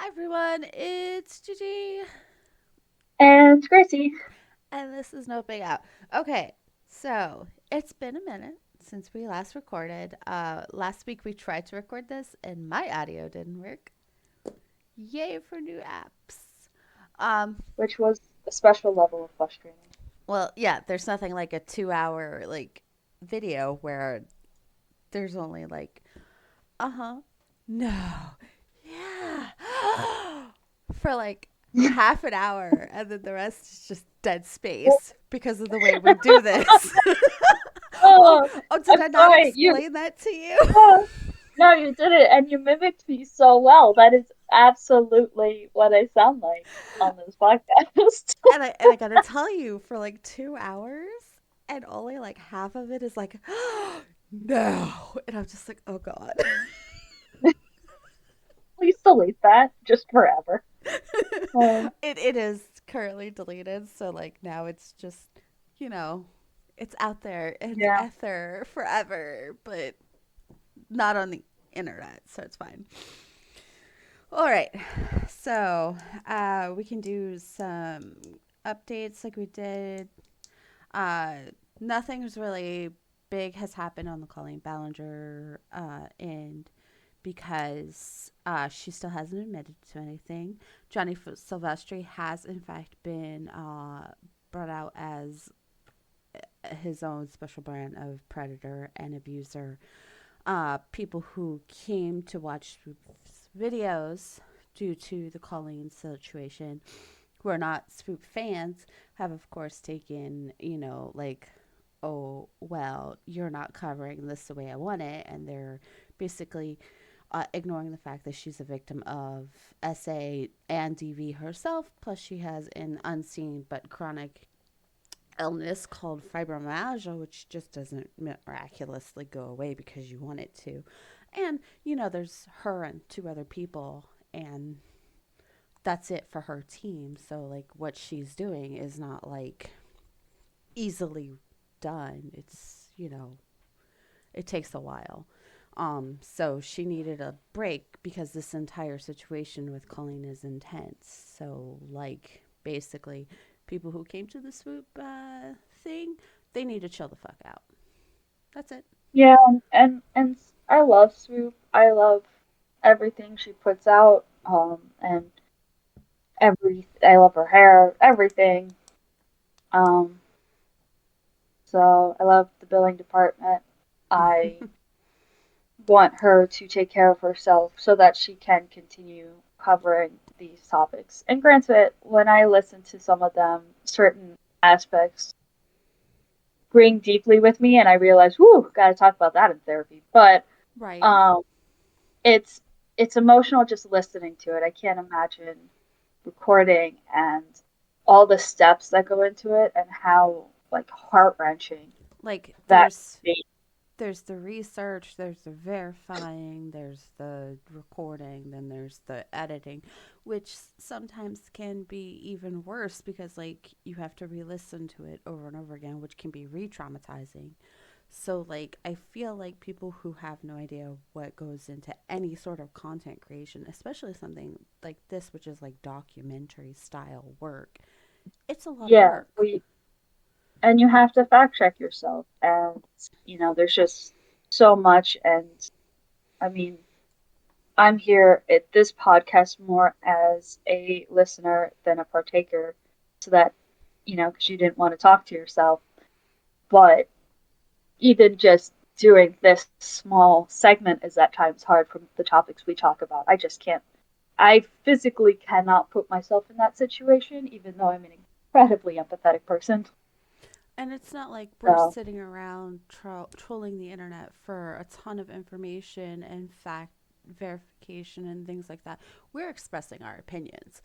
Everyone, it's Gigi, And Gracie. and this is No Big Out. Okay, so it's been a minute since we last recorded. Last week we tried to record this, and my audio didn't work. Yay for new apps. Um, Which was a special level of frustrating. well, yeah, there's nothing like a 2 hour video where there's only uh huh, no, yeah, for half an hour, and then the rest is just dead Well, space because of the way we do this. oh, oh, oh, did I'm I not sorry. You explain that to you? oh, no, you did it, and you mimicked me so well. That is absolutely what I sound like on this podcast. And I gotta tell you, for like 2 hours, and only like half of it is like, no, and I'm just like, oh god. Please delete that just forever. Um, It is currently deleted, so now it's just, you know, it's out there in the yeah, ether forever, but not on the internet, so it's fine. All right, so we can do some updates like we did. Uh, Nothing's really big has happened on the Colleen Ballinger end because she still hasn't admitted to anything. Johnny Silvestri has, in fact, been brought out as his own special brand of predator and abuser. People who came to watch Swoop's videos due to the Colleen situation, who are not Swoop fans, have of course taken, oh, well, you're not covering this the way I want it. And they're basically ignoring the fact that she's a victim of SA and DV herself. Plus, she has an unseen but chronic illness called fibromyalgia, which just doesn't miraculously go away because you want it to. And, there's her and two other people, and that's it for her team. So, what she's doing is not easily done. It takes a while. So she needed a break because this entire situation with Colleen is intense. So, basically, people who came to the swoop thing, they need to chill the fuck out. That's it. yeah, and I love Swoop. I love everything she puts out. And I love her hair, everything. Um, So I love the billing department. I want her to take care of herself so that she can continue covering these topics. And granted, when I listen to some of them, certain aspects ring deeply with me, and I realize, whoo, got to talk about that in therapy. But Right. um, it's it's emotional just listening to it. I can't imagine recording and all the steps that go into it and how like heart wrenching Like that there's can be. there's the research, there's the verifying, there's the recording, then there's the editing, which sometimes can be even worse because you have to re-listen to it over and over again, which can be re-traumatizing. So I feel like people who have no idea what goes into any sort of content creation, especially something like this, which is documentary style work, it's a lot of Yeah, work. we and you have to fact check yourself, and there's just so much. And I mean, I'm here at this podcast more as a listener than a partaker, so that because you didn't want to talk to yourself. But even just doing this small segment is at times hard from the topics we talk about. I just can't. I physically cannot put myself in that situation, even though I'm an incredibly empathetic person. And it's not like we're So sitting around trolling the internet for a ton of information and fact verification and things like that. We're expressing our opinions.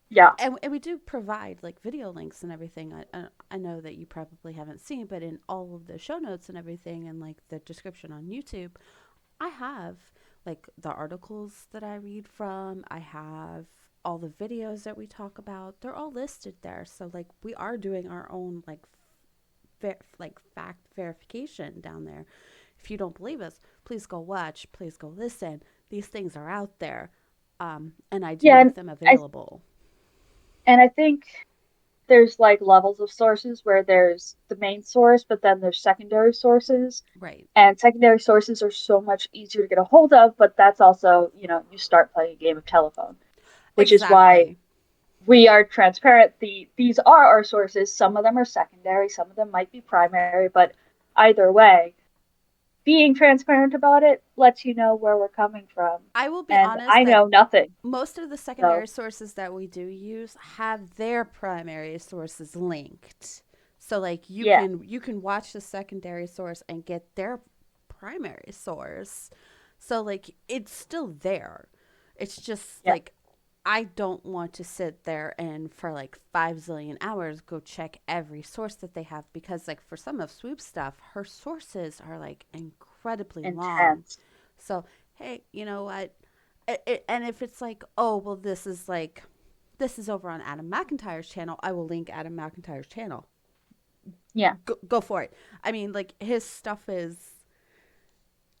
yeah, And we do provide video links and everything. I know that you probably haven't seen, but in all of the show notes and everything and the description on YouTube, I have the articles that I read from. I have all the videos that we talk about. They're all listed there. So we are doing our own fact verification down there. If you don't believe us, please go watch, please go listen. These things are out there. And I do Yeah, make them I available. I think there's like levels of sources where there's the main source, but then there's secondary sources. Right. And secondary sources are so much easier to get a hold of, but that's also, you start playing a game of telephone, which is why Exactly. we are transparent. These are our sources. Some of them are secondary, some of them might be primary, but either way, being transparent about it lets you know where we're coming from. I will be And honest I that know nothing. most of the So, secondary sources that we do use have their primary sources linked. So like yeah, you can watch the secondary source and get their primary source. So like it's still there. It's just yeah, like I don't want to sit there and for like 5 zillion hours go check every source that they have because like for some of Swoop's stuff, her sources are like incredibly long. intense. So hey, you know what? And if it's like, oh well, this is over on Adam McIntyre's channel, I will link Adam McIntyre's channel. Yeah. Go for it. I mean, like his stuff is.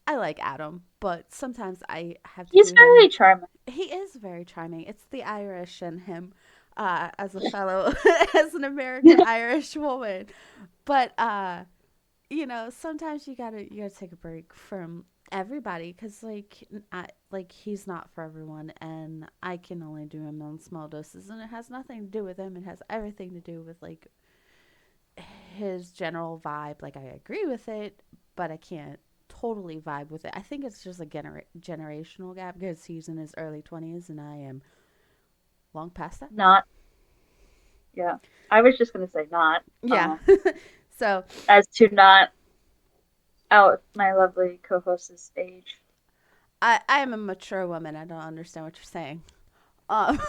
I like Adam, but sometimes I have to He's do very him. charming. He is very charming. It's the Irish in him, as a fellow, as an American Irish woman. But sometimes you gotta take a break from everybody because like he's not for everyone, and I can only do him in small doses, and it has nothing to do with him. It has everything to do with like his general vibe. Like I agree with it, but I can't totally vibe with it. I think it's just a generational gap because he's in his early 20s and I am long past that. Not, yeah. I was just gonna say not. Yeah. So As to not out my lovely co-host's age. I am a mature woman. I don't understand what you're saying. Um,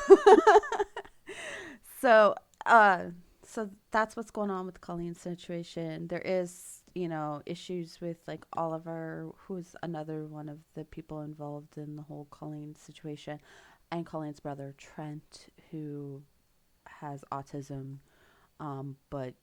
so uh, so that's what's going on with Colleen's situation. There is, issues with like Oliver, who's another one of the people involved in the whole Colleen situation, and Colleen's brother Trent, who has autism, but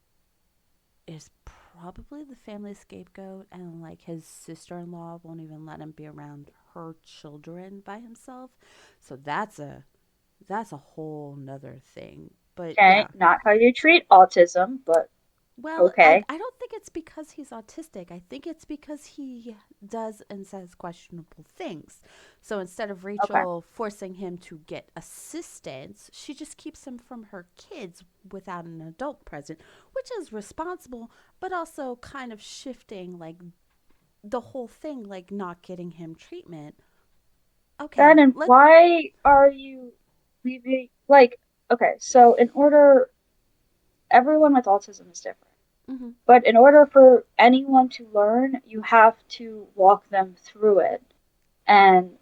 is probably the family scapegoat, and like his sister-in-law won't even let him be around her children by himself. So that's a whole nother thing. But Okay, yeah. not how you treat autism, but Well, okay. I don't think it's because he's autistic. I think it's because he does and says questionable things. So instead of Okay. Rachel forcing him to get assistance, she just keeps him from her kids without an adult present, which is responsible, but also kind of shifting like the whole thing, like not getting him treatment. Then Okay, and why are you leaving like okay, so in order everyone with autism is different. mm-hmm. But in order for anyone to learn, you have to walk them through it. And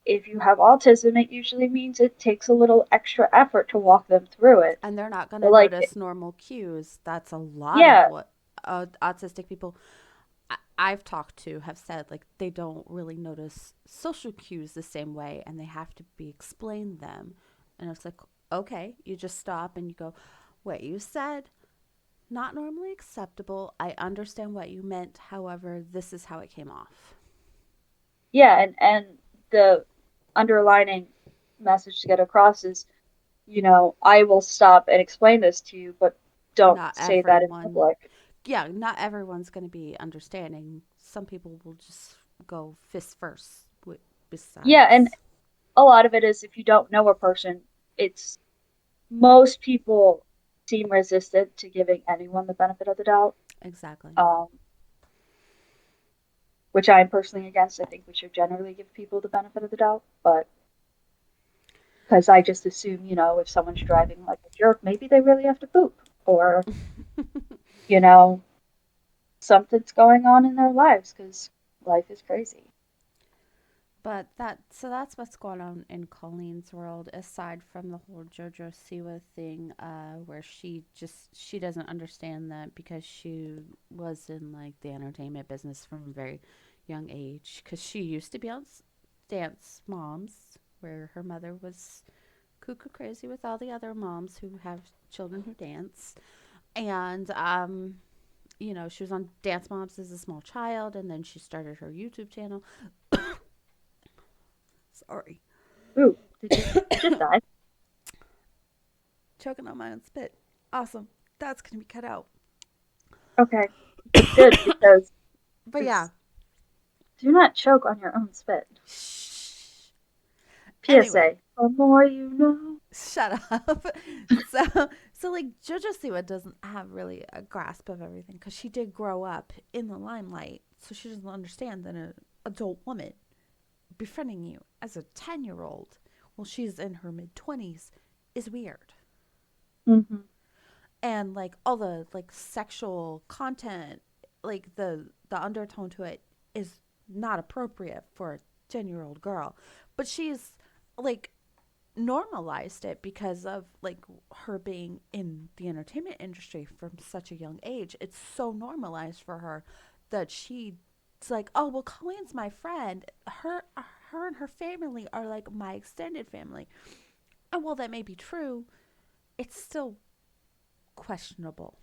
if you have autism, it usually means it takes a little extra effort to walk them through it. And they're not going So to like notice normal cues. That's a lot of yeah, what autistic people I've talked to have said. Like they don't really notice social cues the same way, and they have to be explained them. And it's like, okay, you just stop and you go, wait, you said not normally acceptable. I understand what you meant. However, this is how it came off. yeah, and the underlining message to get across is, I will stop and explain this to you, but don't Not say that in everyone, public. yeah, not everyone's going to be understanding. Some people will just go fist first. Yeah, and Besides, a lot of it is if you don't know a person, it's most people seem resistant to giving anyone the benefit of the doubt, exactly. um, which I'm personally against. I think we should generally give people the benefit of the doubt, but because I just assume, if someone's driving like a jerk, maybe they really have to poop, or you know, something's going on in their lives because life is crazy. But that's what's going on in Colleen's world. Aside from the whole JoJo Siwa thing, where she doesn't understand that because she was in like the entertainment business from a very young age. Because she used to be on Dance Moms, where her mother was cuckoo crazy with all the other moms who have children who dance, and she was on Dance Moms as a small child, and then she started her YouTube channel. Sorry. Ooh. Did you just die? Choking on my own spit. Awesome. That's gonna be cut out. Okay, good because But yeah. because do not choke on your own spit. Shh. Anyway, PSA: the more you know. shut up. So like JoJo Siwa doesn't have really a grasp of everything because she did grow up in the limelight, so she doesn't understand that an adult woman befriending you as a 10-year-old while she's in her mid 20s is weird. Mm-hmm. And like all the like sexual content, like the undertone to it is not appropriate for a 10-year-old girl. But she's like normalized it because of like her being in the entertainment industry from such a young age. It's so normalized for her that she's like, oh well, Colleen's my friend. Her and her family are like my extended family. And while that may be true, it's still questionable.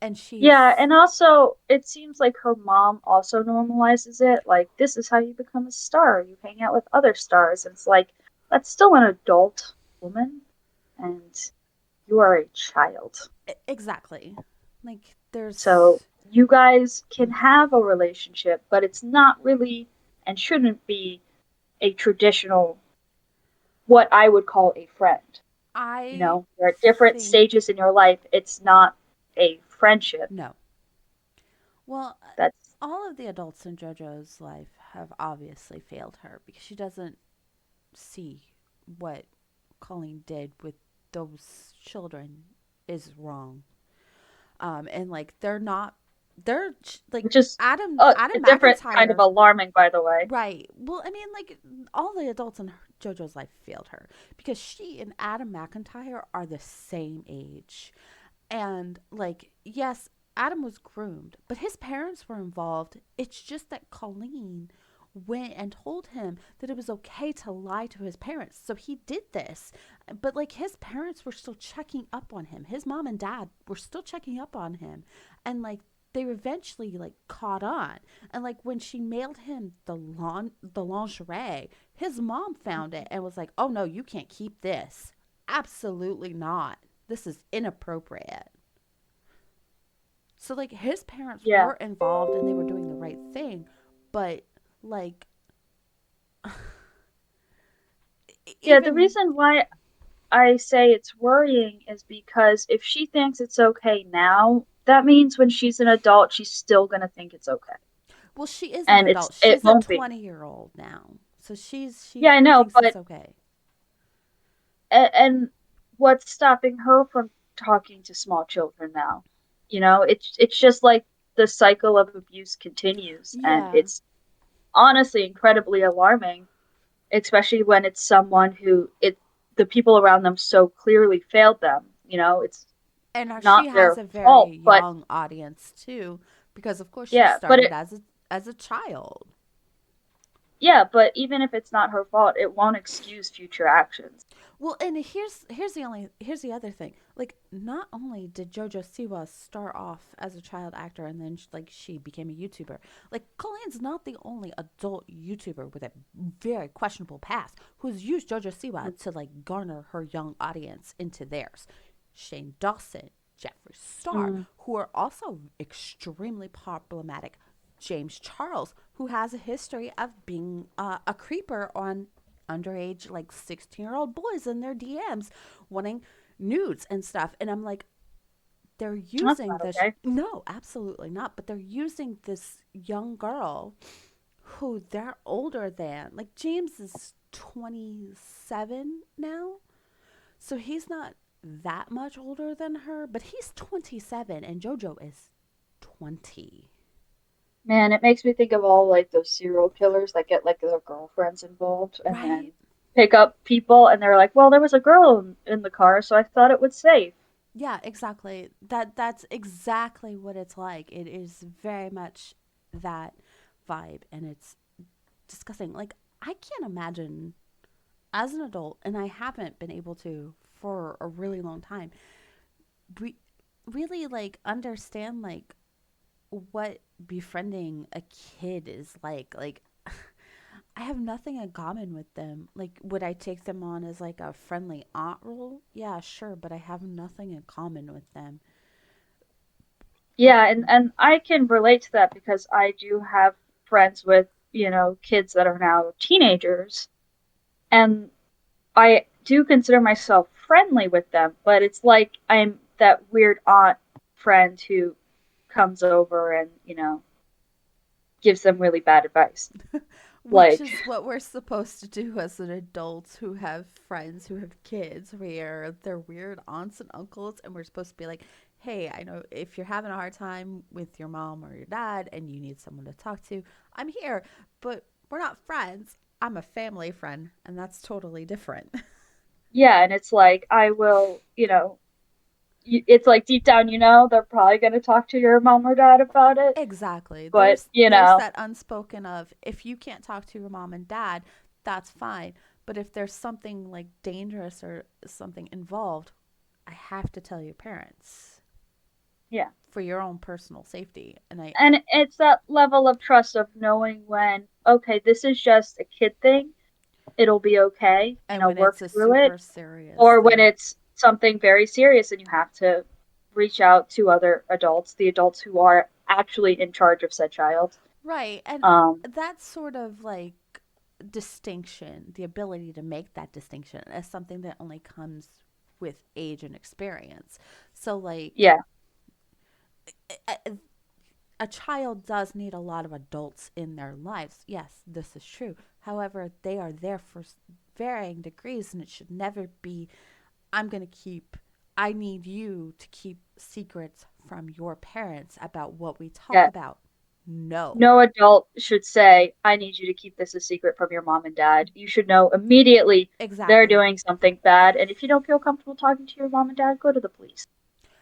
And Yeah, she's and also it seems like her mom also normalizes it. Like, this is how you become a star. You hang out with other stars. And it's like, that's still an adult woman, and you are a child. exactly like So there's you guys can have a relationship, but it's not really and shouldn't be a traditional, what I would call a friend. I You're at different think stages in your life. It's not a friendship. no. Well, That's, all of the adults in JoJo's life have obviously failed her because she doesn't see what Colleen did with those children is wrong. And like they're like which is a Adam different kind of McIntyre. alarming, by the way. Right. Well, I mean, like all the adults in JoJo's life failed her because she and Adam McIntyre are the same age. And like, yes, Adam was groomed, but his parents were involved. It's just that Colleen went and told him that it was okay to lie to his parents. So he did this. But like his parents were still checking up on him. His mom and dad were still checking up on him. And like they eventually like caught on. And like when she mailed him the lingerie, his mom found it and was like, "Oh no, you can't keep this. Absolutely not. This is inappropriate." So like his parents Yeah. were involved and they were doing the right thing, but like Yeah, the even reason why I say it's worrying is because if she thinks it's okay now, that means when she's an adult, she's still going to think it's okay. well, she is an And adult. it She's a won't be. 20-year-old now. So she Yeah, I know, thinks it's but okay. and what's stopping her from talking to small children now? It's just like the cycle of abuse continues, and Yeah. it's honestly incredibly alarming, especially when it's someone who the people around them so clearly failed them. It's And now she not has their a very fault, but young audience too because of course she yeah, but started as a child. but even if it's not her fault, it won't excuse future actions. Well, and here's the other thing. Like, not only did JoJo Siwa start off as a child actor and then like she became a YouTuber. Like, Colleen's not the only adult YouTuber with a very questionable past who's used JoJo Siwa to like garner her young audience into theirs. Shane Dawson, Jeffree Star, Mm. who are also extremely problematic. James Charles, who has a history of being a creeper on underage like 16-year-old boys in their DMs wanting nudes and stuff. And I'm like, they're That's using not this. okay. No, absolutely not. But they're using this young girl who they're older than. Like, James is 27 now. So he's not that much older than her, but he's 27 and JoJo is 20. Man, it makes me think of all like those serial killers that get like their girlfriends involved and Right? then pick up people, and they're like, "Well, there was a girl in the car, so I thought it was safe." Yeah, exactly. That's exactly what it's like. It is very much that vibe and it's disgusting. Like I can't imagine as an adult and I haven't been able to for a really long time re- really like understand like what befriending a kid is like. Like I have nothing in common with them. Like, would I take them on as like a friendly aunt role? Yeah, sure, but I have nothing in common with them. Yeah, and I can relate to that because I do have friends with, kids that are now teenagers, and I do consider myself friendly with them, but it's like I'm that weird aunt friend who comes over and, gives them really bad advice. Which Like, is what we're supposed to do as an adult who have friends who have kids, where they're weird aunts and uncles, and we're supposed to be like, hey, I know if you're having a hard time with your mom or your dad and you need someone to talk to, I'm here. But we're not friends. I'm a family friend, and that's totally different. yeah, and it's like I will, it's like deep down, they're probably going to talk to your mom or dad about it, Exactly. but, There's that unspoken of, if you can't talk to your mom and dad, that's fine. But if there's something like dangerous or something involved, I have to tell your parents yeah. for your own personal safety. And I And it's that level of trust of knowing when, okay, this is just a kid thing, it'll be okay, and when work it's a through it, super serious or when thing. it's something very serious and you have to reach out to other adults, the adults who are actually in charge of said child. Right. And Um, that sort of like distinction, the ability to make that distinction is something that only comes with age and experience. So like yeah, a, a child does need a lot of adults in their lives. Yes, this is true. However, they are there for varying degrees, and it should never be, I'm going to keep, I need you to keep secrets from your parents about what we talk yeah. about. No. No adult should say, I need you to keep this a secret from your mom and dad. You should know immediately they're Exactly. doing something bad. And if you don't feel comfortable talking to your mom and dad, go to the police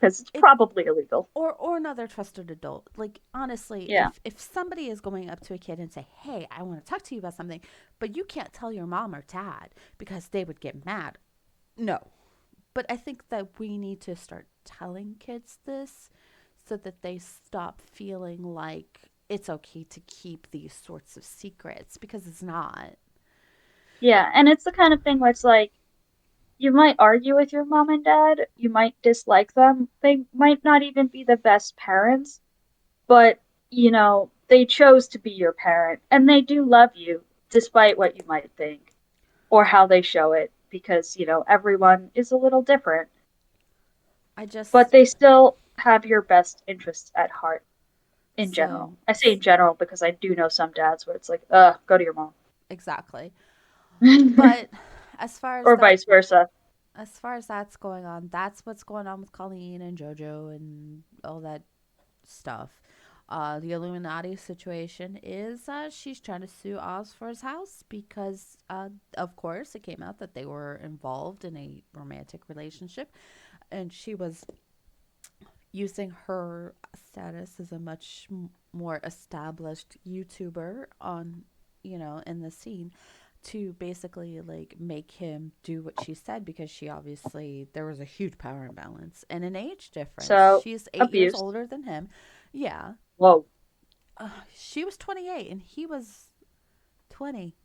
because it's It probably illegal. or another trusted adult. Like honestly, Yeah. if somebody is going up to a kid and say, "Hey, I want to talk to you about something," but you can't tell your mom or dad because they would get mad. No. But I think that we need to start telling kids this so that they stop feeling like it's okay to keep these sorts of secrets because it's not. Yeah. And it's the kind of thing where it's like, you might argue with your mom and dad, you might dislike them, they might not even be the best parents, but, they chose to be your parent and they do love you despite what you might think or how they show it because, everyone is a little different, I but just they still have your best interests at heart in so general. I say in general because I do know some dads where it's like, go to your mom. exactly. But as far as Or that vice versa. as far as that's going on, that's what's going on with Colleen and JoJo and all that stuff. The Illuminati situation is she's trying to sue Oz for his house because, of course, it came out that they were involved in a romantic relationship, and she was using her status as a much more established YouTuber on, in the scene to basically like make him do what she said because she obviously there was a huge power imbalance and an age difference. So, She's 8 years abuse. older than him. Yeah, Whoa. she was 28 and he was 20.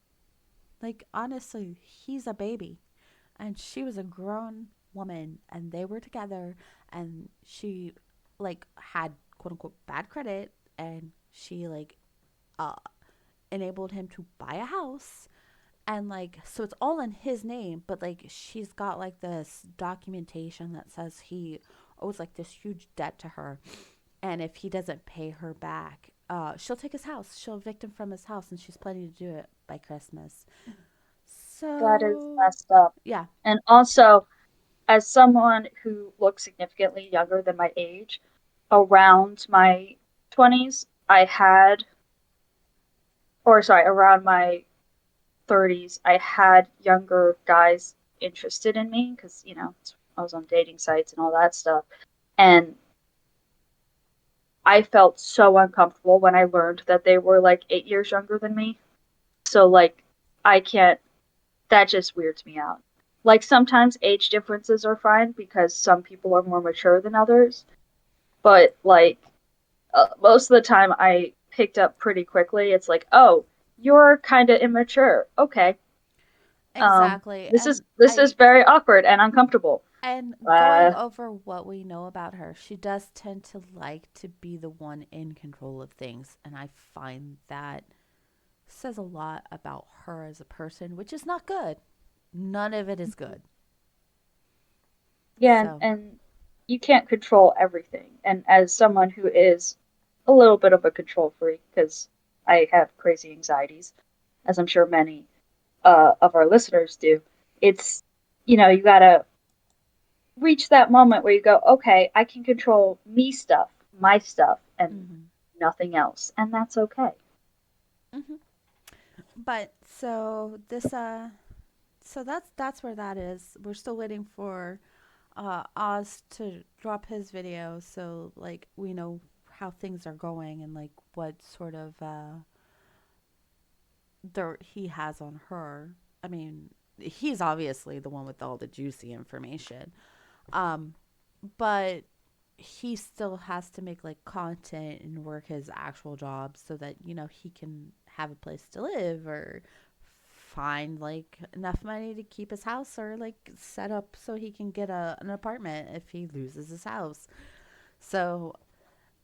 Like honestly, he's a baby and she was a grown woman and they were together and she like had quote unquote bad credit and she like uh enabled him to buy a house and like so it's all in his name but like she's got like this documentation that says he owes like this huge debt to her and if he doesn't pay her back she'll take his house, she'll evict him from his house, and she's planning to do it by Christmas. That is So messed up. yeah. And also, as someone who looks significantly younger than my age, around my 20s, around my 30s, I had younger guys interested in me because, I was on dating sites and all that stuff. And I felt so uncomfortable when I learned that they were like 8 years younger than me. So, like, I can't, that just weirds me out. Like, sometimes age differences are fine because some people are more mature than others. But, like, most of the time I picked up pretty quickly. It's like, oh, you're kind of immature. Okay. Exactly. This is very awkward and uncomfortable. And going Uh, over what we know about her, she does tend to like to be the one in control of things, and I find that says a lot about her as a person, which is not good. None of it is good. yeah, So, and you can't control everything. And as someone who is a little bit of a control freak, because I have crazy anxieties, as I'm sure many of our listeners do, it's, you gotta reach that moment where you go, okay, I can control me stuff, my stuff, and mhm. nothing else. And that's okay. Mhm. But so this so that's where that is. We're still waiting for Oz to drop his video, so like we know how things are going and like what sort of dirt he has on her. I mean, he's obviously the one with all the juicy information. Um, but he still has to make like content and work his actual job so that, he can have a place to live or find like enough money to keep his house or like set up so he can get an apartment if he loses his house. So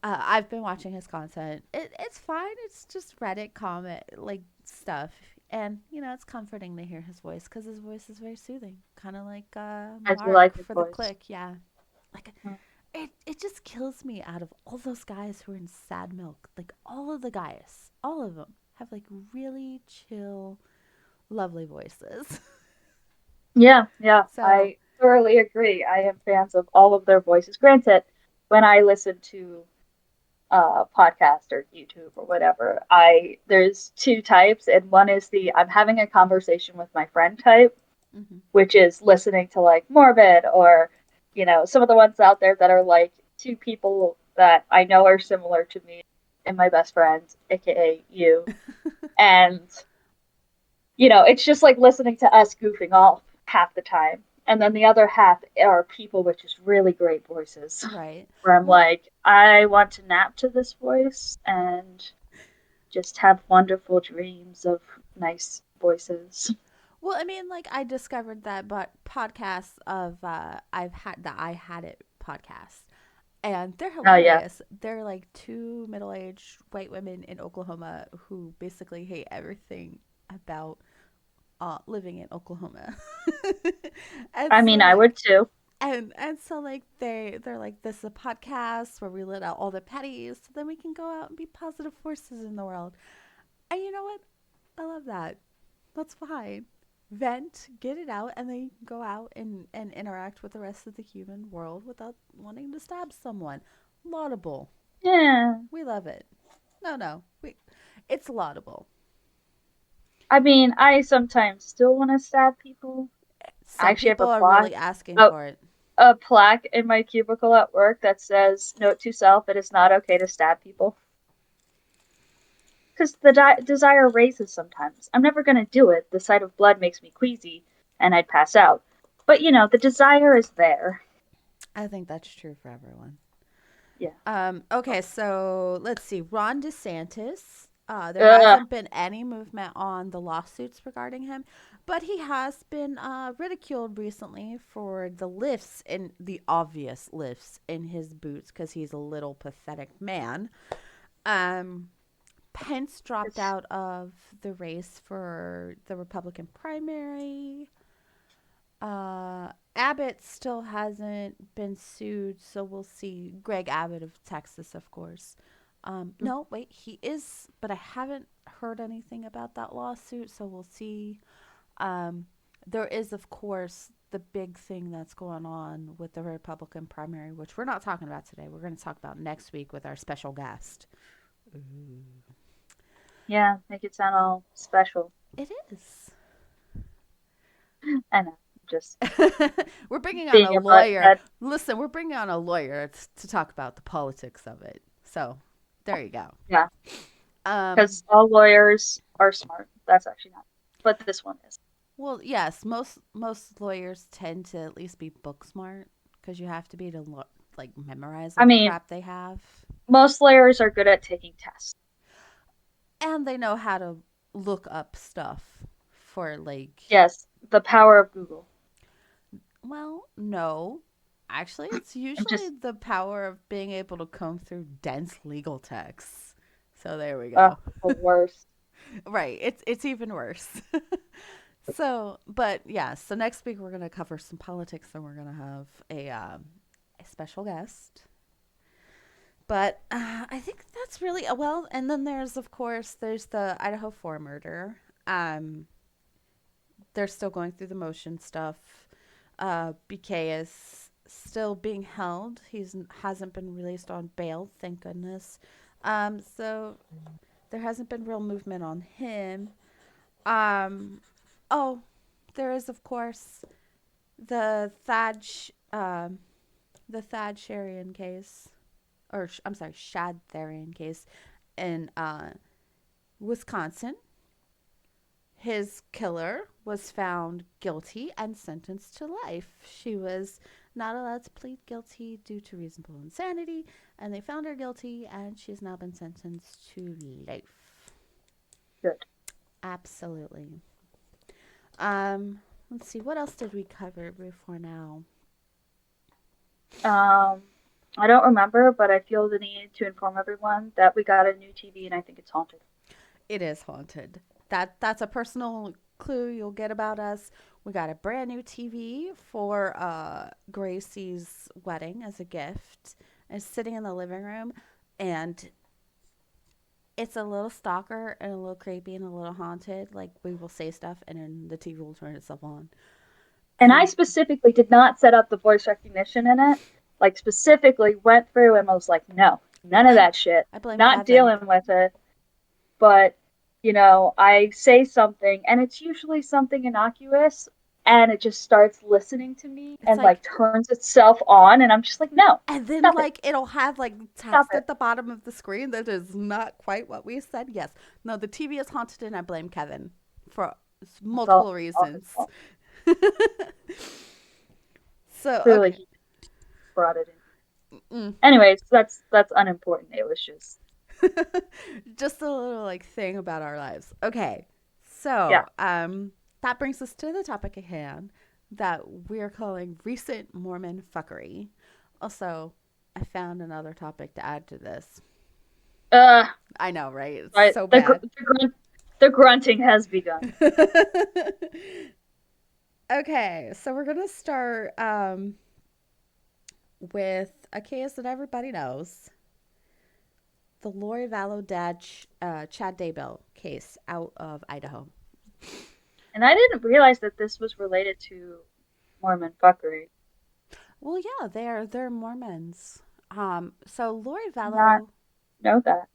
I've been watching his content. It's fine. It's just Reddit comment like stuff, and it's comforting to hear his voice because his voice is very soothing, kind of like I do Mark like his for the voice. Click. Yeah, like it just kills me out of all those guys who are in Sad Milk. Like all of the guys, all of them have like really chill, lovely voices. Yeah, yeah, So I thoroughly agree. I am fans of all of their voices. Granted, when I listen to podcast or YouTube or whatever, I there's two types, and one is the I'm having a conversation with my friend type, mhm. which is listening to like Morbid or some of the ones out there that are like two people that I know are similar to me and my best friend, aka you, and it's just like listening to us goofing off half the time. And then the other half are people with just really great voices. Right. Where I'm Well, like, I want to nap to this voice and just have wonderful dreams of nice voices. Well, I mean, like I discovered that, but podcasts of I've had the I Had It podcast, and they're Oh yeah. hilarious. They're like two middle-aged white women in Oklahoma who basically hate everything about living in Oklahoma, and I so mean, I would like. too. And so like they're like this is a podcast where we let out all the petties so then we can go out and be positive forces in the world. And you know what? I love that. That's fine. Vent, get it out, and then you can go out and interact with the rest of the human world without wanting to stab someone. Laudable. Yeah. We love it. No, no. It's laudable. I mean, I sometimes still want to stab people. I Some actually have people are really asking a, for it. a plaque in my cubicle at work that says, "Note to self: It is not okay to stab people." Because the desire raises sometimes. I'm never going to do it. The sight of blood makes me queasy and I'd pass out. But the desire is there. I think that's true for everyone. Yeah. Okay, so let's see. Ron DeSantis. There Ugh. hasn't been any movement on the lawsuits regarding him, but he has been ridiculed recently for the lifts in the obvious lifts in his boots because he's a little pathetic man. Um, Pence dropped It's, out of the race for the Republican primary. Abbott still hasn't been sued, so we'll see. Greg Abbott of Texas, of course. No, wait, he is, but I haven't heard anything about that lawsuit, so we'll see. Um, there is, of course, the big thing that's going on with the Republican primary, which we're not talking about today. We're going to talk about next week with our special guest. Ooh. yeah, make it sound all special. It is. I know. Just We're bringing on a being a lawyer. butthead. Listen, we're bringing on a lawyer to talk about the politics of it. So there you go. Yeah. Um, Because all lawyers are smart. That's actually not. But this one is. well, yes, most lawyers tend to at least be book smart because you have to be to like memorize all I the mean, crap they have, most lawyers are good at taking tests. and they know how to. look up stuff for like, Yes, the power of Google. well, no. Actually, it's I'm usually just the power of being able to comb through dense legal texts. So there we go. the worst. Right. It's even worse. So, but yeah, so next week we're going to cover some politics and we're going to have a special guest. But I think that's really well. And then there's, of course, there's the Idaho 4 murder. Um, they're still going through the motion stuff. BK is still being held. He's hasn't been released on bail, thank goodness. So there hasn't been real movement on him. Um, oh, there is, of course, the the Thad Sharian case, or I'm sorry, Shad Tharian case in Wisconsin. His killer was found guilty and sentenced to life. She was not allowed to plead guilty due to reasonable insanity, and they found her guilty, and she's now been sentenced to life. Good. Absolutely. Let's see, what else did we cover before now? Um, I don't remember, but I feel the need to inform everyone that we got a new TV and I think it's haunted. It is haunted. That's a personal clue you'll get about us. We got a brand new TV for Gracie's wedding as a gift. It's sitting in the living room, and it's a little stalker and a little creepy and a little haunted. Like we will say stuff, and then the TV will turn itself on. And I And specifically did not set up the voice recognition in it. Like specifically went through and was like, no, none of I that shit. I blame Not Kevin. dealing with it. But I say something and it's usually something innocuous and it just starts listening to me It's and like like, turns itself on and I'm just like, no, and then stop it. like it'll have like Stop text it. at the bottom of the screen that is not quite what we said. Yes, no, the TV is haunted, and I blame Kevin for It's multiple all his reasons. fault. So Clearly okay, he brought it in. mm. Anyways, that's unimportant. It was just Just a little like thing about our lives. Okay, yeah. so that brings us to the topic at hand that we're calling recent Mormon fuckery. Also, I found another topic to add to this. Uh I know, right? It's right. so bad. The grunting has begun. Okay, so we're gonna start with a case that everybody knows, the Lori Vallow dad Chad Daybell case out of Idaho. And I didn't realize that this was related to Mormon fuckery. Well, yeah, they're Mormons. So Not know that.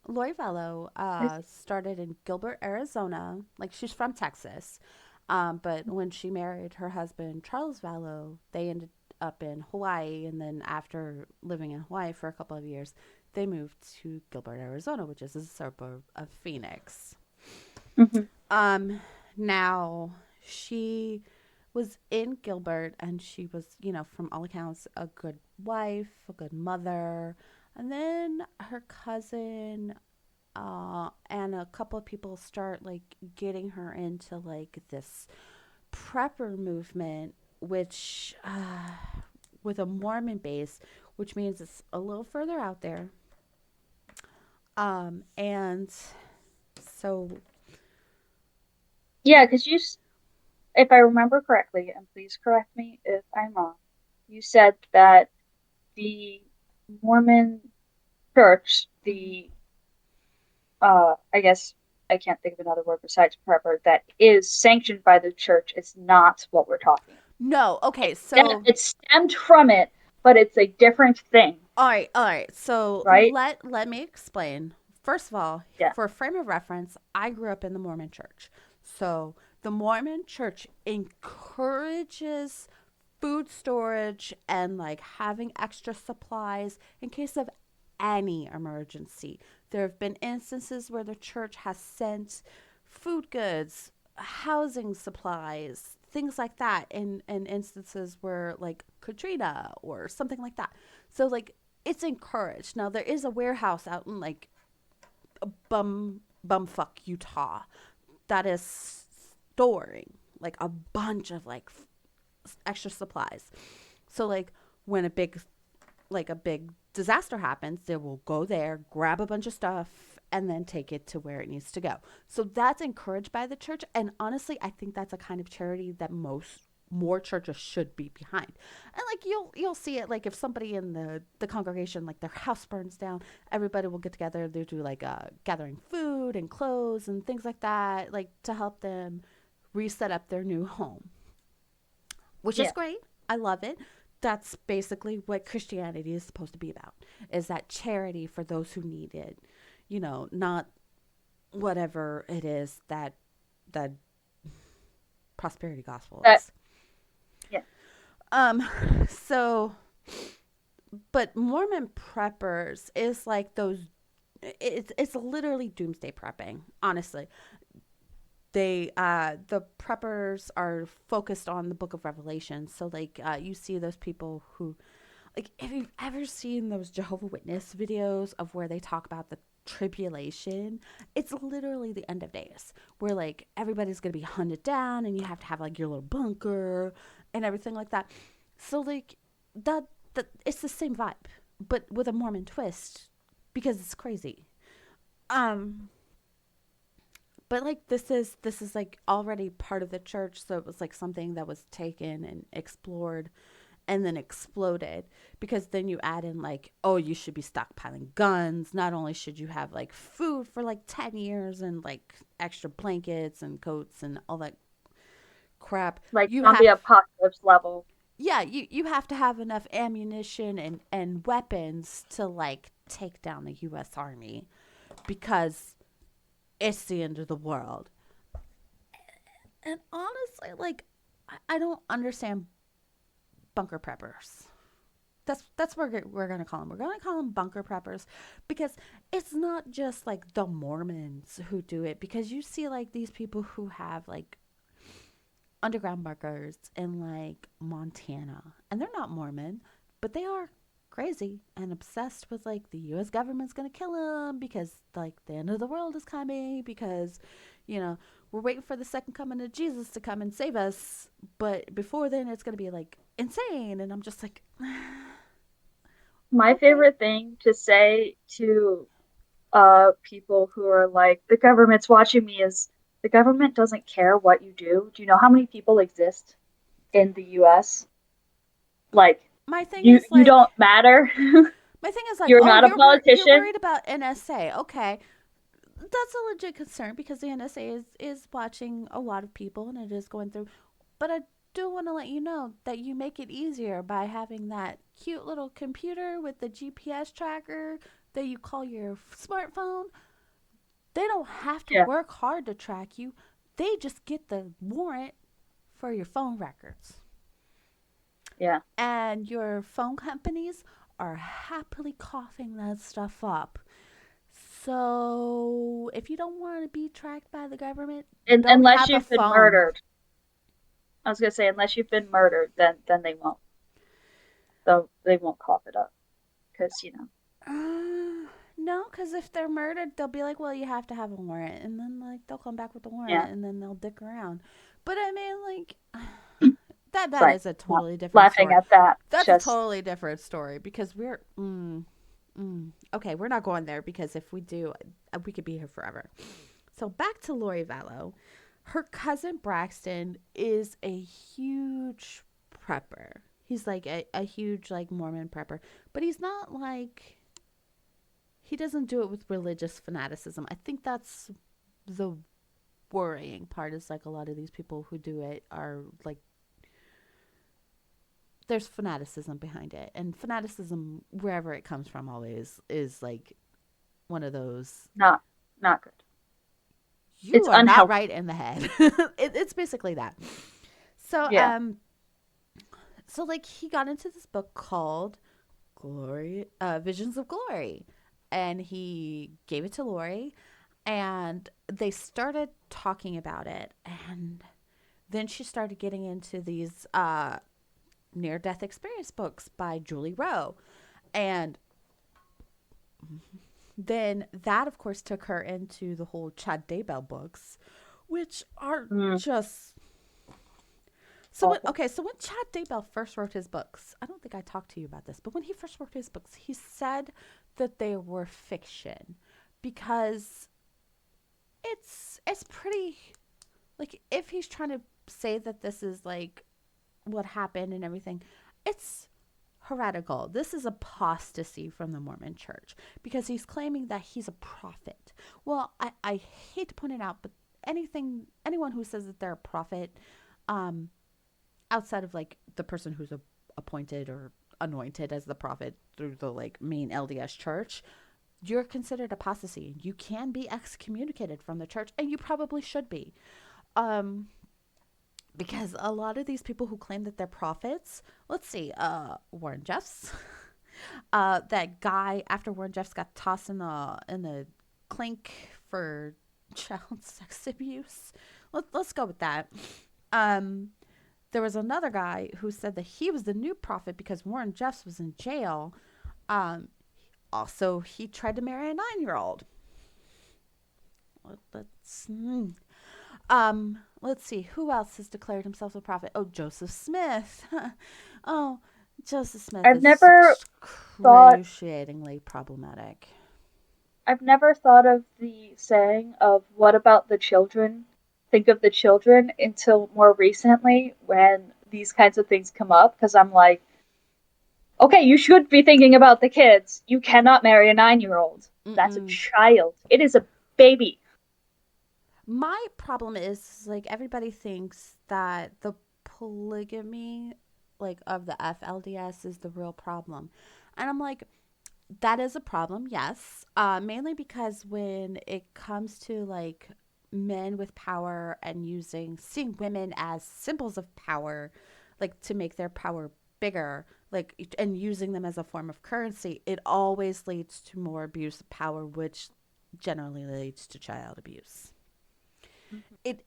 Lori Vallow It's, started in Gilbert, Arizona. Like she's from Texas, but when she married her husband Charles Vallow, they ended up in Hawaii, and then after living in Hawaii for a couple of years, they moved to Gilbert, Arizona, which is a suburb of Phoenix. mhm. Um, Now she was in Gilbert, and she was, from all accounts, a good wife, a good mother. And then her cousin and a couple of people start like getting her into like this prepper movement, which with a Mormon base, which means it's a little further out there. And so Yeah, because if I remember correctly, and please correct me if I'm wrong, you said that the Mormon church, I guess I can't think of another word besides prepper, that is sanctioned by the church is not what we're talking about. no, okay, so It stemmed from it, but it's a different thing, all right. So right? let me explain. First of all, Yeah. for a frame of reference, I grew up in the Mormon church. So the Mormon church encourages food storage and like having extra supplies in case of any emergency. There have been instances where the church has sent food goods, housing supplies, things like that in instances where like Katrina or something like that. So like it's encouraged. Now there is a warehouse out in like bumfuck Utah that is storing like a bunch of like extra supplies. So like when a big disaster happens, they will go there, grab a bunch of stuff, and then take it to where it needs to go. So that's encouraged by the church. And honestly, I think that's a kind of charity that more churches should be behind. And like you'll see it like if somebody in the congregation, like their house burns down, everybody will get together. They do like gathering food and clothes and things like that, like to help them reset up their new home, which is Yeah. great. I love it. That's basically what Christianity is supposed to be about, is that charity for those who need it. Not whatever it is that prosperity gospel That is. yeah. Um so but Mormon preppers is like those, it's literally doomsday prepping, honestly. The preppers are focused on the book of Revelation. So like you see those people who, like, if you've ever seen those Jehovah Witness videos of where they talk about the tribulation, it's literally the end of days where like everybody's gonna be hunted down and you have to have like your little bunker and everything like that. So like that that it's the same vibe, but with a Mormon twist because it's crazy. Um but like this is like already part of the church, so it was like something that was taken and explored and then exploded, because then you add in like, oh, you should be stockpiling guns. Not only should you have like food for like 10 years and like extra blankets and coats and all that crap, Like you zombie have, apocalypse level. yeah, you have to have enough ammunition and weapons to like take down the US Army, because it's the end of the world. And honestly, like I don't understand bunker preppers. That's what we're gonna call them. We're gonna call them bunker preppers, because it's not just like the Mormons who do it. Because you see like these people who have like underground bunkers in like Montana, and they're not Mormon, but they are crazy and obsessed with like the U.S. government's gonna kill them because like the end of the world is coming, because you know we're waiting for the second coming of Jesus to come and save us, but before then it's gonna be like insane. And I'm just like, My okay. favorite thing to say to people who are like, the government's watching me is, the government doesn't care what you do. Do you know how many people exist in the US? Like, My thing you is you like, don't matter. You're oh, not a you're politician. worried about NSA. Okay, that's a legit concern because the NSA is watching a lot of people and it is going through. But I do want to let you know that you make it easier by having that cute little computer with the GPS tracker that you call your smartphone. They don't have to Yeah, work hard to track you. They just get the warrant for your phone records. yeah. And your phone companies are happily coughing that stuff up. So, if you don't want to be tracked by the government, don't Unless have a you've been phone. murdered. I was gonna say, unless you've been murdered, then they won't. Though they won't cough it up because No, because if they're murdered, they'll be like, well, you have to have a warrant. And then, like, they'll come back with the yeah, warrant and then they'll dick around. But I mean, like, that right. is a Not totally different laughing story. at that. That's a Just totally different story because okay, we're not going there because if we do, we could be here forever. So back to Lori Vallow. Her cousin Braxton is a huge prepper. He's like a huge like Mormon prepper, but he's not like, he doesn't do it with religious fanaticism. I think that's the worrying part, is like a lot of these people who do it are like, there's fanaticism behind it. And fanaticism, wherever it comes from, always is like one of those, not not good. you It's are not unhealthy. right in the head. It's basically that. So Yeah. so like he got into this book called Glory, Visions of Glory, and he gave it to Lori, and they started talking about it, and then she started getting into these near death experience books by Julie Rowe, and then that of course took her into the whole Chad Daybell books, which are Mm, just so when, awful. okay, so when Chad Daybell first wrote his books, I don't think I talked to you about this, but when he first wrote his books, he said that they were fiction because it's pretty like if he's trying to say that this is like what happened and everything, it's heretical. This is apostasy from the Mormon church because he's claiming that he's a prophet. Well, I hate to point it out, but anyone who says that they're a prophet, um, outside of like the person who's appointed or anointed as the prophet through the like main LDS church, you're considered apostasy. You can be excommunicated from the church, and you probably should be. Um, because a lot of these people who claim that they're prophets, let's see, Warren Jeffs, that guy after Warren Jeffs got tossed in the clink for child sex abuse. Let's go with that. Um, there was another guy who said that he was the new prophet because Warren Jeffs was in jail. Um, Also, he tried to marry a 9-year-old. Let's let's see who else has declared himself a prophet. Oh, Joseph Smith. Oh, Joseph Smith I've is never thought excruciatingly problematic. I've never thought of the saying of what about the children? Think of the children until more recently when these kinds of things come up because I'm like, okay, you should be thinking about the kids. You cannot marry a 9-year-old. That's a Mm-mm. child. It is a baby. My problem is like everybody thinks that the polygamy like of the FLDS is the real problem. And I'm like, that is a problem, yes. Mainly because when it comes to like men with power and seeing women as symbols of power, like to make their power bigger, like and using them as a form of currency, it always leads to more abuse of power, which generally leads to child abuse. It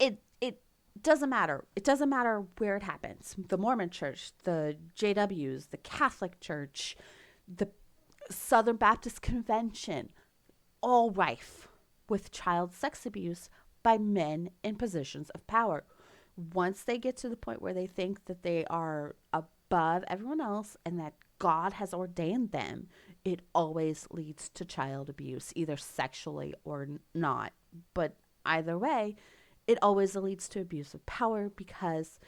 doesn't matter. It doesn't matter where it happens. The Mormon Church, the JWs, the Catholic Church, the Southern Baptist Convention, all rife with child sex abuse by men in positions of power. Once they get to the point where they think that they are above everyone else and that God has ordained them, it always leads to child abuse, either sexually or not. But either way, it always leads to abuse of power because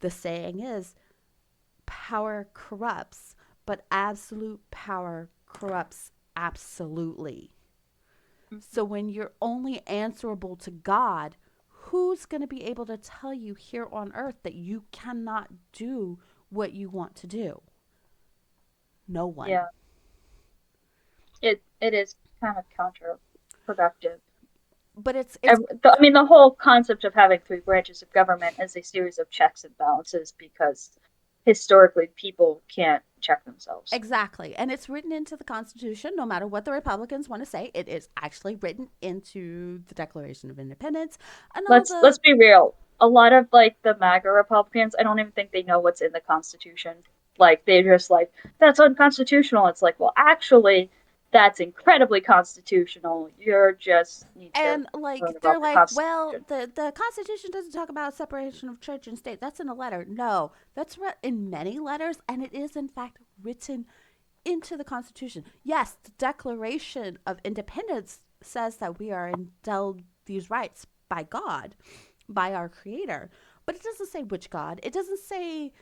the saying is power corrupts, but absolute power corrupts absolutely. So when you're only answerable to God, who's going to be able to tell you here on earth that you cannot do what you want to do? No one. Yeah, it is kind of counterproductive. But it's I mean, the whole concept of having three branches of government is a series of checks and balances because historically people can't check themselves. exactly. And it's written into the Constitution no matter what the Republicans want to say. It is actually written into the Declaration of Independence and all Let's the be real. A lot of like the MAGA Republicans, I don't even think they know what's in the Constitution. Like they're just like that's unconstitutional. It's like, well, actually, that's incredibly constitutional. You're just need to and learn like they're about the like, well, Constitution. the Constitution doesn't talk about separation of church and state. That's in a letter. No, that's in many letters, and it is in fact written into the Constitution. Yes, the Declaration of Independence says that we are endowed these rights by God, by our Creator, but it doesn't say which God. It doesn't say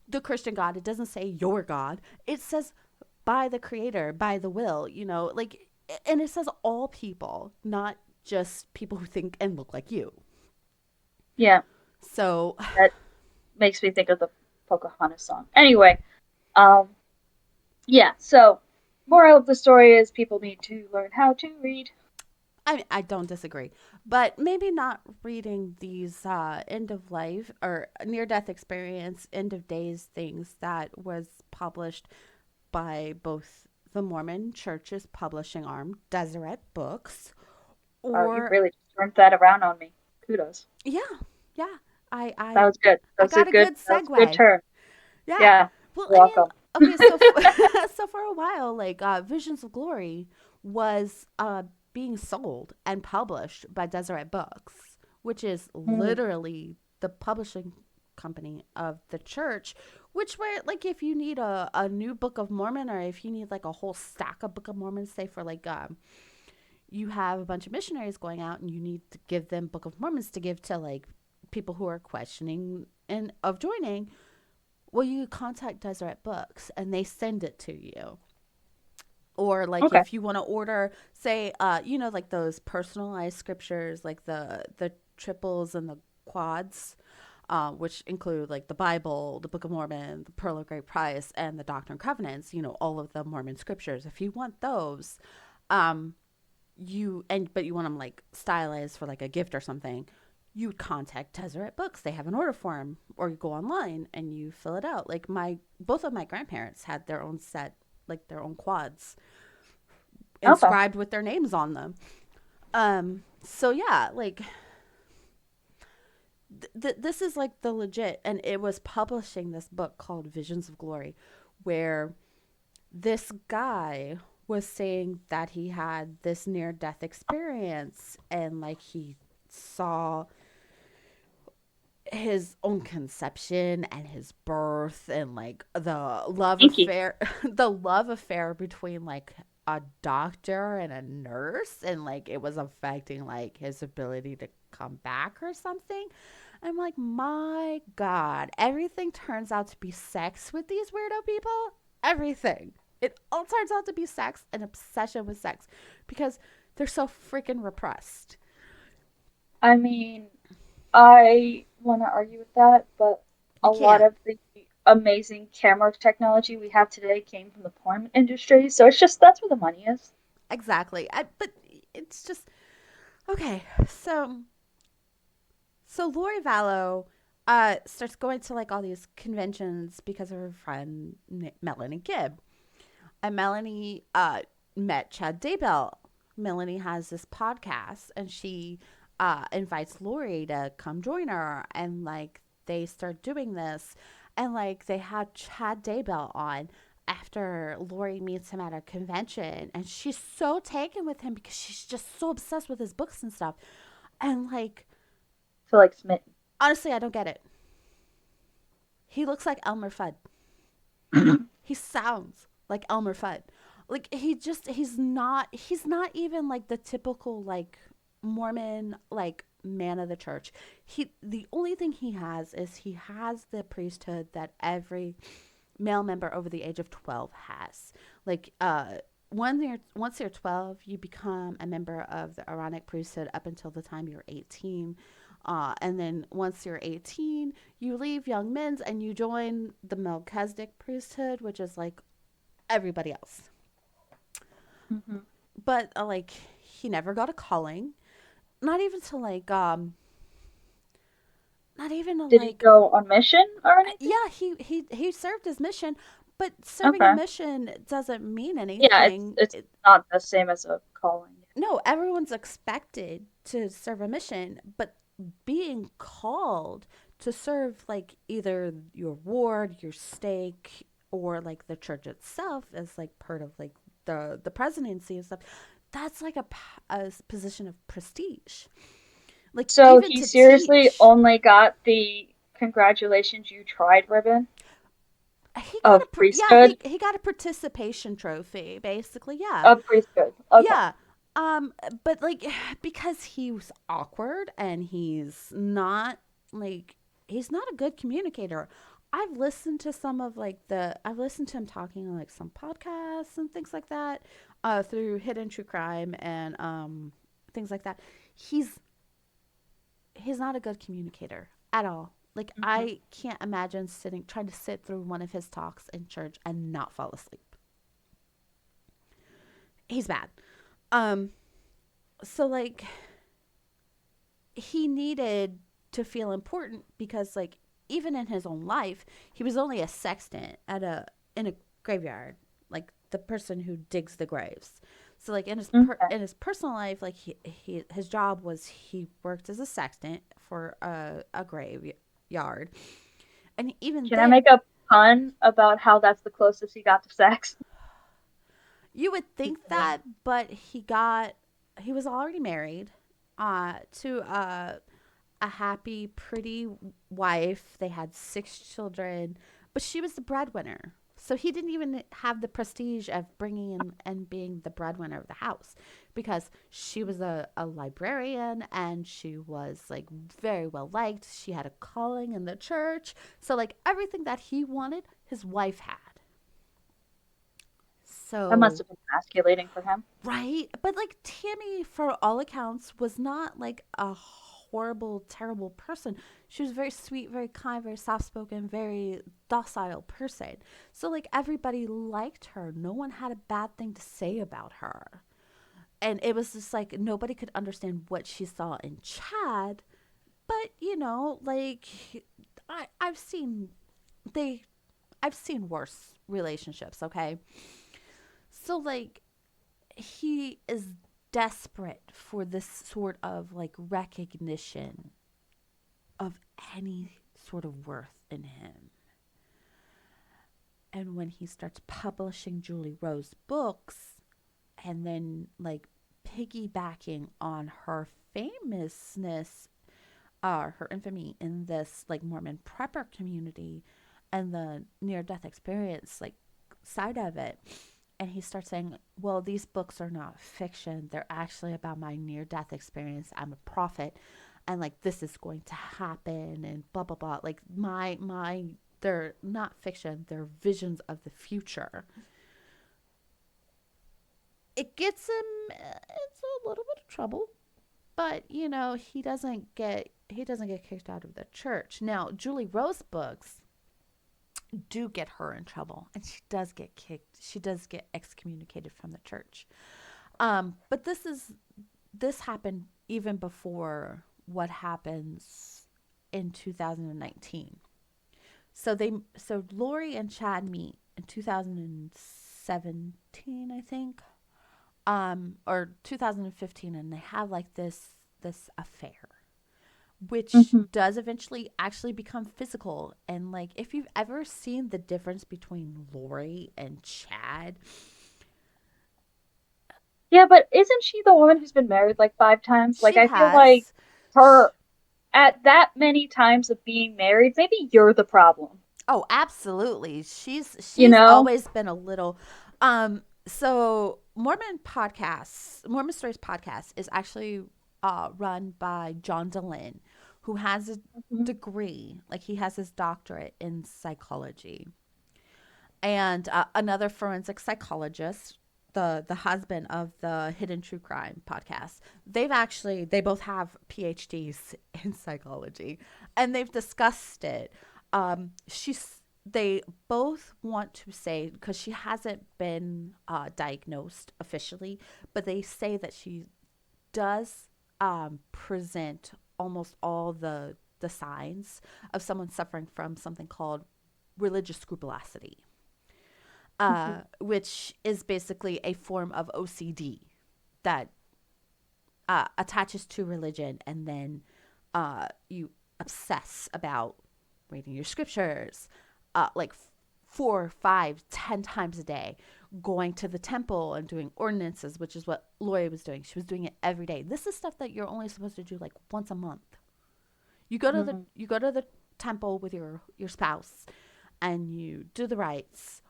the Christian God. It doesn't say your God. It says by the Creator, by the will. Like, and it says all people, not just people who think and look like you. Yeah, So, that makes me think of the Pocahontas song. Anyway, um, yeah. So, moral of the story is people need to learn how to read. I don't disagree, but maybe not reading these end of life or near death experience, end of days things that was published by both the Mormon Church's publishing arm, Deseret Books, Oh, you or really just turned that around on me. Kudos. yeah, yeah, I That I was good. I got a good That was a good segue. turn. Yeah. Yeah. Well, You're I mean, welcome. okay, so so for a while, like Visions of Glory was being sold and published by Deseret Books, which is Mm. literally the publishing company of the church, which where like if you need a new Book of Mormon, or if you need like a whole stack of Book of Mormon, say for like you have a bunch of missionaries going out and you need to give them Book of Mormons to give to like people who are questioning and of joining, well, you contact Deseret Books and they send it to you. Or like Okay. if you want to order, say, like those personalized scriptures, like the triples and the quads, which include like the Bible, the Book of Mormon, the Pearl of Great Price, and the Doctrine and Covenants. All of the Mormon scriptures. If you want those, um, but you want them like stylized for like a gift or something, you would contact Deseret Books. They have an order form, or you go online and you fill it out. Like my both of my grandparents had their own set, like their own quads Okay. inscribed with their names on them. So yeah, like this is like the legit, and it was publishing this book called Visions of Glory, where this guy was saying that he had this near death experience, and like he saw his own conception and his birth, and like the love Inky. affair the love affair between like a doctor and a nurse, and like it was affecting like his ability to come back or something. I'm like, my god, everything turns out to be sex with these weirdo people. Everything, it all turns out to be sex, an obsession with sex, because they're so freaking repressed. I mean, I want to argue with that, but You a lot can't. of the amazing camera technology we have today came from the porn industry, so it's just that's where the money is. Exactly. But it's just okay. So Lori Vallow starts going to like all these conventions because of her friend Melanie Gibb. And Melanie met Chad Daybell. Melanie has this podcast, and she invites Lori to come join her, and like they start doing this, and like they had Chad Daybell on after Lori meets him at a convention, and she's so taken with him because she's just so obsessed with his books and stuff. And like, So like smitten. honestly, I don't get it. He looks like Elmer Fudd. He sounds like Elmer Fudd. Like he's not even like the typical like Mormon like man of the church. The only thing he has is he has the priesthood that every male member over the age of 12 has. Like once you're 12, you become a member of the Aaronic priesthood up until the time you're 18. And then once you're 18, you leave young men's and you join the Melchizedek priesthood, which is like everybody else. Hmm. But like he never got a calling, not even to like not even to Did he like go on mission or anything? yeah, he served his mission, but serving a Okay. mission doesn't mean Yeah, it's anything. it's not the same as a calling. No, everyone's expected to serve a mission, but being called to serve like either your ward, your stake, or like the church itself as like part of like the presidency and stuff, that's like a position of prestige. Like So even he to seriously teach, only got the congratulations you tried ribbon he got of a yeah, priesthood? he got a participation trophy basically. Yeah. Of priesthood. Okay. Yeah. Um, but like because he was awkward and like he's not a good communicator. I've listened to him talking on like some podcasts and things like that, through Hidden True Crime and things like that. He's he's not a good communicator at all. Like Hmm. I can't imagine sitting trying to sit through one of his talks in church and not fall asleep. He's bad. Um, so like he needed to feel important because like even in his own life he was only a sexton at a in a graveyard, like the person who digs the graves. So like Okay. in his personal life, like his job was he worked as a sexton for a graveyard, and even Can I there make a pun about how that's the closest he got to sex? you would He think couldn't. that, but he was already married to a happy, pretty wife. They had 6 children, but she was the breadwinner. So he didn't even have the prestige of bringing in and being the breadwinner of the house because she was a librarian and she was like very well liked. She had a calling in the church. So, like, everything that he wanted, his wife had. That must So, have been emasculating for him. right? But like Tammy, for all accounts, was not like a horrible, terrible person. She was very sweet, very kind, very soft spoken, very docile person. So like everybody liked her. No one had a bad thing to say about her. And it was just like nobody could understand what she saw in Chad. But like I've seen they I've seen worse relationships, okay? So like he is desperate for this sort of like recognition of any sort of worth in him. And when he starts publishing Julie Rose books and then like piggybacking on her famousness, her infamy in this like Mormon prepper community and the near death experience like side of it, and he starts saying, well, these books are not fiction, they're actually about my near death experience, I'm a prophet, and like this is going to happen and blah blah blah, like my they're not fiction, they're visions of the future. It gets him it's a little bit of trouble, but he doesn't get kicked out of the church. Now Julie Rose books do get her in trouble, and she does get excommunicated from the church. But this happened even before what happens in 2019. So Lori and Chad meet in 2017, I think, or 2015, and they have like this affair, which Hmm. does eventually actually become physical. And like, if you've ever seen the difference between Lori and Chad, Yeah, but isn't she the woman who's been married like 5 times? Like, she I feel like has, her at that many times of being married, maybe you're the problem. oh, absolutely. She's You she's know? always been a little. So Mormon Stories podcast is actually run by John DeLynn, who has a Hmm. degree, like he has his doctorate in psychology, and another forensic psychologist, the husband of the Hidden True Crime podcast. They both have PhDs in psychology, and they've discussed it. She's They both want to say, because she hasn't been diagnosed officially, but they say that she does present almost all the signs of someone suffering from something called religious scrupulosity, Hmm. which is basically a form of OCD that attaches to religion, and then you obsess about reading your scriptures, like 4, 5, 10 times a day, going to the temple and doing ordinances, which is what Lori was doing. She was doing it every day. This is stuff that you're only supposed to do like once a month. Hmm. You go to the temple with your spouse, and you do the rites,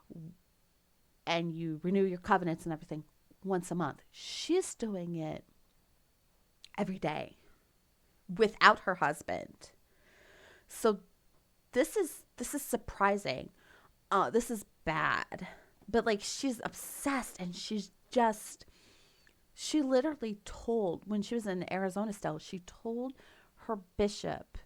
and you renew your covenants and everything once a month. She's doing it every day without her husband. So this is surprising. This is bad. But like, she's obsessed, and she literally told, when she was in Arizona still, she told her bishop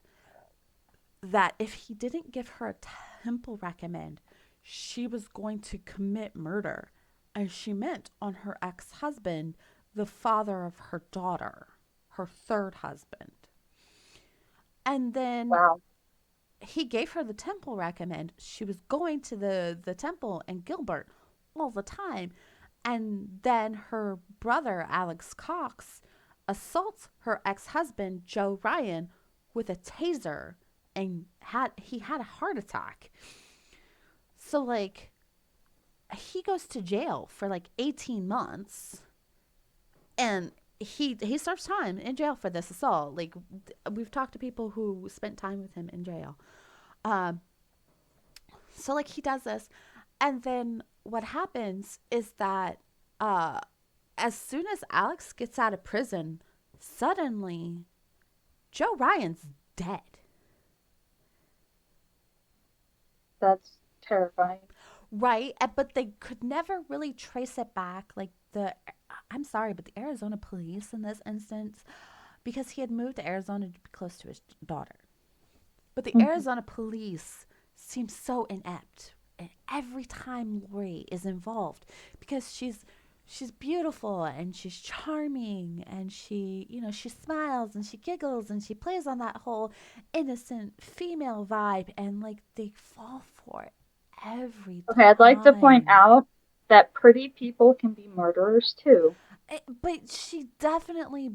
that if he didn't give her a temple recommend, she was going to commit murder. And she meant on her ex husband, the father of her daughter, her third husband. And then Wow. he gave her the temple recommend. She was going to the temple and Gilbert all the time. And then her brother, Alex Cox, assaults her ex husband, Joe Ryan, with a taser, and he had a heart attack. So like, he goes to jail for like 18 months, and he serves time in jail for this assault. Like we've talked to people who spent time with him in jail. Um, so like he does this, and then what happens is that uh, as soon as Alex gets out of prison, suddenly Joe Ryan's dead. That's terrifying. Right, but they could never really trace it back. Like the, I'm sorry, but the Arizona police in this instance, because he had moved to Arizona to be close to his daughter. But the Hmm. Arizona police seem so inept. And every time Lori is involved, because she's beautiful and she's charming and she smiles and she giggles and she plays on that whole innocent female vibe, and like they fall for it every Okay, I'd like to point time. out that pretty people can be murderers too. But she definitely,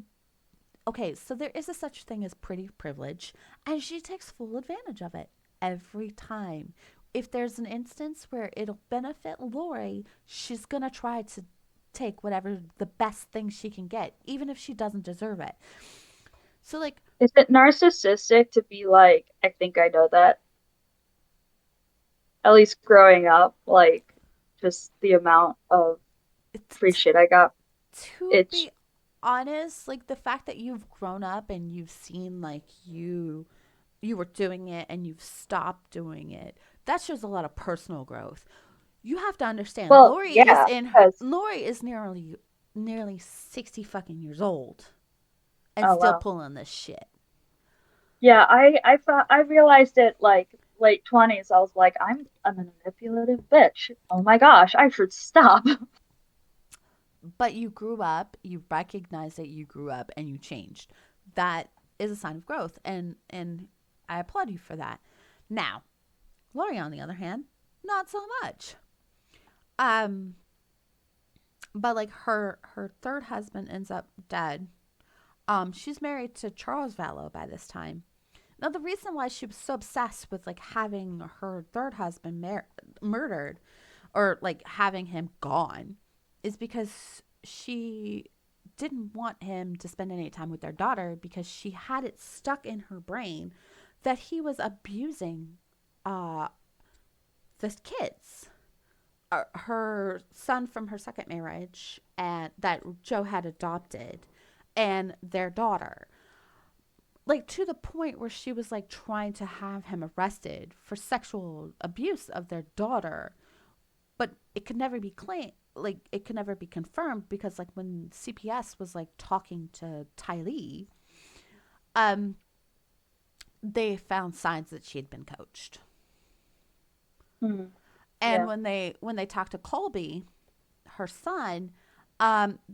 okay, so there is a such thing as pretty privilege, and she takes full advantage of it every time. If there's an instance where it'll benefit Lori, she's gonna try to take whatever the best thing she can get, even if she doesn't deserve it. So like Is it narcissistic to be like, I think I know that? At least growing up, like just the amount of free it's, shit I got. to It's be honest, like the fact that you've grown up and you've seen like you were doing it and you've stopped doing it, that shows a lot of personal growth. You have to understand, well, yeah, because Lori is nearly 60 fucking years old and oh still wow. pulling this shit. Yeah, I realized it like late 20s. I was like, I'm a manipulative bitch. Oh my gosh, I should stop. But you grew up, you recognize that you grew up and you changed. That is a sign of growth, and I applaud you for that. Now, Lori on the other hand, not so much. Um but like her third husband ends up dead. She's married to Charles Vallow by this time. Now, the reason why she was so obsessed with like having her third husband murdered, or like having him gone, is because she didn't want him to spend any time with their daughter, because she had it stuck in her brain that he was abusing uh, the kids. Her son from her second marriage, and that Joe had adopted, and their daughter, like to the point where she was like trying to have him arrested for sexual abuse of their daughter, but it could never be claimed, like it could never be confirmed, because like when CPS was like talking to Tylee, um they found signs that she had been coached. Hmm. And Yeah. when they talked to Colby, her son,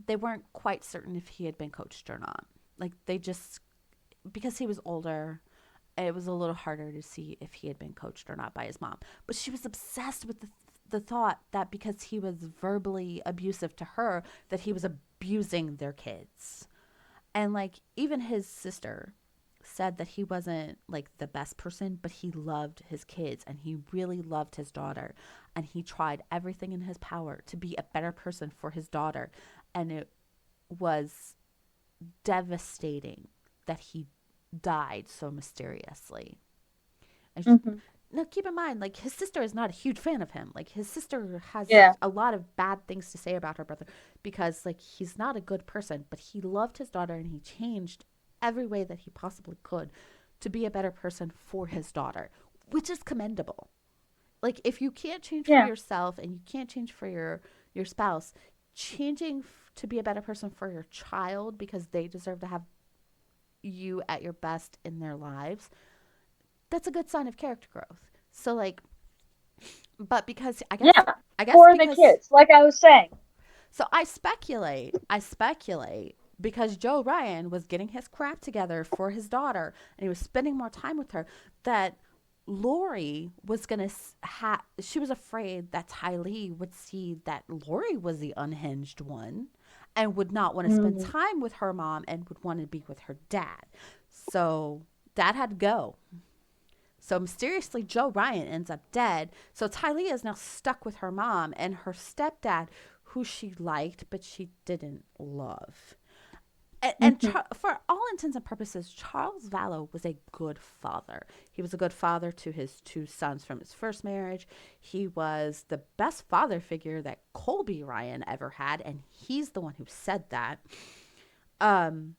they weren't quite certain if he had been coached or not. Like they just, because he was older, it was a little harder to see if he had been coached or not by his mom. But she was obsessed with the thought that because he was verbally abusive to her, that he was abusing their kids. And like even his sister said that he wasn't like the best person, but he loved his kids and he really loved his daughter, and he tried everything in his power to be a better person for his daughter. And it was devastating that he died so mysteriously. And Hmm. now keep in mind, like his sister is not a huge fan of him. Like his sister Yeah. has a lot of bad things to say about her brother, because like he's not a good person, but he loved his daughter and he changed every way that he possibly could to be a better person for his daughter, which is commendable. Like if you can't change for Yeah. yourself and you can't change for your spouse, changing to be a better person for your child because they deserve to have you at your best in their lives, that's a good sign of character growth. So like, but because Yeah. I guess For the because, kids, like I was saying. so I speculate because Joe Ryan was getting his crap together for his daughter and he was spending more time with her, that Lori was gonna she was afraid that Tylee would see that Lori was the unhinged one and would not want to spend Mm. time with her mom and would want to be with her dad. So dad had to go. So mysteriously, Joe Ryan ends up dead. So Tylee is now stuck with her mom and her stepdad, who she liked but she didn't love. And Mhm. for all intents and purposes, Charles Vallow was a good father. He was a good father to his two sons from his first marriage. He was the best father figure that Colby Ryan ever had, and he's the one who said that. Um,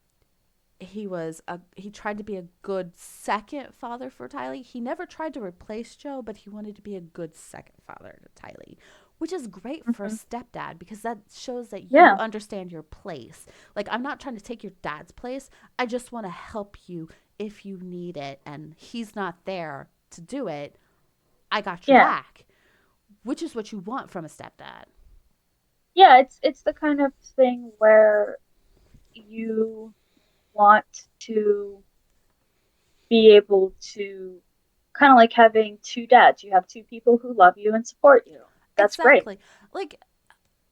he tried to be a good second father for Tylee. He never tried to replace Joe, but he wanted to be a good second father to Tylee, which is great for a Mhm. stepdad because that shows that you Yeah. understand your place. Like, I'm not trying to take your dad's place. I just want to help you if you need it, and he's not there to do it. I got your Yeah. back, which is what you want from a stepdad. Yeah, it's the kind of thing where you want to be able to kind of like having two dads. You have two people who love you and support you. That's great. Exactly. Like,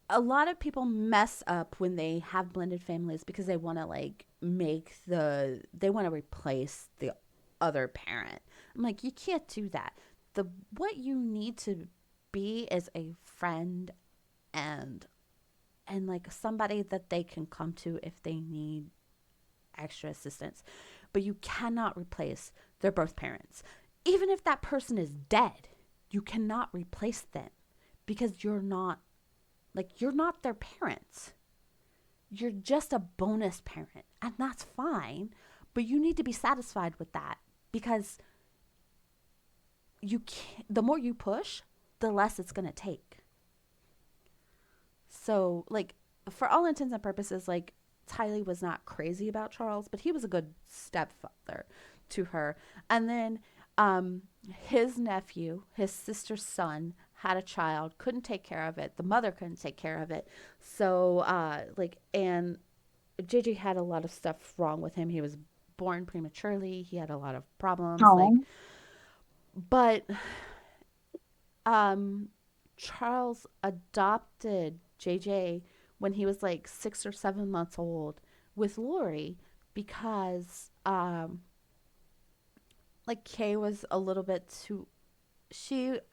a lot of people mess up when they have blended families because they want to like they want to replace the other parent. I'm like, you can't do that. The What you need to be is a friend and like somebody that they can come to if they need extra assistance. But you cannot replace their birth parents. Even if that person is dead, you cannot replace them because you're not their parents. You're just a bonus parent, and that's fine. But you need to be satisfied with that because you can't, the more you push, the less it's going to take. So, like, for all intents and purposes, like, Tylee was not crazy about Charles, but he was a good stepfather to her. And then his nephew, his sister's son, had a child, couldn't take care of it. The mother couldn't take care of it. So, and Gigi had a lot of stuff wrong with him. He was born prematurely. He had a lot of problems. Like, Oh. but um, Charles adopted JJ when he was like 6 or 7 months old with Lori because like Kay was a little bit too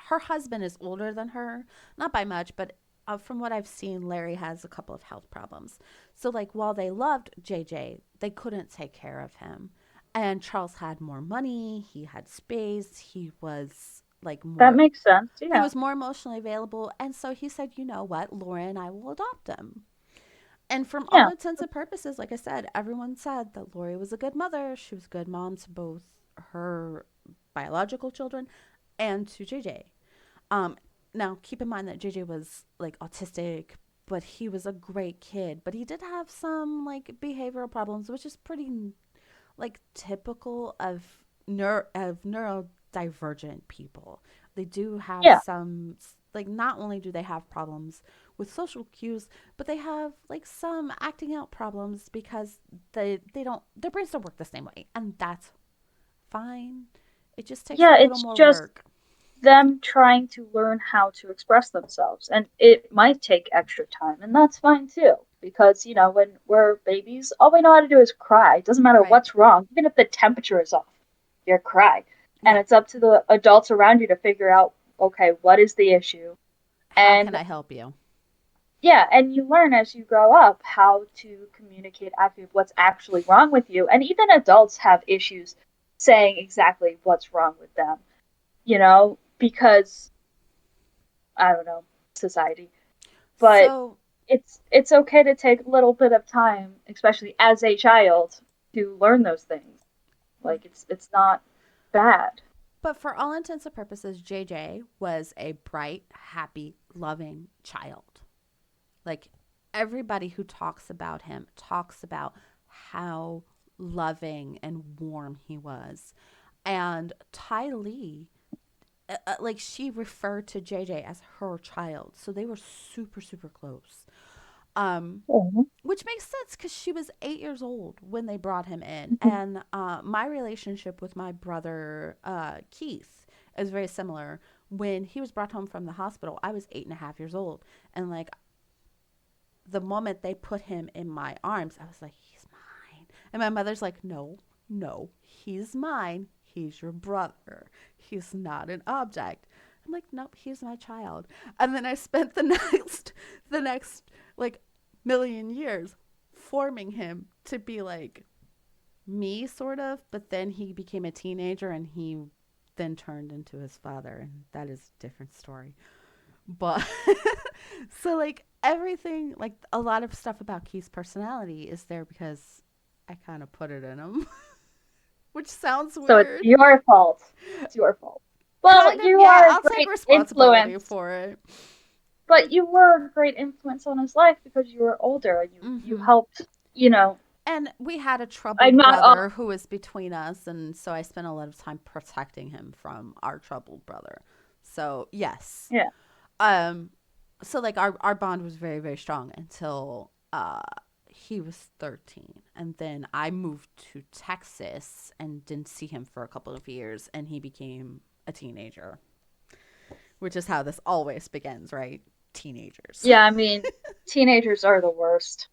her husband is older than her, not by much, but from what I've seen, Larry has a couple of health problems. So, like, while they loved JJ, they couldn't take care of him. And Charles had more money, he had space, That makes sense. he Yeah. was more emotionally available. And so he said, you know what, Laura and I will adopt him. And from all Yeah. intents and purposes, like I said, everyone said that Lori was a good mother. She was a good mom to both her biological children and to JJ. Um, Now, keep in mind that JJ was like autistic, but he was a great kid. But he did have some like behavioral problems, which is pretty like typical of neurodivergent people. They do have Yeah. some like not only do they have problems with social cues, but they have like some acting out problems because they don't their brains don't work the same way, and that's fine. It just takes a Yeah, little it's more just work. them trying to learn how to express themselves. And it might take extra time, and that's fine too. Because, when we're babies, all we know how to do is cry. It doesn't matter Right. what's wrong, even if the temperature is off, you're cry. And Yeah. it's up to the adults around you to figure out, okay, what is the issue? How can And I help you? yeah, and you learn as you grow up how to communicate accurately what's actually wrong with you. And even adults have issues saying exactly what's wrong with them, because I don't know, society. But So, it's okay to take a little bit of time, especially as a child, to learn those things. Like it's not bad. but for all intents and purposes, JJ was a bright, happy, loving child. Like, everybody who talks about him talks about how loving and warm he was. And Ty Lee, like, she referred to JJ as her child. So they were super, super close. Um, Mhm. which makes sense because she was 8 years old when they brought him in. And my relationship with my brother Keith is very similar. When he was brought home from the hospital, I was 8.5 years old, and like the moment they put him in my arms, I was like, he's mine. And my mother's like, no, no, he's mine. He's your brother. He's not an object. I'm like, nope, he's my child. And then I spent the next like million years forming him to be like me, sort of. But then he became a teenager and he then turned into his father. And that is a different story. But so, like, everything, like, a lot of stuff about Keith's personality is there because I kind of put it in him, which sounds So it's weird. your fault. It's your fault. Well, Kind of, you yeah, are a I'll take great responsibility influence, for it. but you were a great influence on his life because you were older and you Hmm. helped, you know. And we had a I'm troubled not all brother who was between us, and so I spent a lot of time protecting him from our troubled brother. So yes, yeah. um, so like our bond was very very strong until he was 13, and then I moved to Texas and didn't see him for a couple of years, and he became a teenager, which is how this always begins, right? Teenagers. Yeah, I mean, teenagers are the worst.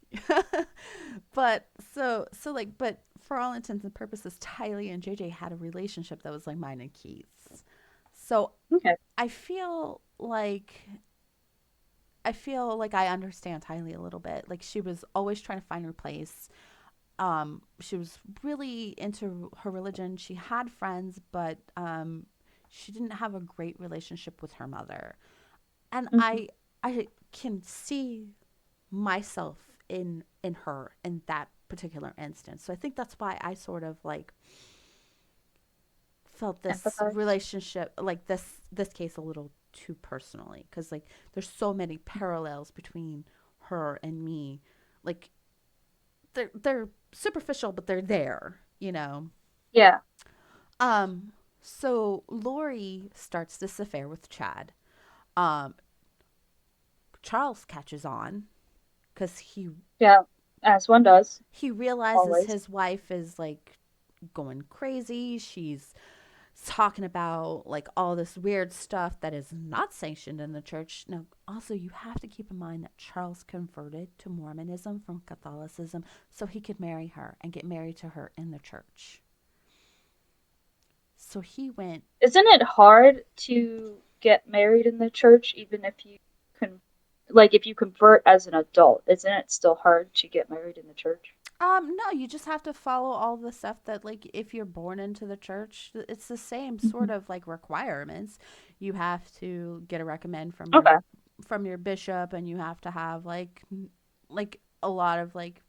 But but for all intents and purposes, Tylee and JJ had a relationship that was like mine and Keith's. So Okay. I feel like I feel like I understand Tylee a little bit. Like, she was always trying to find her place. She was really into her religion. She had friends, but she didn't have a great relationship with her mother. And Hmm. I can see myself in her in that particular instance. So I think that's why I sort of like felt this Empathize. relationship, like this case, a little too personally, because like there's so many parallels between her and me. Like, they're superficial, but they're there, you know. Yeah. um so Lori starts this affair with Chad. um Charles catches on because Yeah. As one does, he realizes always. his wife is like going crazy. She's talking about like all this weird stuff that is not sanctioned in the church. Now, also, you have to keep in mind that Charles converted to Mormonism from Catholicism so he could marry her and get married to her in the church. So he went. Isn't it hard to get married in the church even if you can, like, if you convert as an adult? Isn't it still hard to get married in the church? No, you just have to follow all the stuff that, like, if you're born into the church, it's the same sort Hmm. of like requirements. You have to get a recommend Okay. from your bishop, and you have to have like a lot of like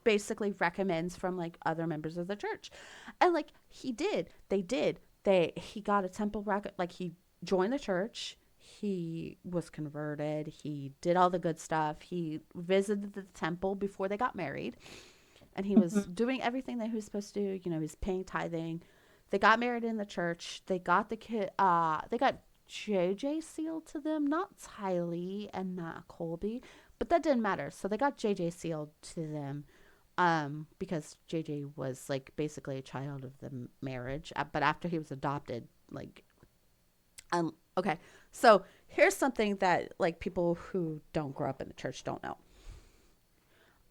basically recommends from like other members of the church. And like he got a temple record, like he joined the church, he was converted, he did all the good stuff, he visited the temple before they got married, and he was Hmm. doing everything that he was supposed to do. You know, he's paying tithing. They got married in the church. They got the kid. They got JJ sealed to them, not Tylee and not Colby, but that didn't matter. So they got JJ sealed to them, because JJ was like basically a child of the marriage. But after he was adopted, like, okay. So here's something that like people who don't grow up in the church don't know.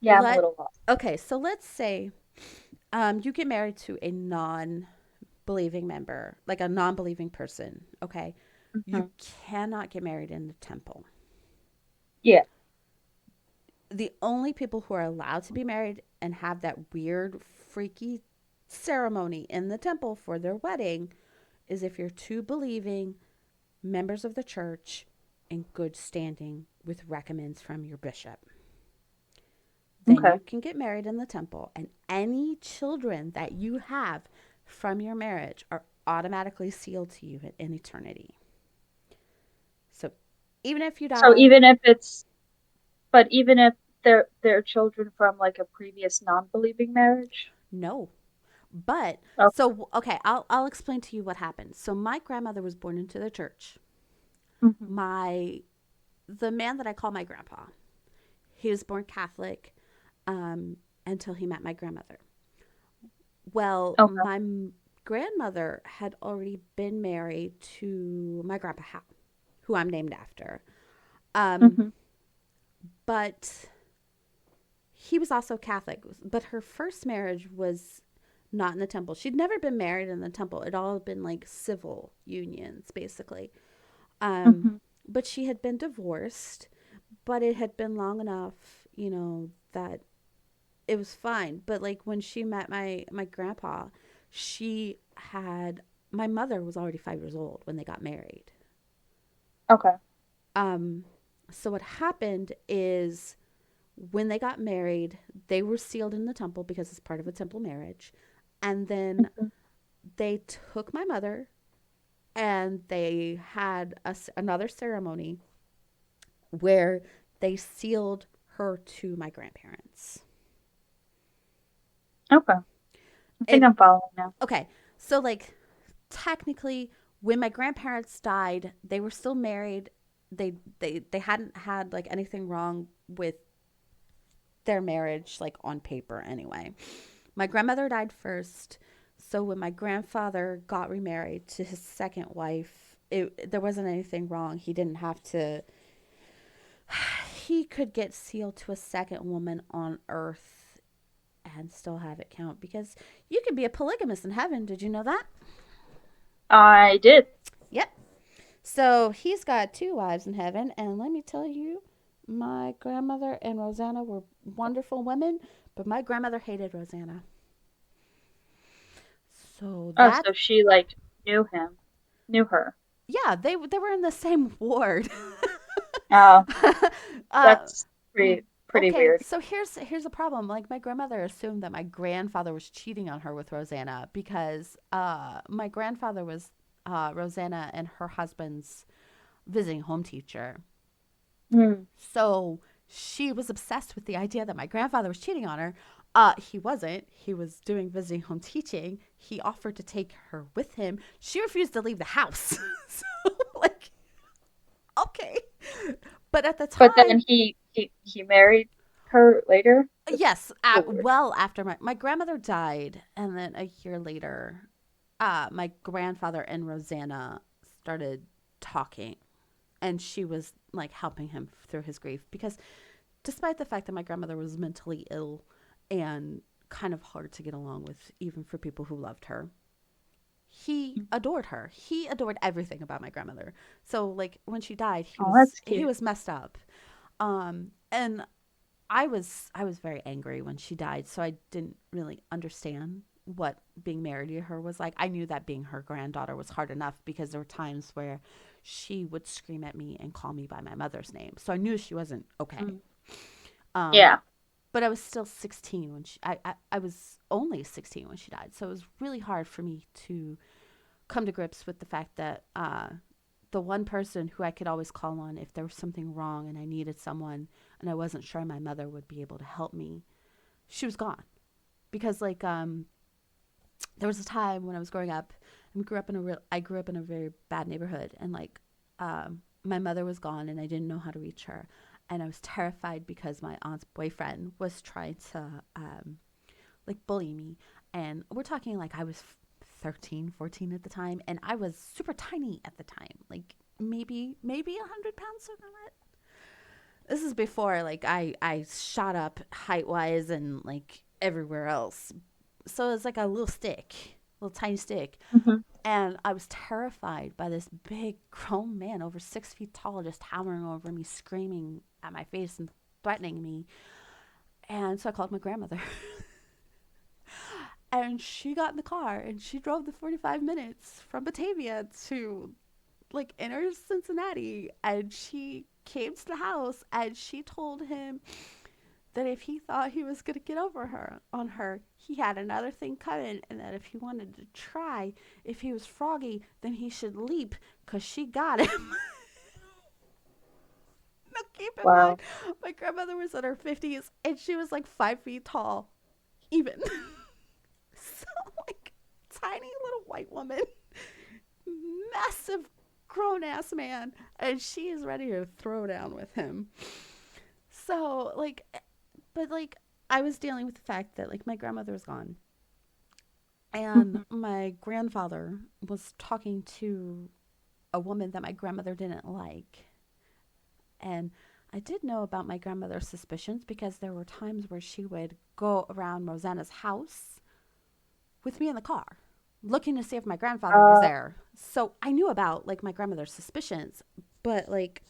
Yeah, I'm a Let little lost. Okay, so let's say you get married to a non-believing member, like a non-believing person. Okay, you Hmm. cannot get married in the temple. Yeah. The only people who are allowed to be married and have that weird, freaky ceremony in the temple for their wedding is if you're two believing members of the church in good standing with recommends from your bishop. Then Okay. you can get married in the temple, and any children that you have from your marriage are automatically sealed to you in eternity. So even if you So die, even if it's, but even if they're children from like a previous non-believing marriage. no. But Oh. so okay, I'll explain to you what happened. So my grandmother was born into the church. Hmm. My The man that I call my grandpa, he was born Catholic, until he met my grandmother. Well, Okay. my grandmother had already been married to my grandpa Hal, who I'm named after. Um, Hmm. but he was also Catholic. But her first marriage was not in the temple. She'd never been married in the temple. It all had been like civil unions, basically. Um, Hmm. but she had been divorced, but it had been long enough. that it was fine. But like when she met my grandpa, she had my mother was already 5 years old when they got married. Okay. Um, so what happened is when they got married, they were sealed in the temple because it's part of a temple marriage. And then Mhm. they took my mother and they had another ceremony where they sealed her to my grandparents. Okay. I think And I'm following now. okay, so like technically when my grandparents died, they were still married. They hadn't had like anything wrong with their marriage like on paper anyway. My grandmother died first, so when my grandfather got remarried to his second wife, there wasn't anything wrong. He didn't have to. He could get sealed to a second woman on earth and still have it count because you could be a polygamist in heaven. Did you know that? I did. Yep. So he's got two wives in heaven, and let me tell you, my grandmother and Rosanna were wonderful women, but my grandmother hated Rosanna. So Oh, that so she like knew him, knew her. yeah, they were in the same ward. Oh, uh, that's pretty okay, weird. so here's a problem. Like my grandmother assumed that my grandfather was cheating on her with Rosanna because my grandfather was Rosanna and her husband's visiting home teacher. Hmm. So she was obsessed with the idea that my grandfather was cheating on her. He wasn't. He was doing visiting home teaching. He offered to take her with him. She refused to leave the house. So, like, okay. But at the But then time, he married her later. That's yes, so weird. well after my grandmother died, and then a year later, my grandfather and Rosanna started talking, and she was like helping him through his grief because despite the fact that my grandmother was mentally ill and kind of hard to get along with, even for people who loved her, he adored her. He adored everything about my grandmother. So like when she died, he Oh, was that's he cute. was messed up. And I was very angry when she died, so I didn't really understand what being married to her was like. I knew that being her granddaughter was hard enough because there were times where she would scream at me and call me by my mother's name. So I knew she wasn't okay. Mm. Um, Yeah. but I was still 16 when I was only 16 when she died. So it was really hard for me to come to grips with the fact that the one person who I could always call on if there was something wrong and I needed someone and I wasn't sure my mother would be able to help me, she was gone. Because like there was a time when I was growing up, I grew up in a very bad neighborhood, and like my mother was gone and I didn't know how to reach her, and I was terrified because my aunt's boyfriend was trying to like bully me, and we're talking like I was 13, 14 at the time, and I was super tiny at the time, like maybe 100 pounds something like that. This is before like I shot up height wise and like everywhere else, so it's like a little stick, little tiny stick. Hmm. And I was terrified by this big grown man over 6 feet tall just towering over me, screaming at my face and threatening me. And so I called my grandmother. And she got in the car and she drove the 45 minutes from Batavia to like inner Cincinnati. And she came to the house and she told him that if he thought he was going to get over her on her, he had another thing coming, and that if he wanted to try, if he was froggy, then he should leap because she got him. Now keep in mind, Wow. my grandmother was in her 50s and she was like 5 feet tall, even. So, like, tiny little white woman, massive grown ass man, and she is ready to throw down with him. So, like, but like, I was dealing with the fact that like my grandmother was gone and Hmm. my grandfather was talking to a woman that my grandmother didn't like. And I did know about my grandmother's suspicions because there were times where she would go around Rosanna's house with me in the car looking to see if my grandfather was Uh, there. So I knew about like my grandmother's suspicions, but like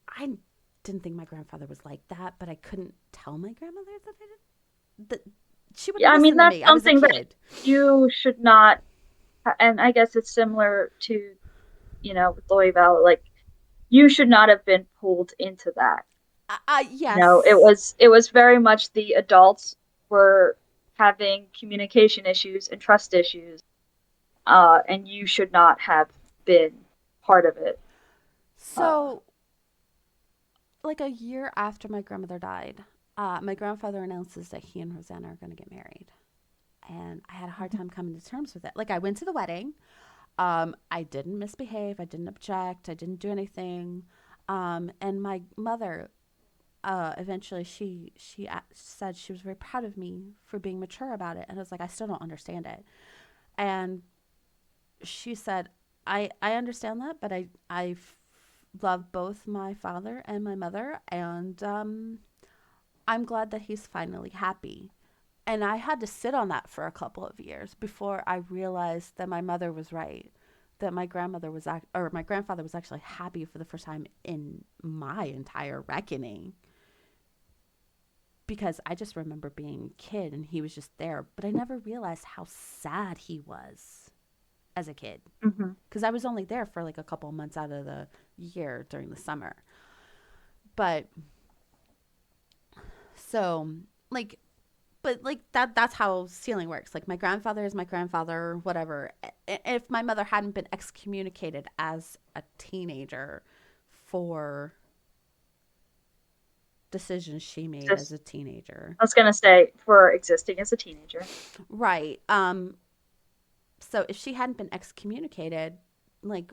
I didn't think my grandfather was like that, but I couldn't tell my grandmother that I did, that she Yeah, wouldn't I mean listen to that's me. I was a something that kid. you should not. And I guess it's similar to with Lori Vallow. Like you should not have been pulled into that. It Yes. was very much the adults were having communication issues and trust issues, and you should not have been part of it. Uh, So, like a year after my grandmother died, my grandfather announces that he and Rosanna are going to get married. And I had a hard time coming to terms with it. Like, I went to the wedding. I didn't misbehave. I didn't object. I didn't do anything. And my mother, eventually, she said she was very proud of me for being mature about it. And I was like, I still don't understand it. And she said, I understand that, but I love both my father and my mother, and I'm glad that he's finally happy. And I had to sit on that for a couple of years before I realized that my mother was right, that my grandmother was or my grandfather was actually happy for the first time in my entire reckoning, because I just remember being a kid and he was just there, but I never realized how sad he was as a kid, mhm. because I was only there for like a couple of months out of the year during the summer. But so like but that's how sealing works. Like my grandfather is my grandfather, whatever. If my mother hadn't been excommunicated as a teenager for decisions she made as Just a teenager. I was gonna say for existing as a teenager, Right. So if she hadn't been excommunicated, like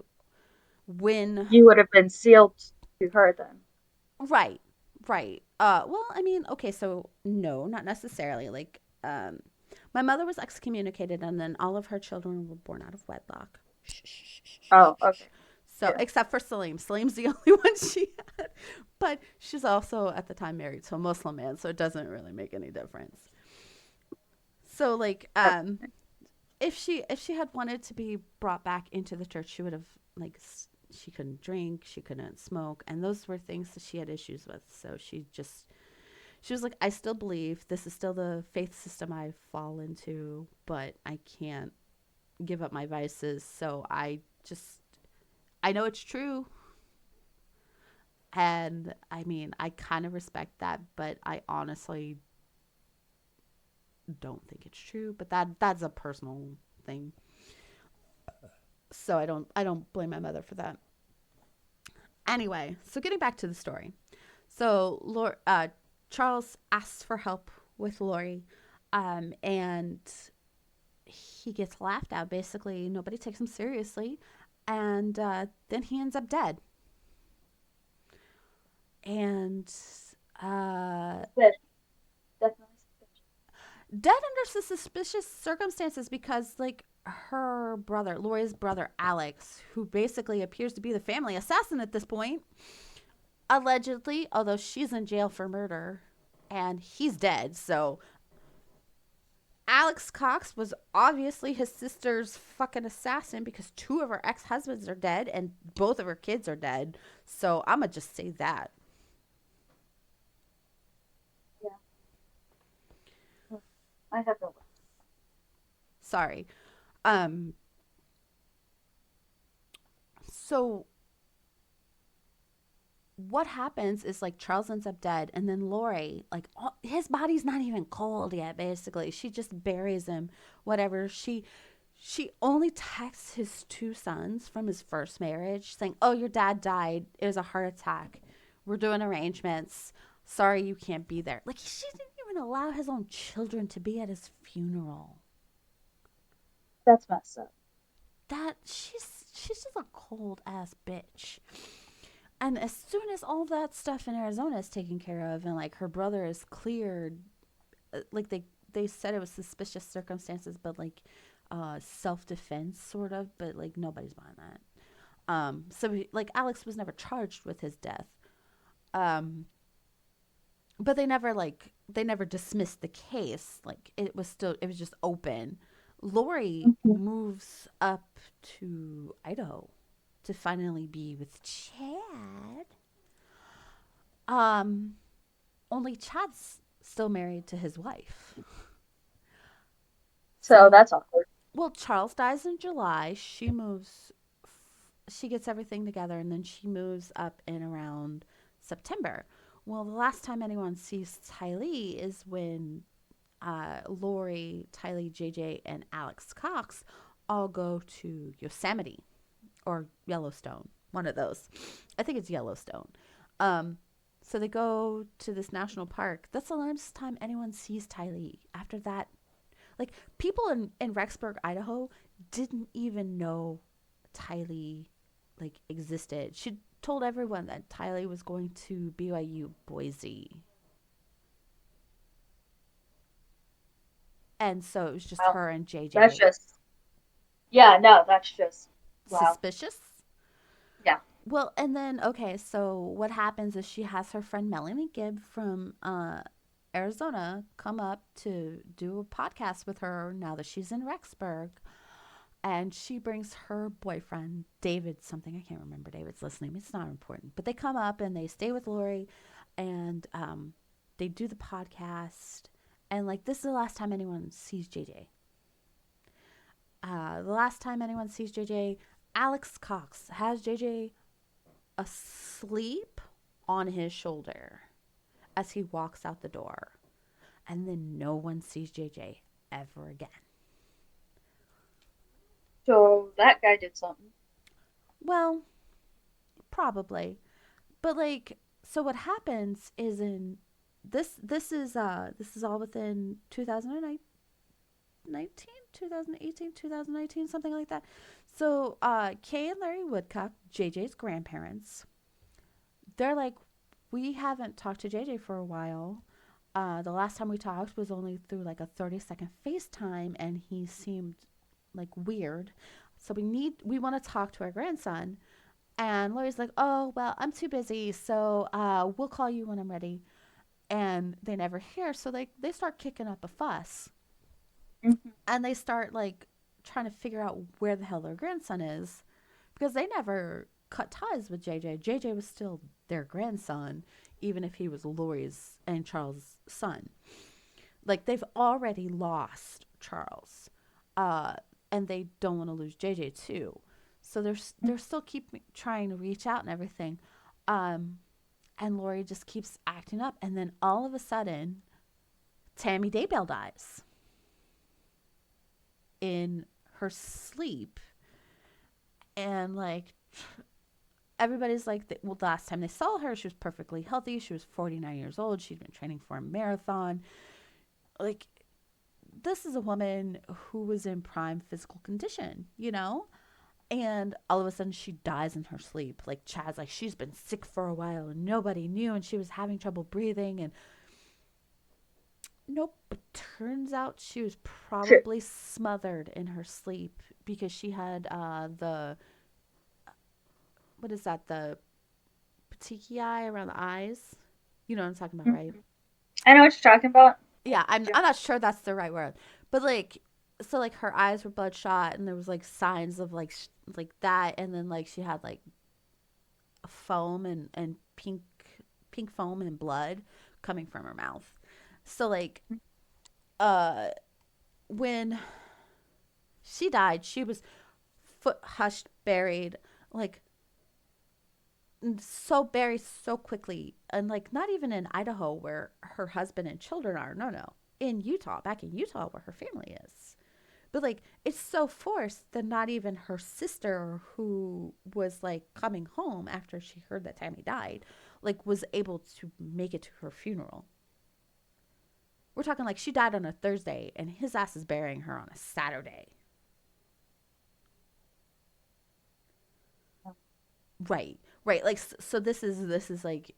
when you would have been sealed to her then. right. Right. Well, I mean, okay, so no, not necessarily. Like my mother was excommunicated and then all of her children were born out of wedlock. Shh, shh, shh, shh, shh, Oh, shh, shh. okay, So, yeah, except for Salim. Salim's the only one she had. But she's also at the time married to a Muslim man, so it doesn't really make any difference. So like that's if she had wanted to be brought back into the church, she would have like she couldn't drink, she couldn't smoke, and those were things that she had issues with. So she was like, I still believe this is still the faith system I fall into, but I can't give up my vices. So I know it's true. And I mean, I kind of respect that, but I honestly don't think it's true. But that's a personal thing. So I don't blame my mother for that. Anyway, so getting back to the story. So Charles asks for help with Lori, and he gets laughed at. Basically, nobody takes him seriously, and then he ends up dead. And uh, suspicious, definitely suspicious. dead under suspicious circumstances because, like, her brother, Lori's brother Alex, who basically appears to be the family assassin at this point, allegedly, although she's in jail for murder, and he's dead. So Alex Cox was obviously his sister's fucking assassin because two of her ex husbands are dead and both of her kids are dead. So I'm gonna just say that. Yeah, I have no. Sorry. Um. So what happens is like Charles ends up dead, and then Lori, like his body's not even cold yet. Basically, she just buries him. Whatever. She only texts his two sons from his first marriage, saying, "Oh, your dad died. It was a heart attack. We're doing arrangements. Sorry, you can't be there." Like she didn't even allow his own children to be at his funeral. That's messed up. That she's just a cold ass bitch. And as soon as all that stuff in Arizona is taken care of and like her brother is cleared, like they said it was suspicious circumstances, but like self defense sort of, but like nobody's buying that. Like Alex was never charged with his death. Um, but they never dismissed the case. Like it was just open. Lori Mhm. moves up to Idaho to finally be with Chad. Um, Only Chad's still married to his wife. So So, that's awkward. well, Charles dies in July. She gets everything together, and then she moves up in around September. Well, the last time anyone sees Tylee is when Lori, Tylee, JJ, and Alex Cox all go to Yosemite or Yellowstone, one of those. I think it's Yellowstone. Um, so they go to this national park. That's the last time anyone sees Tylee. After that, like people in Rexburg, Idaho, didn't even know Tylee like existed. She told everyone that Tylee was going to BYU Boise, and so it was just Wow. her and That's JJ. just, yeah, no, that's just, wow. Suspicious. Yeah. Well, and then okay, so what happens is she has her friend Melanie Gibb from Arizona come up to do a podcast with her now that she's in Rexburg, and she brings her boyfriend David something, I can't remember David's last name. It's not important, but they come up and they stay with Lori, and they do the podcast, and like this is the last time anyone sees JJ. The last time anyone sees JJ, Alex Cox has JJ asleep on his shoulder as he walks out the door. And then no one sees JJ ever again. So that guy did something. Well, probably. But like so what happens is in this is all within 2019, 2018, 2019, something like that. So Kay and Larry Woodcock, JJ's grandparents, they're like, we haven't talked to JJ for a while. The last time we talked was only through like a 30-second FaceTime, and he seemed like weird. So we want to talk to our grandson. And Lori's like, oh, well, I'm too busy. So we'll call you when I'm ready. And they never hear. So they start kicking up a fuss. Hmm. And they start like trying to figure out where the hell their grandson is because they never cut ties with JJ. JJ was still their grandson, even if he was Lori's and Charles' son. Like they've already lost Charles, uh, and they don't want to lose JJ too. So they're still keep trying to reach out and everything. Um, and Lori just keeps acting up, and then all of a sudden, Tammy Daybell dies in her sleep, and like everybody's like, well, the last time they saw her, she was perfectly healthy. She was 49 years old. She'd been training for a marathon. Like, this is a woman who was in prime physical condition, you know? And all of a sudden she dies in her sleep. Like, Chad's like, she's been sick for a while and nobody knew, and she was having trouble breathing. And nope, but turns out she was Sure. probably smothered in her sleep because she had what is that? The petechiae around the eyes. You know what I'm talking about, right? Hmm. I know what you're talking about. I Yeah, I'm do. I'm not sure that's the right word, but like, so like her eyes were bloodshot, and there was like signs of like like that, and then like she had like foam and pink foam and blood coming from her mouth. So like, uh, when she died, she was foot hushed, buried, like so buried so quickly, and like not even in Idaho where her husband and children are. No, no, in Utah, back in Utah where her family is. But like it's so forced that not even her sister, who was like coming home after she heard that Tammy died, like was able to make it to her funeral. We're talking like she died on a Thursday and his ass is burying her on a Saturday. Right. Right. Like so this is like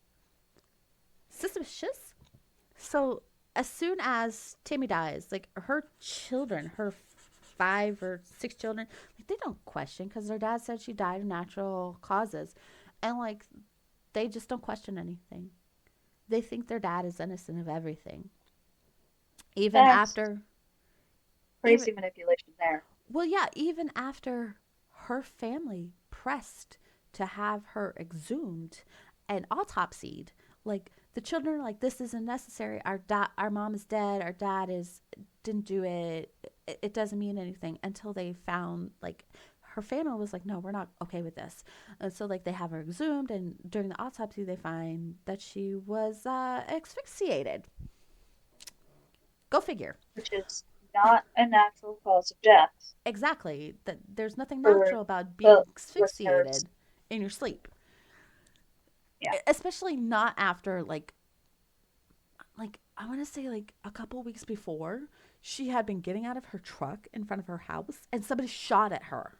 suspicious. So as soon as Tammy dies, like her children, her 5 or 6 children, like they don't question because their dad said she died of natural causes, and like they just don't question anything. They think their dad is innocent of everything, even That's after, even crazy manipulation there. well, yeah, even after her family pressed to have her exhumed and autopsied. Like the children are like, this isn't necessary. Our mom is dead. Our dad is didn't do it. It doesn't mean anything until they found like her family was like, no, we're not okay with this. And so like they have her exhumed, and during the autopsy they find that she was asphyxiated. Go figure. which is not a natural cause of death Exactly. That there's nothing for natural about being the listeners. asphyxiated in your sleep, Yeah. especially not after like I want to say like a couple weeks before she had been getting out of her truck in front of her house and somebody shot at her.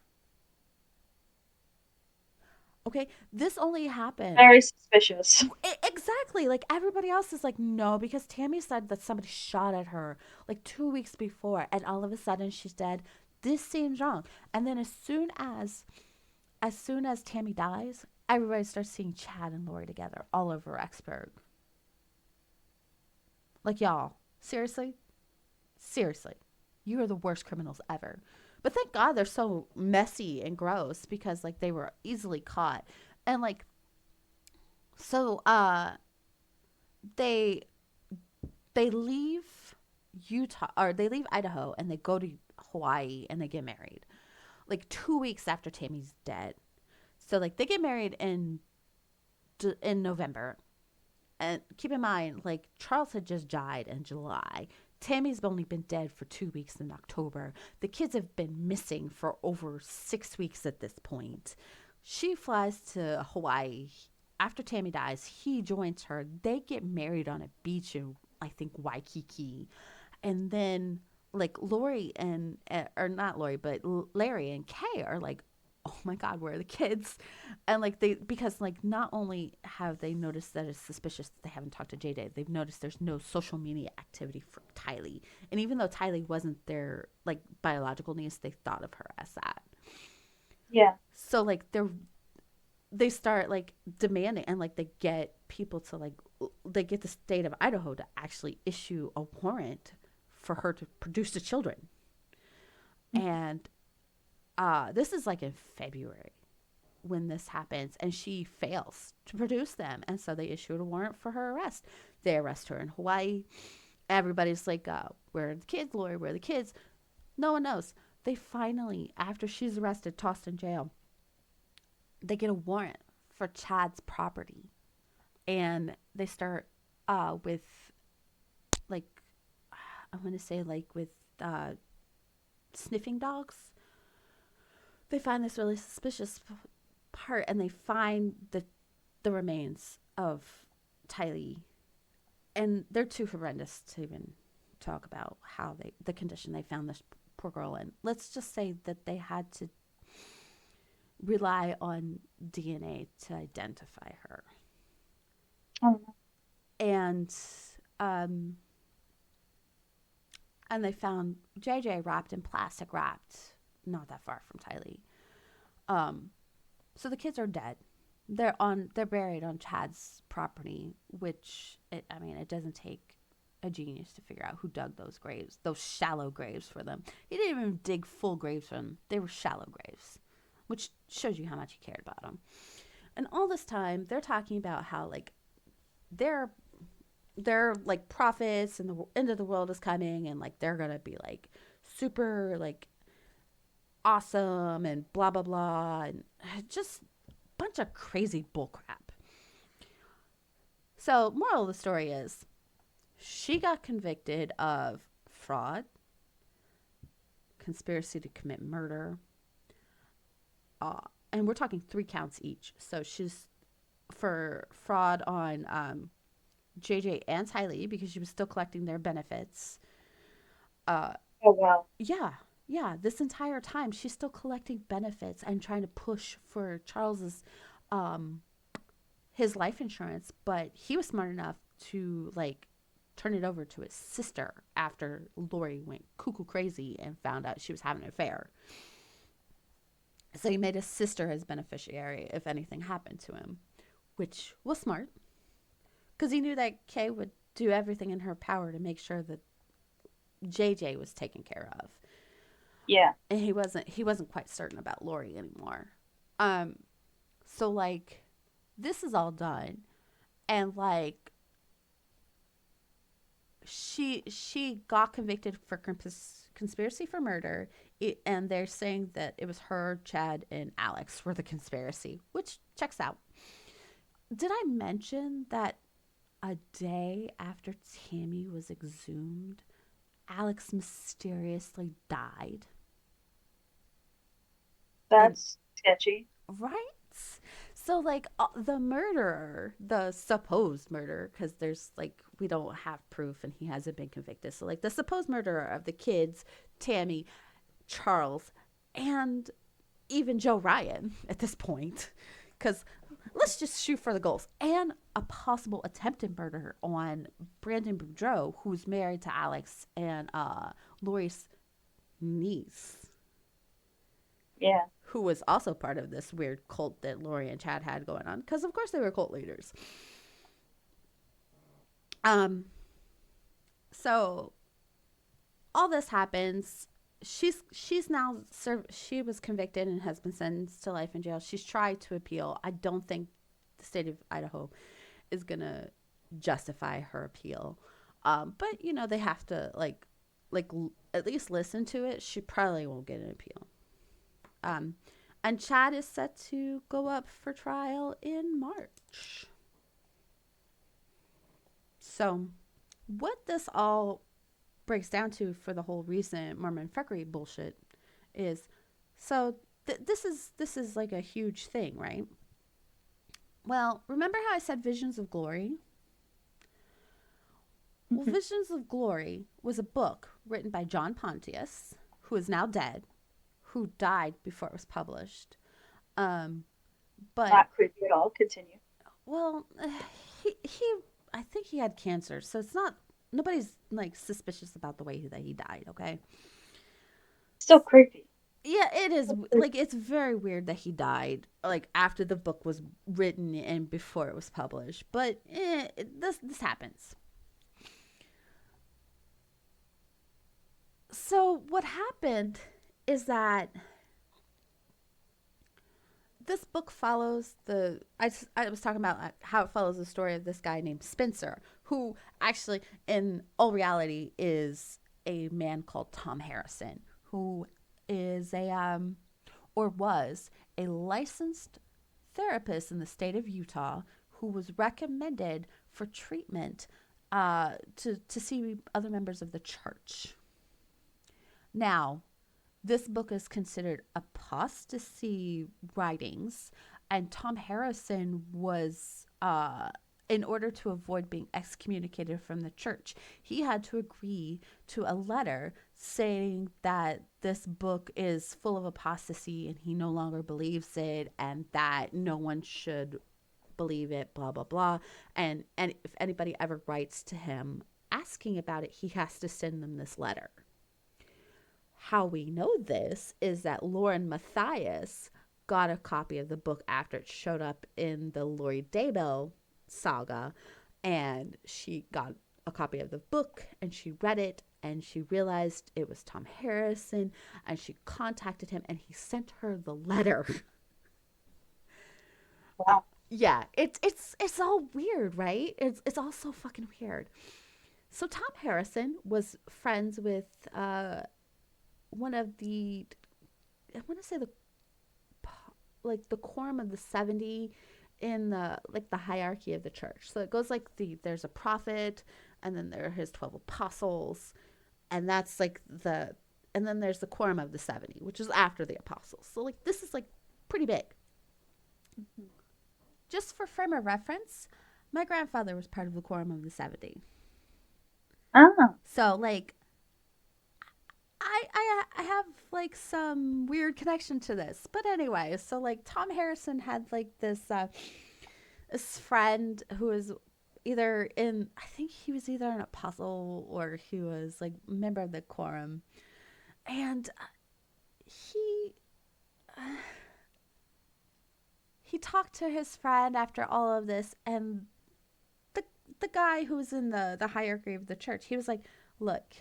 Okay, this only happened Very suspicious. exactly like everybody else is like no because Tammy said that somebody shot at her like 2 weeks before and all of a sudden she's dead. This seems wrong. And then as soon as Tammy dies, everybody starts seeing Chad and Lori together all over Exburg. Like y'all, seriously, seriously, you are the worst criminals ever. But thank God they're so messy and gross because like they were easily caught. And like so they they leave Utah or they leave Idaho and they go to Hawaii and they get married. Like 2 weeks after Tammy's dead. So like they get married in November. And keep in mind, like Charles had just died in July. Tammy's only been dead for 2 weeks in October. The kids have been missing for over 6 weeks at this point. She flies to Hawaii. After Tammy dies, he joins her. They get married on a beach in, I think, Waikiki. And then, like, Lori and, or not Lori, but Larry and Kay are like, oh my God, where are the kids? And like because like not only have they noticed that it's suspicious that they haven't talked to J Day, they've noticed there's no social media activity for Tylee. And even though Tylee wasn't their like biological niece, they thought of her as that. Yeah. So like they start like demanding and like they get people to like they get the state of Idaho to actually issue a warrant for her to produce the children. And this is like in February when this happens, and she fails to produce them, and so they issued a warrant for her arrest. They arrest her in Hawaii. Everybody's like, where are the kids, Lori? Where are the kids? No one knows. They finally, after she's arrested, tossed in jail, they get a warrant for Chad's property, and they start with like I want to say like with sniffing dogs. They find this really suspicious part, and they find the remains of Tylee, and they're too horrendous to even talk about how the condition they found this poor girl in. Let's just say that they had to rely on DNA to identify her, Oh, and um, and they found JJ wrapped in plastic wrapped, not that far from Tylee. Um, so the kids are dead. They're buried on Chad's property, which I mean it doesn't take a genius to figure out who dug those graves, those shallow graves for them. He didn't even dig full graves for them. They were shallow graves, which shows you how much he cared about them. And all this time they're talking about how like they're they're like prophets and the end of the world is coming and like they're gonna be like super like awesome and blah blah blah and just bunch of crazy bullcrap. So, moral of the story is she got convicted of fraud, conspiracy to commit murder, uh, and we're talking 3 counts each. So she's for fraud on JJ and Tylee because she was still collecting their benefits. Uh, oh wow. yeah, yeah. This entire time she's still collecting benefits and trying to push for Charles's um, his life insurance, but he was smart enough to like turn it over to his sister after Lori went cuckoo crazy and found out she was having an affair. So he made his sister his beneficiary if anything happened to him, which was smart because he knew that Kay would do everything in her power to make sure that JJ was taken care of. Yeah. And he wasn't quite certain about Lori anymore. Um so like this is all done and like she got convicted for conspiracy for murder, and they're saying that it was her, Chad, and Alex for the conspiracy, which checks out. Did I mention that a day after Tammy was exhumed, Alex mysteriously died? And That's sketchy. right? So, like, the murderer, the supposed murderer, because there's like, we don't have proof and he hasn't been convicted. So, like, the supposed murderer of the kids, Tammy, Charles, and even Joe Ryan at this point, because let's just shoot for the goals, and a possible attempted murder on Brandon Boudreaux, who's married to Alex and Lori's niece, Yeah. who was also part of this weird cult that Lori and Chad had going on, because of course they were cult leaders. Um, so all this happens. She's now she was convicted and has been sentenced to life in jail. She's tried to appeal. I don't think the state of Idaho is gonna justify her appeal. But you know they have to like at least listen to it. She probably won't get an appeal. Um, and Chad is set to go up for trial in March. So, what this all breaks down to for the whole recent Mormon fuckery bullshit is so this is like a huge thing, right? Well, remember how I said Visions of Glory? Well, Mhm. Visions of Glory was a book written by John Pontius, who is now dead, who died before it was published. Um, but Not creepy at all. Continue. well, he I think he had cancer, so it's not nobody's like suspicious about the way that he died. Okay, Still creepy. yeah, it is Still like creepy. it's very weird that he died like after the book was written and before it was published. But this happens. So what happened is that this book follows I was talking about how it follows the story of this guy named Spencer, who actually in all reality is a man called Tom Harrison, who is a or was a licensed therapist in the state of Utah, who was recommended for treatment to see other members of the church. Now, this book is considered apostasy writings, and Tom Harrison was, in order to avoid being excommunicated from the church, he had to agree to a letter saying that this book is full of apostasy and he no longer believes it and that no one should believe it, blah, blah, blah. And if anybody ever writes to him asking about it, he has to send them this letter. How we know this is that Lauren Matthias got a copy of the book after it showed up in the Lori Daybell saga, and she got a copy of the book and she read it and she realized it was Tom Harrison and she contacted him and he sent her the letter. Wow. Yeah, it's all weird, right? It's all so fucking weird. So Tom Harrison was friends with one of the I want to say the like the quorum of the 70 in the like the hierarchy of the church. So it goes like there's a prophet and then there are his 12 apostles and that's like the and then there's the quorum of the 70, which is after the apostles. So like this is like pretty big. Just for frame of reference, my grandfather was part of the quorum of the 70. Ah. So like I have like some weird connection to this. But anyway, so like Tom Harrison had like this friend who was either in I think he was either an apostle or he was like a member of the quorum. And he he talked to his friend after all of this and the the guy who was in the hierarchy of the church, he was like, "Look,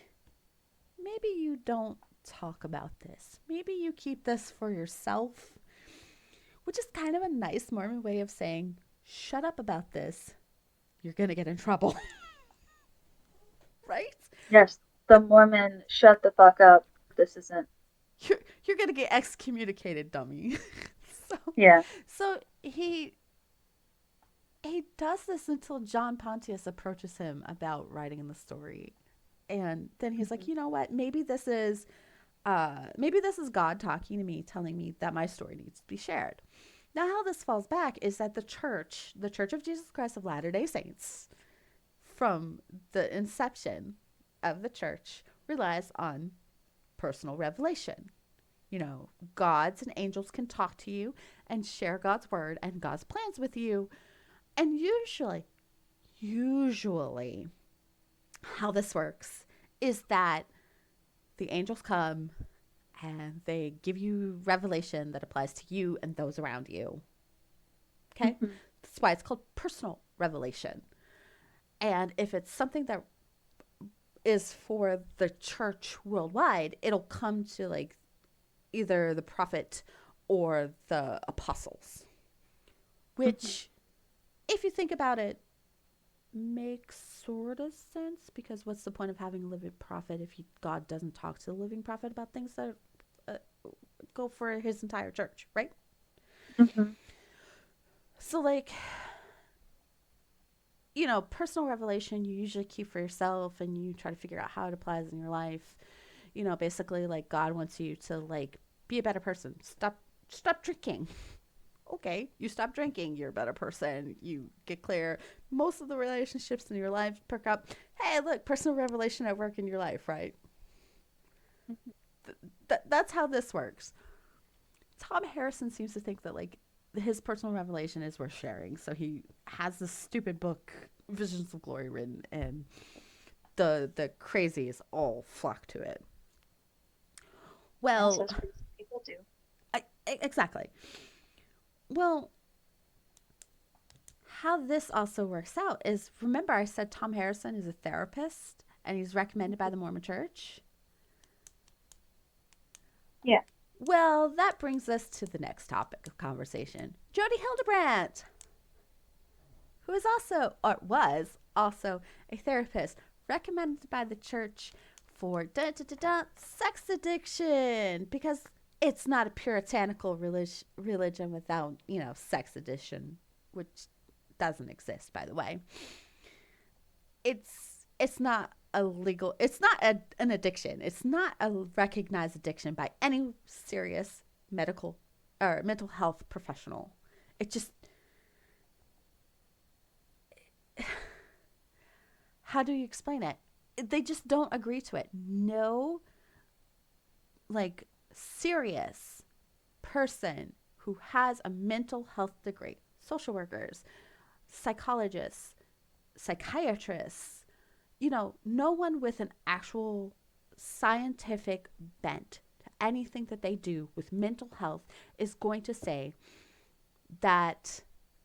maybe you don't talk about this. Maybe you keep this for yourself," which is kind of a nice Mormon way of saying, shut up about this. you're going to get in trouble, right? Yes, the Mormon, shut the fuck up. This isn't. You're going to get excommunicated, dummy. so Yeah. so he does this until John Pontius approaches him about writing the story. And then he's like, Hmm. "You know what? Maybe this is God talking to me, telling me that my story needs to be shared." Now, how this falls back is that the Church of Jesus Christ of Latter-day Saints, from the inception of the church, relies on personal revelation. You know, gods and angels can talk to you and share God's word and God's plans with you. And usually, how this works is that the angels come and they give you revelation that applies to you and those around you. Okay? Hmm. That's why it's called personal revelation. And if it's something that is for the church worldwide, it'll come to like either the prophet or the apostles, Hmm. which, if you think about it, makes sort of sense because what's the point of having a living prophet if God doesn't talk to the living prophet about things that uh, go for his entire church, right? Hmm. So, like, personal revelation you usually keep for yourself and you try to figure out how it applies in your life. Basically, like, God wants you to, like, be a better person. Stop drinking. Okay, you stop drinking, you're a better person. You get clear. Most of the relationships in your life perk up. Hey, look, personal revelation at work in your life, right? That's how this works. Tom Harrison seems to think that, like, his personal revelation is worth sharing. So he has this stupid book, Visions of Glory, written, and the crazies all flock to it. Yes, Well, that's what people do. exactly. Well, how this also works out is, remember I said Tom Harrison is a therapist and he's recommended by the Mormon Church? Yeah. Well, that brings us to the next topic of conversation. Jody Hildebrandt, who is also, or was also, a therapist recommended by the church for sex addiction, because it's not a puritanical religion without, sex addiction, which doesn't exist, by the way. It's not a legal, it's not an addiction. It's not a recognized addiction by any serious medical or mental health professional. It just, how do you explain it? They just don't agree to it. No, like, serious person who has a mental health degree, social workers, psychologists, psychiatrists, no one with an actual scientific bent to anything that they do with mental health is going to say that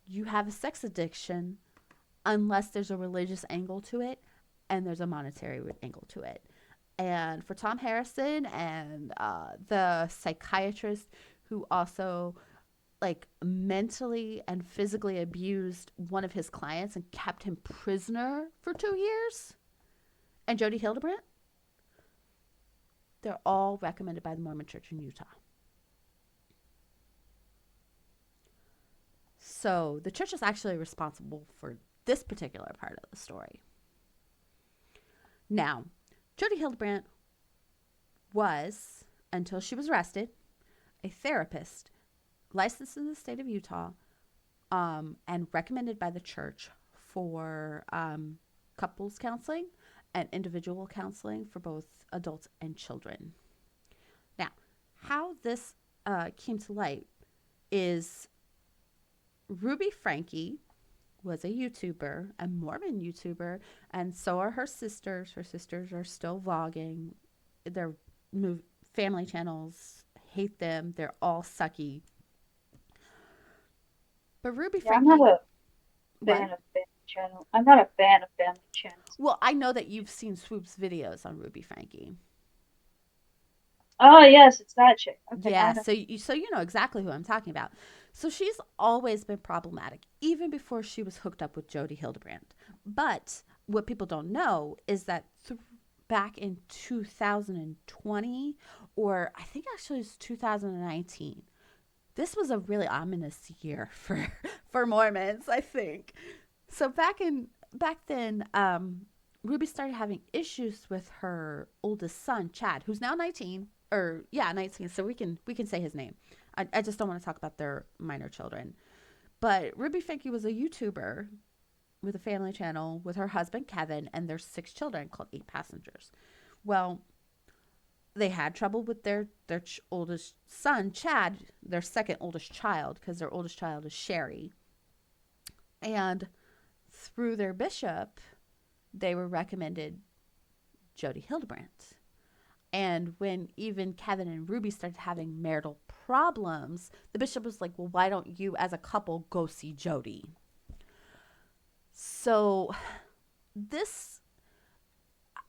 you have a sex addiction unless there's a religious angle to it and there's a monetary angle to it. And for Tom Harrison and the psychiatrist who also, like, mentally and physically abused one of his clients and kept him prisoner for 2 years, and Jody Hildebrandt, they're all recommended by the Mormon Church in Utah. So the church is actually responsible for this particular part of the story. Now, Jody Hildebrandt was, until she was arrested, a therapist licensed in the state of Utah, and recommended by the church for couples counseling and individual counseling for both adults and children. Now, how this came to light is Ruby Frankie was a YouTuber, a Mormon YouTuber, and so are her sisters. Her sisters are still vlogging. Their family channels hate them. They're all sucky. But Ruby Yeah, I'm not Frankie, a what? fan of family channel. I'm not a fan of family channels. Well, I know that you've seen Swoop's videos on Ruby Frankie. Oh yes, it's that chick. Okay, now Yeah, I know. so you know exactly who I'm talking about. So she's always been problematic, even before she was hooked up with Jody Hildebrand. But what people don't know is that back in 2020, or I think actually it's 2019, this was a really ominous year for for Mormons, I think. So back then, Ruby started having issues with her oldest son, Chad, who's now 19, or yeah, 19. So we can say his name. I just don't want to talk about their minor children. But Ruby Finke was a YouTuber with a family channel with her husband Kevin and their 6 children called Eight Passengers. Well, they had trouble with their oldest son, Chad, their second oldest child, because their oldest child is Sherry. And through their bishop, they were recommended Jody Hildebrandt. And when even Kevin and Ruby started having marital problems, the bishop was like, well, why don't you as a couple go see Jody? So this,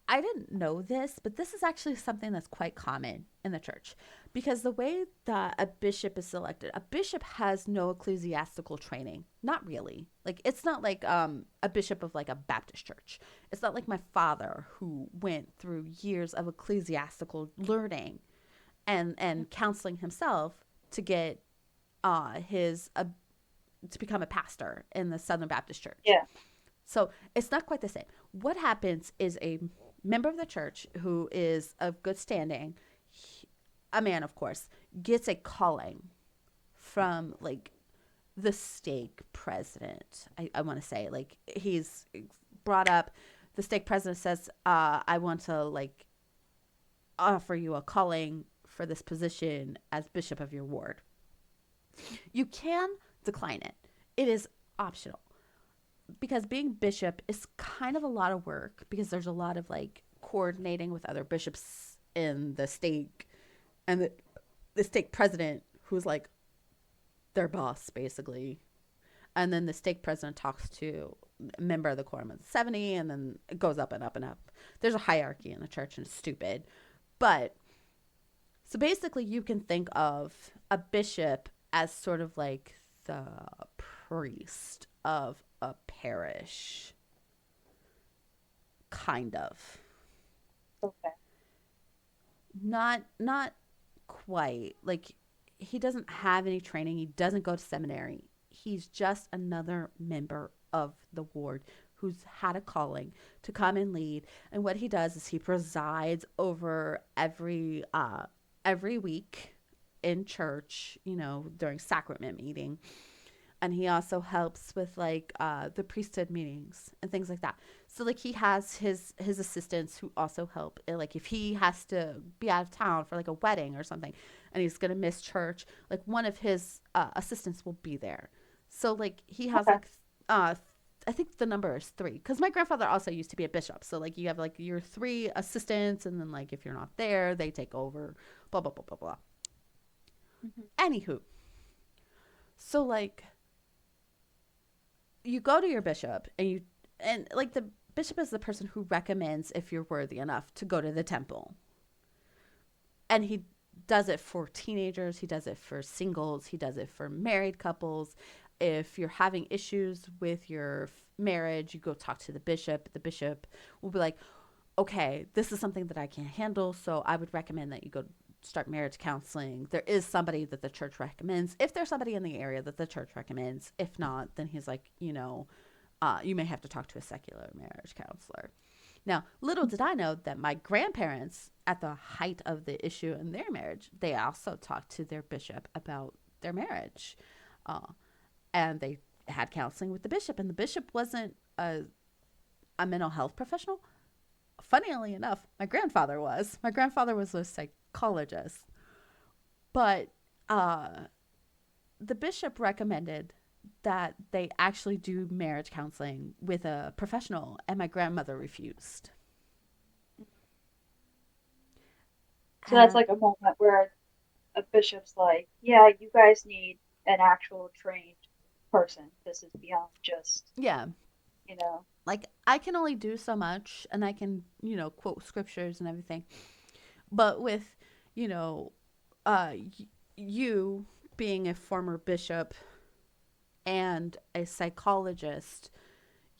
I didn't know this, but this is actually something that's quite common in the church, because the way that a bishop is selected, a bishop has no ecclesiastical training. Not really. Like, it's not like a bishop of like a Baptist church. It's not like my father, who went through years of ecclesiastical learning and counseling himself to get his to become a pastor in the Southern Baptist Church. Yeah. So it's not quite the same. What happens is a member of the church who is of good standing, a man, of course, gets a calling from like the stake president. I want to say, like, he's brought up. The stake president says, I want to like offer you a calling for this position as bishop of your ward. You can decline it. It is optional, because being bishop is kind of a lot of work, because there's a lot of like coordinating with other bishops in the stake, and the stake president, who's like their boss basically. And then the stake president talks to a member of the quorum of 70, and then it goes up and up and up. There's a hierarchy in the church, and it's stupid. But so basically, you can think of a bishop as sort of like the priest of a parish, kind of. Okay. Not quite. Like, he doesn't have any training. He doesn't go to seminary. He's just another member of the ward who's had a calling to come and lead. And what he does is he presides over every week in church, during sacrament meeting. And he also helps with like the priesthood meetings and things like that. So like, he has his assistants who also help. Like, if he has to be out of town for like a wedding or something, and he's gonna miss church, like one of his assistants will be there. So like, he has Okay. like I think the number is 3, because my grandfather also used to be a bishop. So like, you have like your 3 assistants, and then like, if you're not there, they take over. Blah blah blah blah blah. Hmm. Anywho, so like, you go to your bishop, and like, the bishop is the person who recommends if you're worthy enough to go to the temple. And he does it for teenagers, he does it for singles, he does it for married couples. If you're having issues with your marriage, you go talk to the bishop. The bishop will be like, okay, this is something that I can't handle, so I would recommend that you go start marriage counseling. There is somebody that the church recommends, if there's somebody in the area that the church recommends. If not, then he's like, you may have to talk to a secular marriage counselor. Now, little did I know that my grandparents, at the height of the issue in their marriage, they also talked to their bishop about their marriage. Uh, and they had counseling with the bishop, and the bishop wasn't a mental health professional. Funnily enough, my grandfather was. My grandfather was a psychologist. But the bishop recommended that they actually do marriage counseling with a professional, and my grandmother refused. So that's And like a moment where a bishop's like, yeah, you guys need an actual trained person. This is beyond just, yeah, you know. like, I can only do so much, and I can, quote scriptures and everything. But with, you know, you being a former bishop and a psychologist,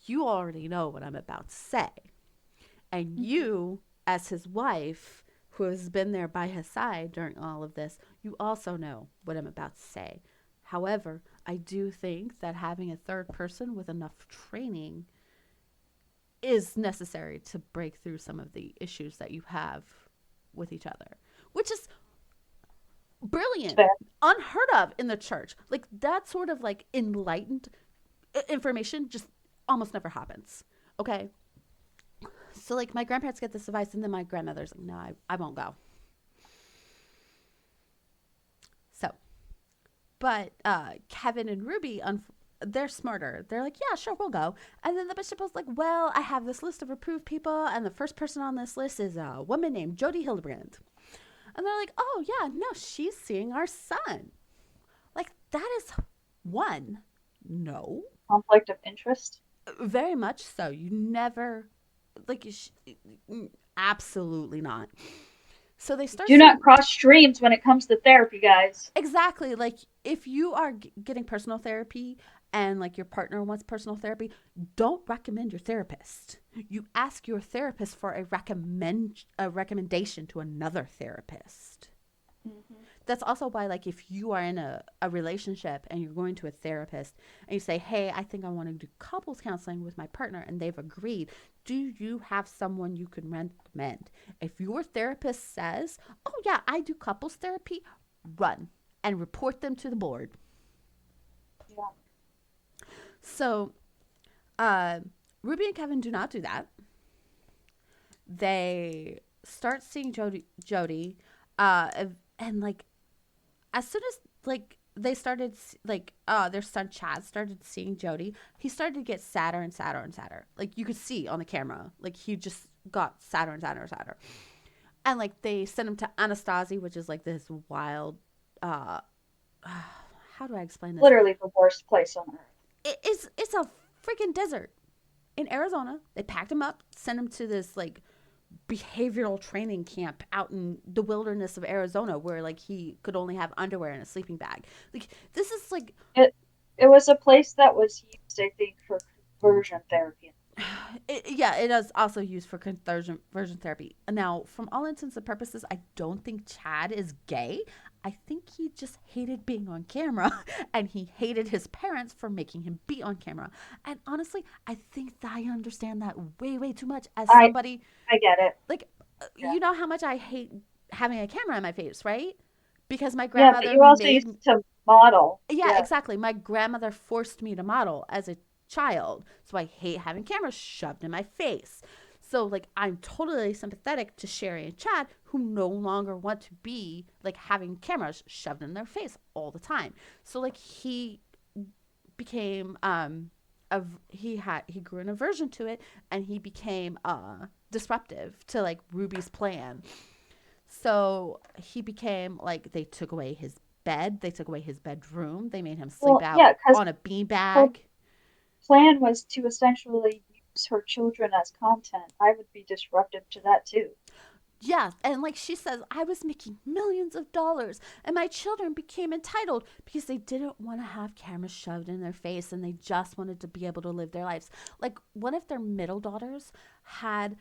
you already know what I'm about to say. And Mhm. you, as his wife, who has been there by his side during all of this, you also know what I'm about to say. However, I do think that having a third person with enough training is necessary to break through some of the issues that you have with each other, which is It's brilliant, fair. unheard of in the church. Like that sort of like enlightened information just almost never happens. Okay. So like my grandparents get this advice and then my grandmother's like, no, I won't go. So, but Kevin and Ruby, they're smarter. They're like, yeah, sure, we'll go. And then the bishop was like, well, I have this list of approved people, and the first person on this list is a woman named Jody Hildebrand. And they're like, oh, yeah, no, she's seeing our son. Like, that is one. No. Conflict of interest. Very much so. You never, like, absolutely not. So they start Do not seeing cross streams when it comes to therapy, guys. exactly like if you are getting personal therapy and like your partner wants personal therapy, don't recommend your therapist. You ask your therapist for a recommendation to another therapist. Hmm. That's also why like if you are in a relationship and you're going to a therapist and you say, hey, I think I want to do couples counseling with my partner, and they've agreed, do you have someone you can recommend? If your therapist says, oh yeah, I do couples therapy, run and report them to the board. Yeah. So uh, Ruby and Kevin do not do that. They start seeing Jody, and like as soon as like they started like their son Chad started seeing Jody, he started to get sadder and sadder and sadder. Like you could see on the camera, like he just got sadder and sadder and sadder. And like they sent him to Anastasi, which is like this wild. Uh, how do I explain this? Literally the worst place on earth. It's a freaking desert in Arizona. They packed him up, sent him to this like behavioral training camp out in the wilderness of Arizona where like he could only have underwear and a sleeping bag. Like this is like It it was a place that was used, I think, for conversion therapy. yeah, it is also used for conversion therapy. Now, from all intents and purposes, I don't think Chad is gay. I think he just hated being on camera and he hated his parents for making him be on camera. And honestly, I think that I understand that way, way too much as I somebody I get it. like, Yeah. you know how much I hate having a camera in my face, right? Because my Yeah, but grandmother you also made, used to model. yeah, Yeah. exactly. My grandmother forced me to model as a child. So I hate having cameras shoved in my face. So like I'm totally sympathetic to Sherry and Chad who no longer want to be like having cameras shoved in their face all the time. So like he became he grew an aversion to it and he became disruptive to like Ruby's plan. So he became like they took away his bed, they took away his bedroom, they made him sleep Well, out yeah, because on a her beanbag. plan was to essentially use her children as content. I would be disruptive to that too. Yeah, and like she says, I was making millions of dollars, and my children became entitled because they didn't want to have cameras shoved in their face and they just wanted to be able to live their lives. Like one of their middle daughters had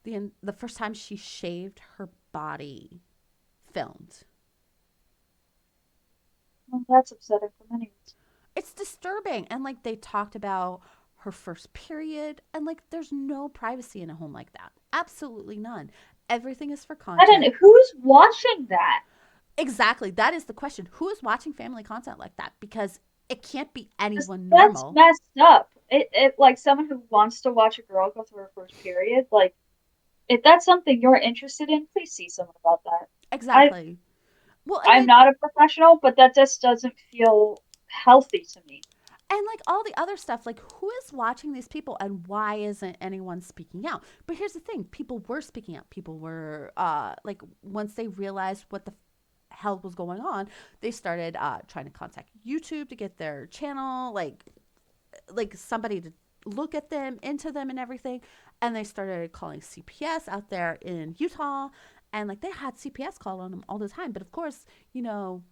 the first time she shaved her body filmed. Well, that's upsetting for many reasons. It's disturbing. And like they talked about her first period, and like there's no privacy in a home like that. Absolutely none. Everything is for And content. who's watching that? Exactly. That is the question. Who is watching family content like that? Because it can't be 'Cause anyone that's normal. messed up. It like someone who wants to watch a girl go through her first period, like if that's something you're interested in, please see someone about that. I Exactly. Well, and I'm like not a professional, but that just doesn't feel healthy to me. all the other stuff, like who is watching these people and why isn't anyone speaking out? But here's the thing, people were speaking out. People were like once they realized what the hell was going on, they started trying to contact YouTube to get their channel like somebody to look at them, into them and everything. And they started calling CPS out there in Utah. And like they had CPS call on them all the time. But of course, you know,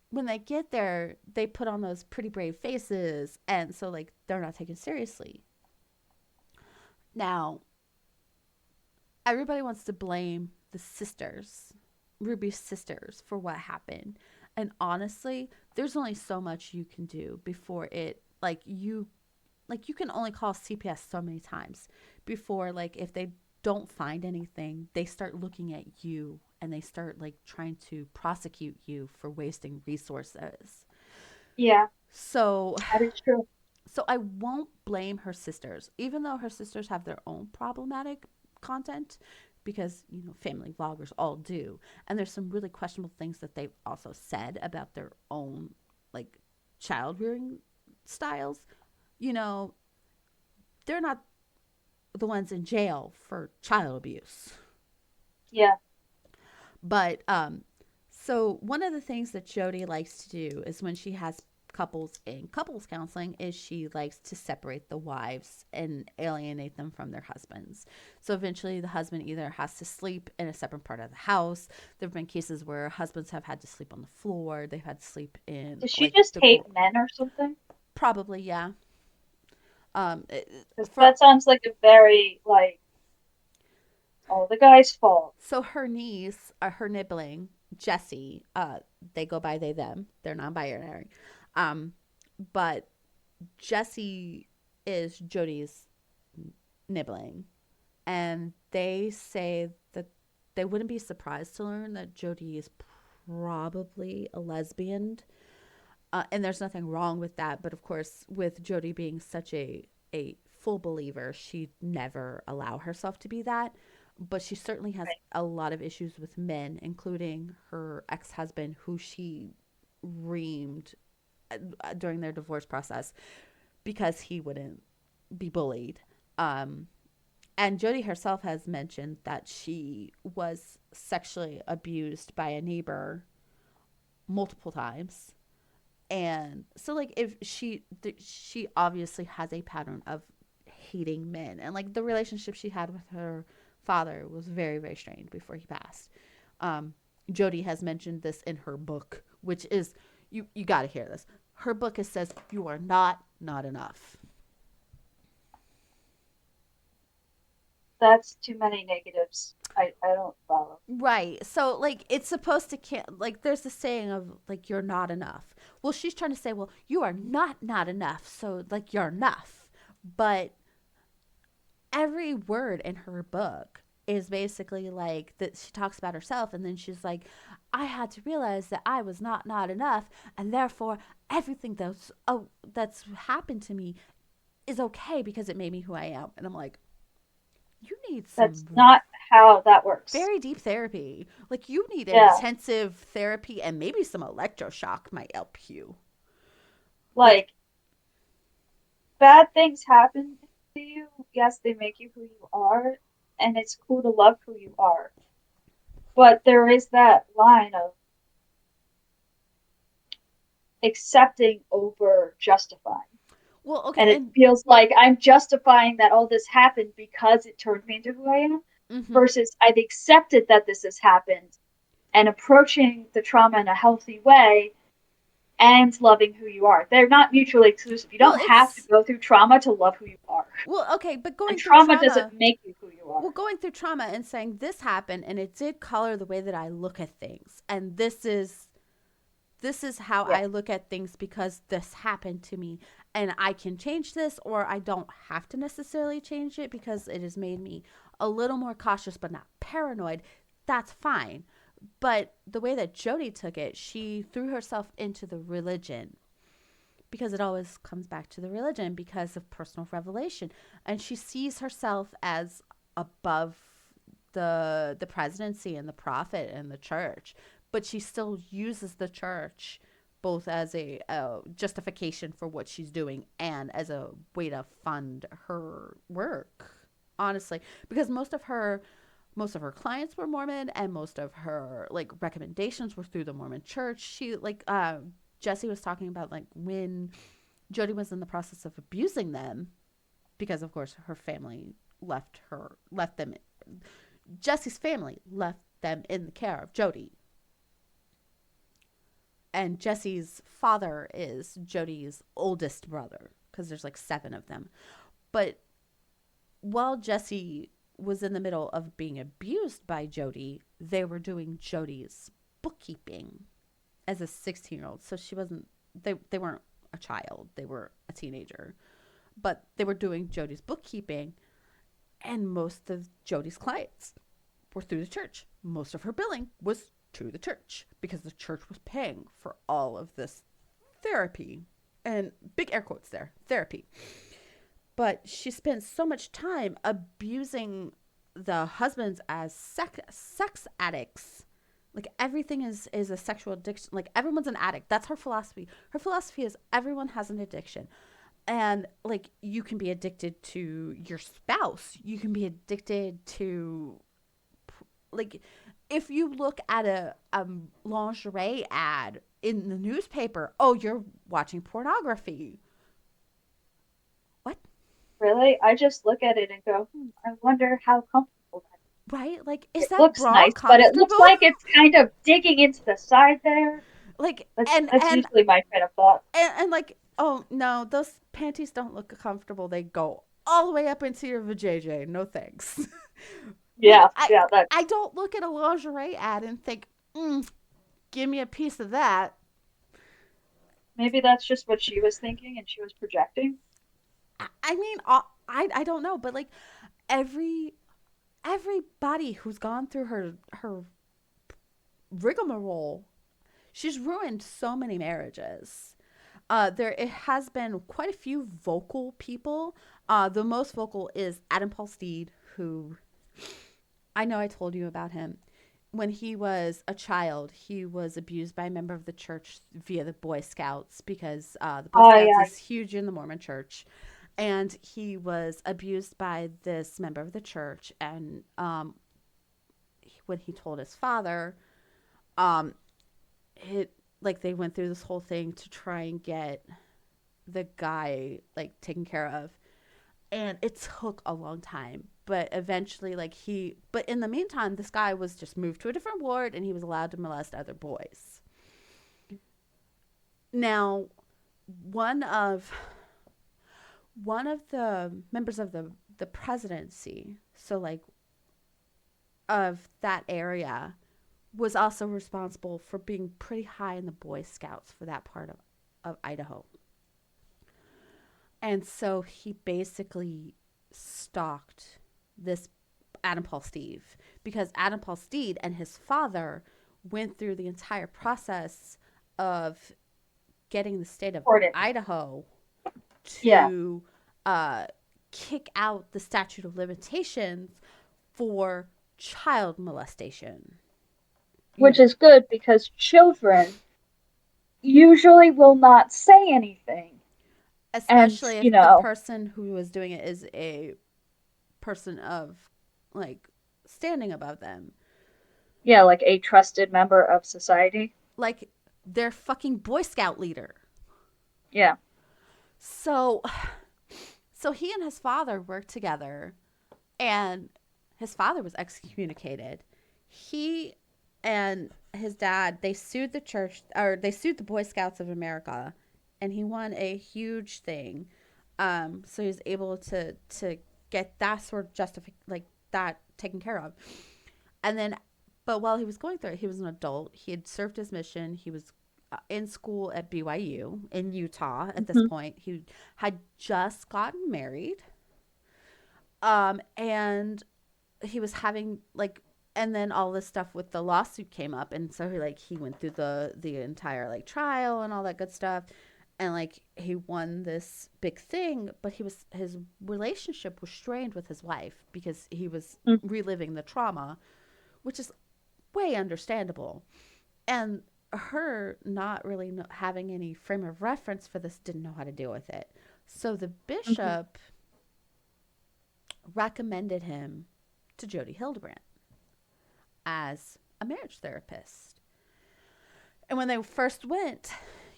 when they get there, they put on those pretty brave faces, and so like they're not taken seriously. Now, everybody wants to blame the sisters, Ruby's sisters, for what happened. And honestly, there's only so much you can do before it like you can only call CPS so many times before like if they don't find anything, they start looking at you and they start like trying to prosecute you for wasting resources. Yeah, So that is true. so I won't blame her sisters, even though her sisters have their own problematic content because, family vloggers all do. And there's some really questionable things that they've also said about their own like child rearing styles. You know, they're not the ones in jail for child abuse. Yeah. But so one of the things that Jody likes to do is when she has couples in couples counseling is she likes to separate the wives and alienate them from their husbands. So eventually the husband either has to sleep in a separate part of the house. There've been cases where husbands have had to sleep on the floor. They've had to sleep in Does she like just the hate men or something? probably yeah. Um, Because for that sounds like a very, like, oh, the guy's fault. So her niece, her nibbling, Jessie, they go by they them. They're non-binary. Um, but Jessie is Jody's nibbling, and they say that they wouldn't be surprised to learn that Jody is probably a lesbian. And there's nothing wrong with that, but of course, with Jody being such a full believer, she'd never allow herself to be that. But she certainly has Right. a lot of issues with men, including her ex husband, who she reamed during their divorce process because he wouldn't be bullied. Um, and Jody herself has mentioned that she was sexually abused by a neighbor multiple times. And so like if she obviously has a pattern of hating men, and like the relationship she had with her father was very very strained before he passed. um Jody has mentioned this in her book, which is, you got to hear this. Her book, it says you are not enough. That's too many negatives. I don't follow. Right. So like it's supposed to like there's the saying of like you're not enough. Well, she's trying to say, well, you are not enough. So like you're enough. But every word in her book is basically like that she talks about herself, and then she's like, I had to realize that I was not enough, and therefore everything that's happened to me is okay because it made me who I am. And I'm like, you need That's some not how that works. very deep therapy. Like you need Yeah. intensive therapy, and maybe some electroshock might help you. Like, Like, bad things happen to you. Yes, they make you who you are, and it's cool to love who you are. But there is that line of accepting over justifying. well, okay, And it and feels like I'm justifying that all this happened because it turned me into who I am, mm-hmm. versus I've accepted that this has happened and approaching the trauma in a healthy way and loving who you are. They're not mutually exclusive. You Well, don't have to it's go through trauma to love who you are. okay, but And going through trauma doesn't trauma, make you who you well, are. going through trauma and saying this happened and it did color the way that I look at things, and this is how Yeah. I look at things because this happened to me, and I can change this, or I don't have to necessarily change it because it has made me a little more cautious but not paranoid. That's fine. But the way that Jody took it, she threw herself into the religion because it always comes back to the religion because of personal revelation, and she sees herself as above the presidency and the prophet and the church, but she still uses the church both as a justification for what she's doing and as a way to fund her work, honestly, because most of her clients were Mormon, and most of her like recommendations were through the Mormon church. She like Jesse was talking about like when Jody was in the process of abusing them because of course her family left them. Jesse's family left them in the care of Jody. And Jesse's father is Jody's oldest brother because there's like seven of them. But while Jesse was in the middle of being abused by Jody, they were doing Jody's bookkeeping as a 16-year-old. So she wasn't, they weren't a child, they were a teenager. But they were doing Jody's bookkeeping, and most of Jody's clients were through the church. Most of her billing was to the church because the church was paying for all of this therapy. And big air quotes there, therapy. But she spent so much time abusing the husbands as sex addicts. Like everything is a sexual addiction. Like everyone's an addict. That's her philosophy. Her philosophy is everyone has an addiction. And like you can be addicted to your spouse. You can be addicted to like if you look at a lingerie ad in the newspaper, oh, you're watching pornography. What? Really? I just look at it and go, I wonder how comfortable that Right? Like, is. is It that looks bra nice, but it looks comfortable? like it's kind of digging into the side there. like, That's usually my train of thought. and like, oh no, those panties don't look comfortable. They go all the way up into your vajayjay. No thanks. like, Yeah, yeah, that I don't look at a lingerie ad and think, give me a piece of that. maybe that's just what she was thinking and she was projecting. I mean, I don't know, but like every everybody who's gone through her rigmarole, she's ruined so many marriages. There it has been quite a few vocal people. The most vocal is Adam Paul Steed, who I know I told you about him. When he was a child, he was abused by a member of the church via the Boy Scouts because the Boy Oh Scouts yeah, is huge in the Mormon church. And he was abused by this member of the church. And when he told his father, um, it like they went through this whole thing to try and get the guy like taken care of, and it took a long time, but eventually but in the meantime this guy was just moved to a different ward and he was allowed to molest other boys. Now one of one of the members of the presidency, so like of that area, was also responsible for being pretty high in the Boy Scouts for that part of Idaho. And so he basically stalked this Adam Paul Steve because Adam Paul Steed and his father went through the entire process of getting the state of important. Idaho Yeah, to kick out the statute of limitations for child molestation. You which know, is good because children usually will not say anything. And, especially if the person who was doing it is a person of like standing above them. yeah, like a trusted member of society. Like their fucking Boy Scout leader. Yeah. So so he and his father worked together, and his father was excommunicated. He and his dad, they sued the church, or they sued the Boy Scouts of America, and he won a huge thing. So he was able to get that sort of like that taken care of. And then, but while he was going through it, he was an adult. He had served his mission. He was in school at BYU in Utah at this Hmm. point. He had just gotten married. And he was having like, and then all this stuff with the lawsuit came up, and so he went through the entire like trial and all that good stuff, and like he won this big thing, but his relationship was strained with his wife because he was reliving the trauma, which is way understandable. And her not really having any frame of reference for this, didn't know how to deal with it. So the Hmm. bishop recommended him to Jody Hildebrandt as a marriage therapist. And when they first went,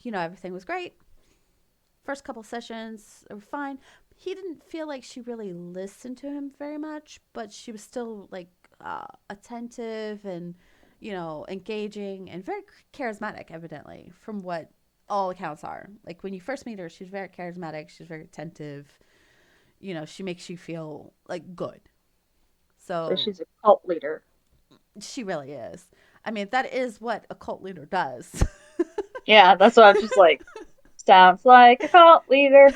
everything was great. First couple sessions were fine. He didn't feel like she really listened to him very much, but she was still like attentive, and engaging and very charismatic, evidently, from what all accounts are. Like when you first meet her, she's very charismatic, she's very attentive. She makes you feel like good. So So she's a cult leader. she really is. I mean, that is what a cult leader does. Yeah, that's what I'm just like. Sounds like a cult leader.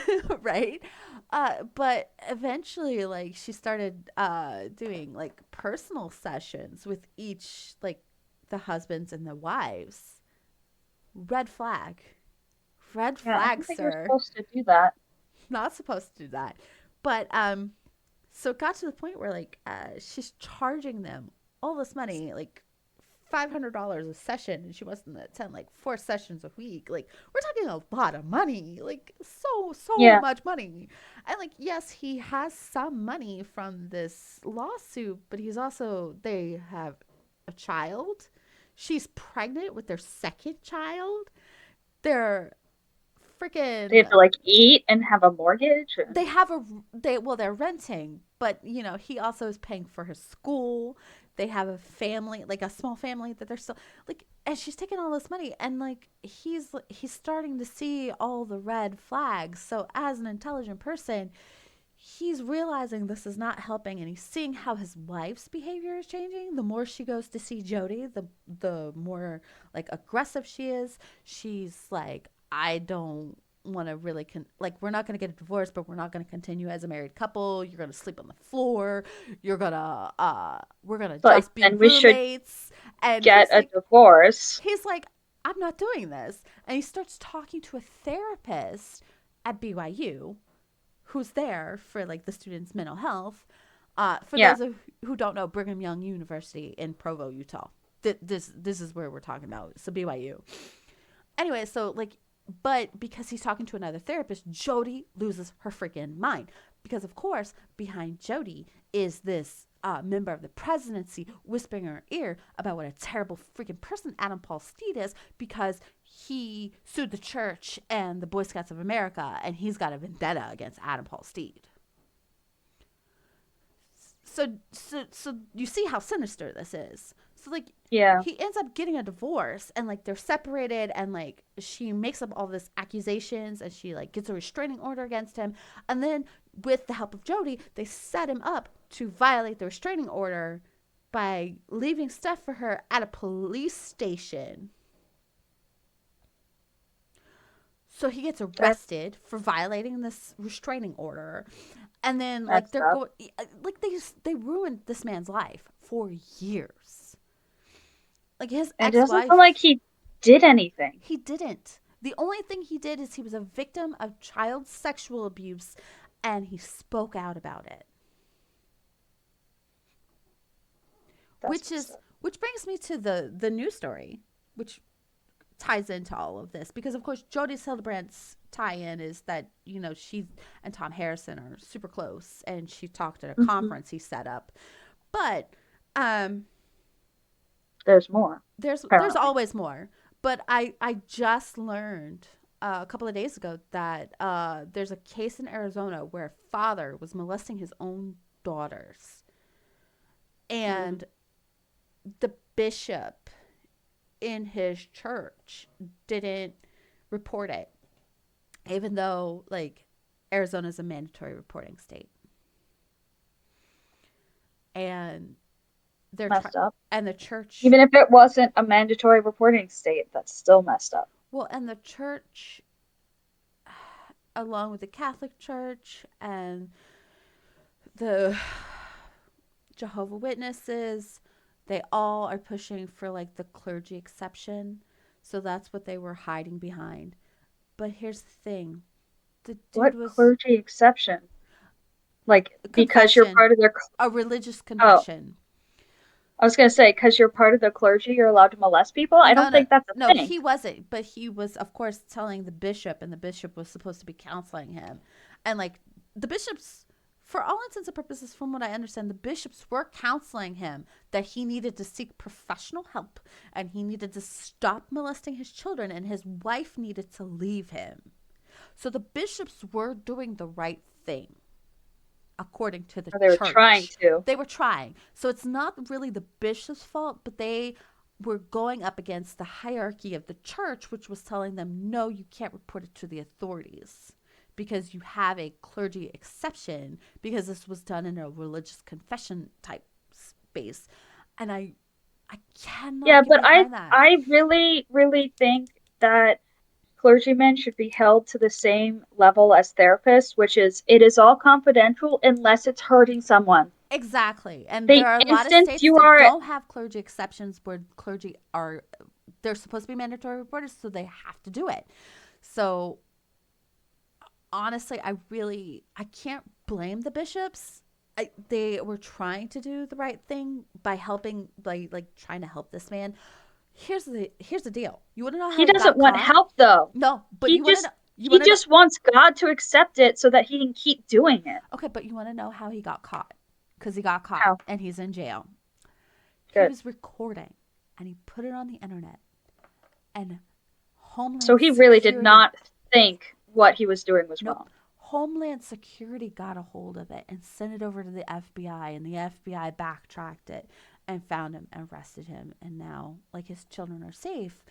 Right? But eventually, like, she started doing like personal sessions with each, like, the husbands and the wives. Red flag. Red Yeah, I flag, don't think we're sir. supposed to do that. Not supposed to do that. But so it got to the point where, like, she's charging them all this money, like $500 a session, and she wants them to attend like 4 sessions a week. Like, we're talking a lot of money, like so Yeah, much money. And like, yes, he has some money from this lawsuit, but he's also, they have a child. She's pregnant with their second child. They're they have freaking, to like eat and have a mortgage. they have a, they're renting, but he also is paying for his school. They have a family, like a small family, that they're still, like, and she's taking all this money, and like, he's starting to see all the red flags. So as an intelligent person, he's realizing this is not helping, and he's seeing how his wife's behavior is changing. The more she goes to see Jody, the more like aggressive she is. She's like, I don't want to really like, we're not going to get a divorce, but we're not going to continue as a married couple. You're going to sleep on the floor. You're going to we're going to Like, just be then we should roommates. And get a divorce. he's like, I'm not doing this. And he starts talking to a therapist at BYU who's there for like the students' mental health. For Yeah, those who don't know, Brigham Young University in Provo, Utah. This is where we're talking about. So BYU. Anyway, so like, but because he's talking to another therapist, Jody loses her freaking mind. Because of course, behind Jody is this member of the presidency whispering in her ear about what a terrible freaking person Adam Paul Steed is, because he sued the church and the Boy Scouts of America, and he's got a vendetta against Adam Paul Steed. So you see how sinister this is. So like, yeah. he ends up getting a divorce, and like, they're separated, and like, she makes up all this accusations, and she like gets a restraining order against him, and then with the help of Jody, they set him up to violate the restraining order by leaving stuff for her at a police station. So he gets That's arrested for violating this restraining order, and then like, messed they're up. going, like, they ruined this man's life for years. Like, his And it doesn't sound like ex-wife, he did anything. he didn't. The only thing he did is he was a victim of child sexual abuse, and he spoke out about it. That's messed up. Which brings me to the news story, which ties into all of this, because of course Jodie Hildebrandt's tie-in is that she and Tom Harrison are super close, and she talked at a Hmm. conference he set up. But um, There's more, there's apparently. always more. But I just learned a couple of days ago that there's a case in Arizona where a father was molesting his own daughters, Mm. and the bishop in his church didn't report it, even though like Arizona's a mandatory reporting state, and they're trying, Messed up. and the church, Even if it wasn't a mandatory reporting state, that's still messed up. well, and the church, along with the Catholic Church and the Jehovah Witnesses, they all are pushing for like the clergy exception. So that's what they were hiding behind. But here's the thing: the dude What was clergy exception? Like, a because you're confession, part of their. a religious Oh, confession. I was going to say, because you're part of the clergy, you're allowed to molest people? I No, don't no, think that's no, a thing. he wasn't. But he was, of course, telling the bishop, and the bishop was supposed to be counseling him. And like, the bishops, for all intents and purposes, from what I understand, the bishops were counseling him that he needed to seek professional help, and he needed to stop molesting his children, and his wife needed to leave him. So the bishops were doing the right thing, according to the Or they were trying church. to. They were trying. So it's not really the bishop's fault, but they were going up against the hierarchy of the church, which was telling them, no, you can't report it to the authorities because you have a clergy exception because this was done in a religious confession type space. And I Yeah, cannot get but I behind that. I really really think that clergymen should be held to the same level as therapists, which is it is all confidential unless it's hurting someone. Exactly. And The there are a lot of instant states you that are don't have clergy exceptions where clergy are, they're supposed to be mandatory reporters, so they have to do it. So honestly, I can't blame the bishops. They were trying to do the right thing by helping, like trying to help this man. Here's the deal. You want to know how he he doesn't got want caught? help though. No, but He you want to just know. You he want to know. just wants God to accept it so that he can keep doing it. Okay, but you want to know how he got caught? Because he got caught How? and he's in jail. He Good. was recording and he put it on the internet, and So Homeland he really did Security, not think what he was doing was nope, wrong. Homeland Security got a hold of it and sent it over to the FBI, and the FBI backtracked it and found him and arrested him, and now like his children are safe.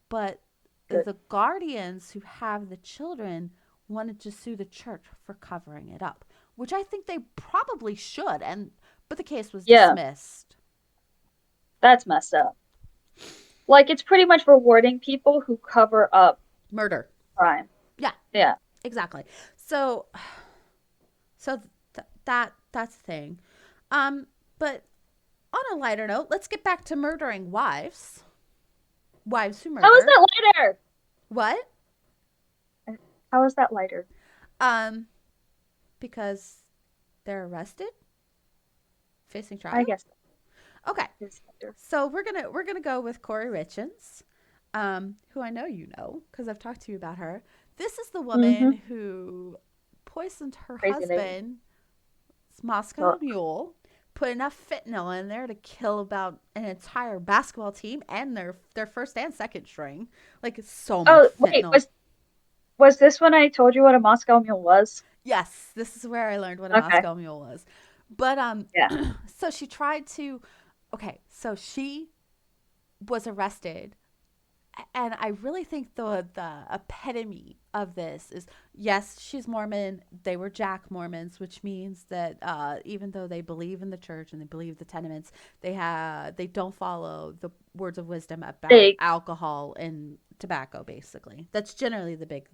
But Good. the guardians who have the children wanted to sue the church for covering it up, which I think they probably should, and but the case was Yeah, dismissed. that's messed up. Like it's pretty much rewarding people who cover up Murder. crime. Yeah, Yeah. exactly. So that's the thing. But on a lighter note, let's get back to murdering wives. Wives who How is murder. that lighter? What? How is that lighter? Um, because they're arrested, facing I trial. guess Okay, that is lighter. so we're gonna go with Corey Richins, who I know you know because I've talked to you about her. This is the Mm-hmm. woman who poisoned her Crazy lady. husband's Moscow So, Mule, put enough fentanyl in there to kill about an entire basketball team and their first and second string. Like so much oh wait, fentanyl. was this when I told you what a Moscow Mule was? Yes, this is where I learned what a Okay. Moscow Mule was. But Yeah. so she tried to. Okay, so she was arrested, and I really think the epitome of this is, yes, she's Mormon. They were Jack Mormons, which means that even though they believe in the church and they believe the tenements, they don't follow the words of wisdom about They alcohol and tobacco. Basically, that's generally the big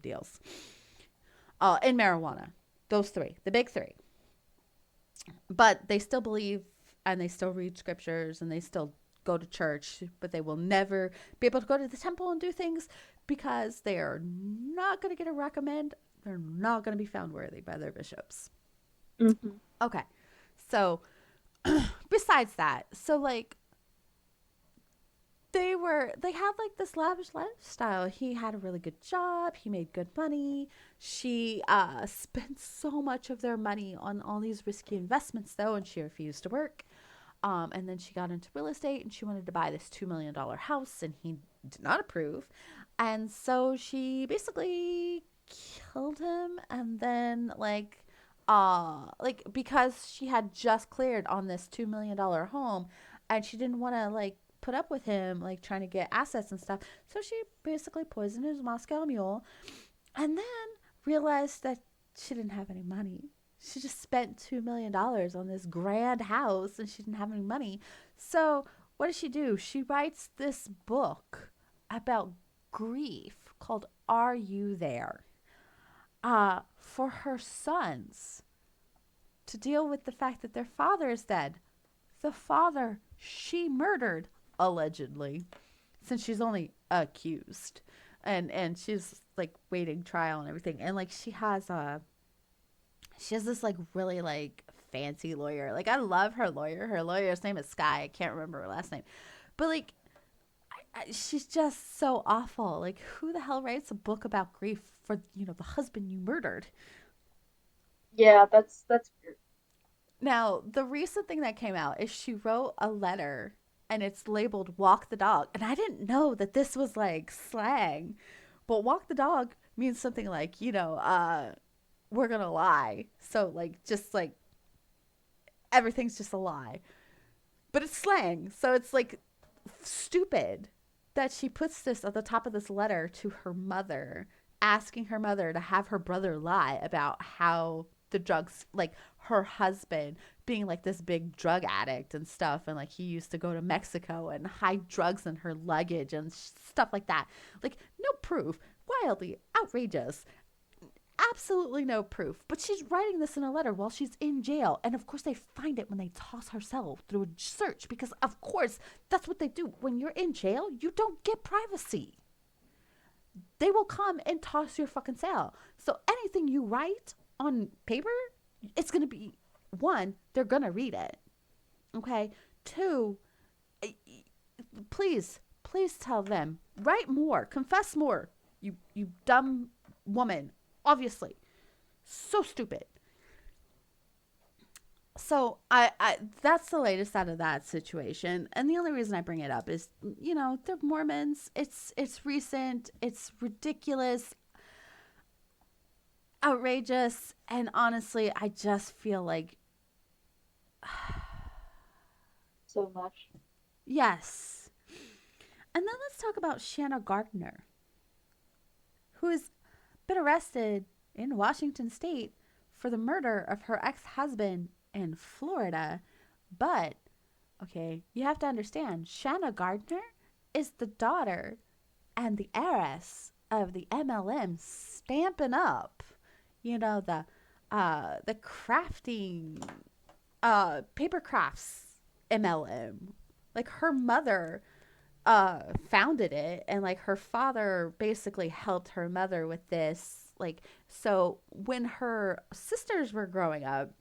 deals. And marijuana, those three, the big three. But they still believe and they still read scriptures and they still go to church, but they will never be able to go to the temple and do things because they are not going to get a recommend. They're not going to be found worthy by their bishops. hmm Okay. So, besides that, so like they had like this lavish lifestyle. He had a really good job, he made good money. She spent so much of their money on all these risky investments though, and she refused to work. And then she got into real estate and she wanted to buy this $2 million house, and he did not approve. And so she basically killed him, and then like because she had just cleared on this $2 million home, and she didn't want to like put up with him like trying to get assets and stuff. So she basically poisoned his Moscow Mule, and then realized that she didn't have any money. She just spent $2 million on this grand house and she didn't have any money. So, what does she do? She writes this book about grief called Are You There? For her sons to deal with the fact that their father is dead. The father she murdered, allegedly, since she's only accused. And she's like waiting trial and everything. And like she has this like really like fancy lawyer. Like I love her lawyer. Her lawyer's name is Sky. I can't remember her last name. But like she's just so awful. Like who the hell writes a book about grief for, the husband you murdered? yeah, that's weird. Now, the recent thing that came out is she wrote a letter and it's labeled walk the dog. And I didn't know that this was like slang. But walk the dog means something like, we're going to lie. So like just like everything's just a lie. But it's slang. So it's like stupid that she puts this at the top of this letter to her mother, asking her mother to have her brother lie about how the drugs, like her husband being like this big drug addict and stuff, and like he used to go to Mexico and hide drugs in her luggage and stuff like that. Like, no proof, wildly outrageous, absolutely no proof. But she's writing this in a letter while she's in jail. And of course, they find it when they toss her cell through a search because, of course, that's what they do. When you're in jail, you don't get privacy. They will come and toss your fucking cell. So anything you write on paper, it's going to be one, they're going to read it. Okay. Two, please tell them. Write more. Confess more. You dumb woman. Obviously. So stupid. So I that's the latest out of that situation. And the only reason I bring it up is, they're Mormons. It's recent, it's ridiculous, outrageous, and honestly, I just feel like So much. yes. And then let's talk about Shanna Gardner, who has been arrested in Washington state for the murder of her ex-husband in Florida. But okay, you have to understand, Shanna Gardner is the daughter and the heiress of the MLM Stampin' Up. The crafting paper crafts MLM. Like her mother founded it, and like her father basically helped her mother with this. Like, so when her sisters were growing up,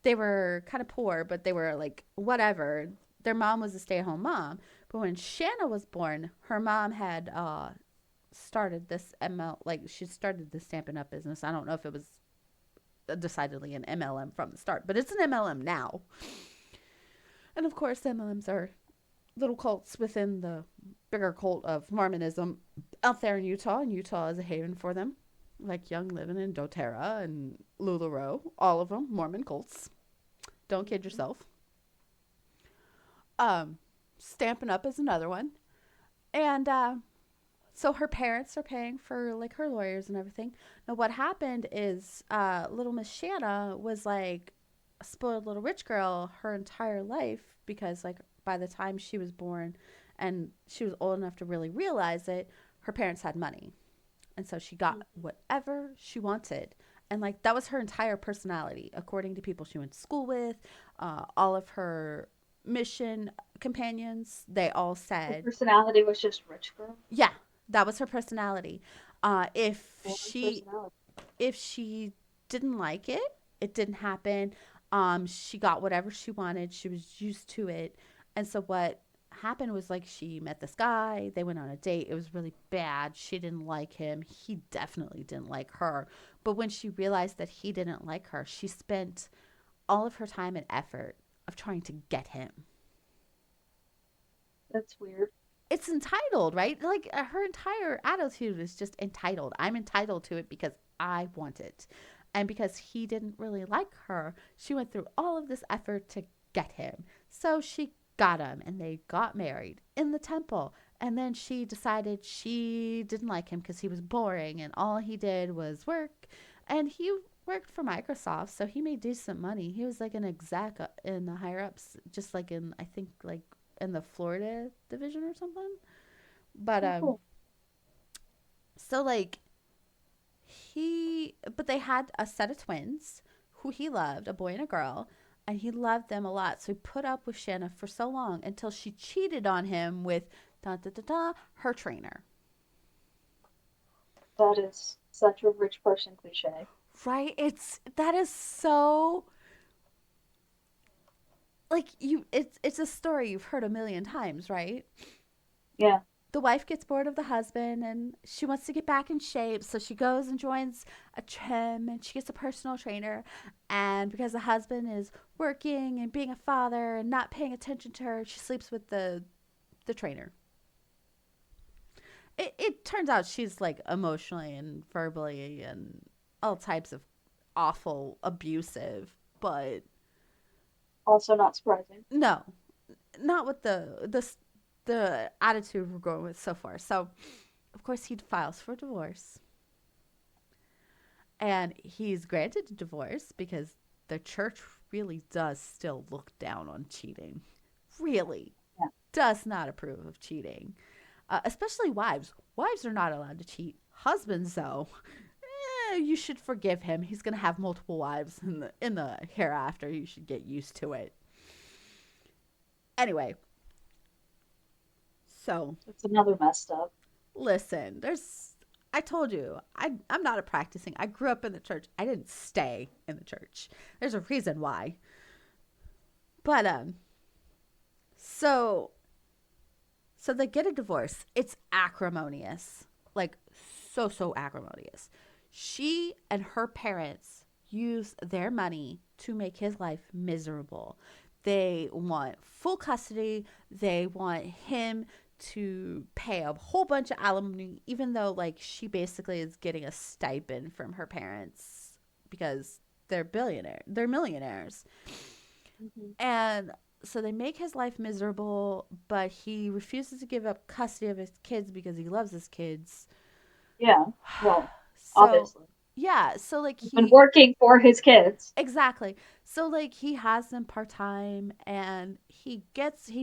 they were kind of poor, but they were like whatever. Their mom was a stay-at-home mom. But when Shanna was born, her mom had started this like she started the Stampin' Up business. I don't know if it was decidedly an MLM from the start, but it's an MLM now. And of course, MLMs are little cults within the bigger cult of Mormonism out there in Utah, and Utah is a haven for them, like Young Living and doTERRA and LuLaRoe, all of them Mormon cults. Don't kid yourself. Um, Stampin' Up is another one, and so her parents are paying for like her lawyers and everything. Now, what happened is, little Miss Shanna was like a spoiled little rich girl her entire life because, like, by the time she was born and she was old enough to really realize it, her parents had money. And so she got whatever she wanted. And like that was her entire personality, according to people she went to school with, all of her mission companions. They all Her said, personality was just rich girl. "Yeah, that was her personality. Uh, if Boring she personality. if she didn't like it, it didn't happen. She got whatever she wanted. She was used to it. And so what happened was like she met this guy. They went on a date. It was really bad. She didn't like him. He definitely didn't like her. But when she realized that he didn't like her, she spent all of her time and effort of trying to get him. That's weird. It's entitled, right? Like her entire attitude is just entitled. I'm entitled to it because I want it. And because he didn't really like her, she went through all of this effort to get him. So she got him and they got married in the temple. And then she decided she didn't like him because he was boring and all he did was work. And he worked for Microsoft, so he made decent money. He was like an exec in the higher ups, just like in, I think, like in the Florida division or something. But Oh, cool. so like but they had a set of twins who he loved, a boy and a girl, and he loved them a lot. So he put up with Shanna for so long until she cheated on him with da da da da her trainer. That is such a rich person cliche. Right? That is so like it's a story you've heard a million times, right? Yeah. The wife gets bored of the husband and she wants to get back in shape. So she goes and joins a gym and she gets a personal trainer. And because the husband is working and being a father and not paying attention to her, she sleeps with the trainer. It turns out she's like emotionally and verbally and all types of awful, abusive, but Also not surprising. no, not with the this. the attitude we're going with so far. So, of course, he files for divorce, and he's granted a divorce because the church really does still look down on cheating. Really Yeah. does not approve of cheating, especially wives. Wives are not allowed to cheat. Husbands, though, you should forgive him. He's gonna have multiple wives in the hereafter. You should get used to it. Anyway, so It's another messed up. listen, there's. I told you, I'm not a practicing. I grew up in the church. I didn't stay in the church. There's a reason why. But so so they get a divorce. It's acrimonious, like so acrimonious. She and her parents use their money to make his life miserable. They want full custody. They want him to pay a whole bunch of alimony, even though like she basically is getting a stipend from her parents because they're millionaires. Hmm. And so they make his life miserable, but he refuses to give up custody of his kids because he loves his kids. Yeah. Well, So, obviously. yeah, so like He's been he working for his kids. exactly. So like he has them part-time, and he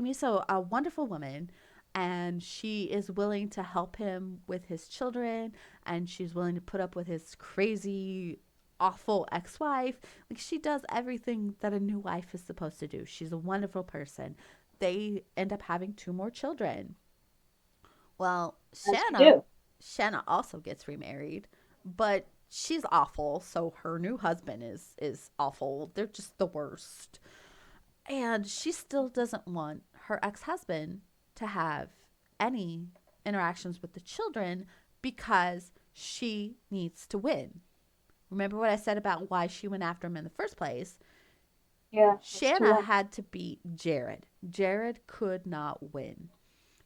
meets a wonderful woman, and she is willing to help him with his children, and she's willing to put up with his crazy awful ex-wife. Like she does everything that a new wife is supposed to do. She's a wonderful person. They end up having two more children. Well, As you Shanna do. Shanna also gets remarried, but she's awful, so her new husband is awful. They're just the worst. And she still doesn't want her ex-husband to have any interactions with the children because she needs to win. Remember what I said about why she went after him in the first place? Yeah, it's too Shanna late. had to beat Jared. Jared could not win.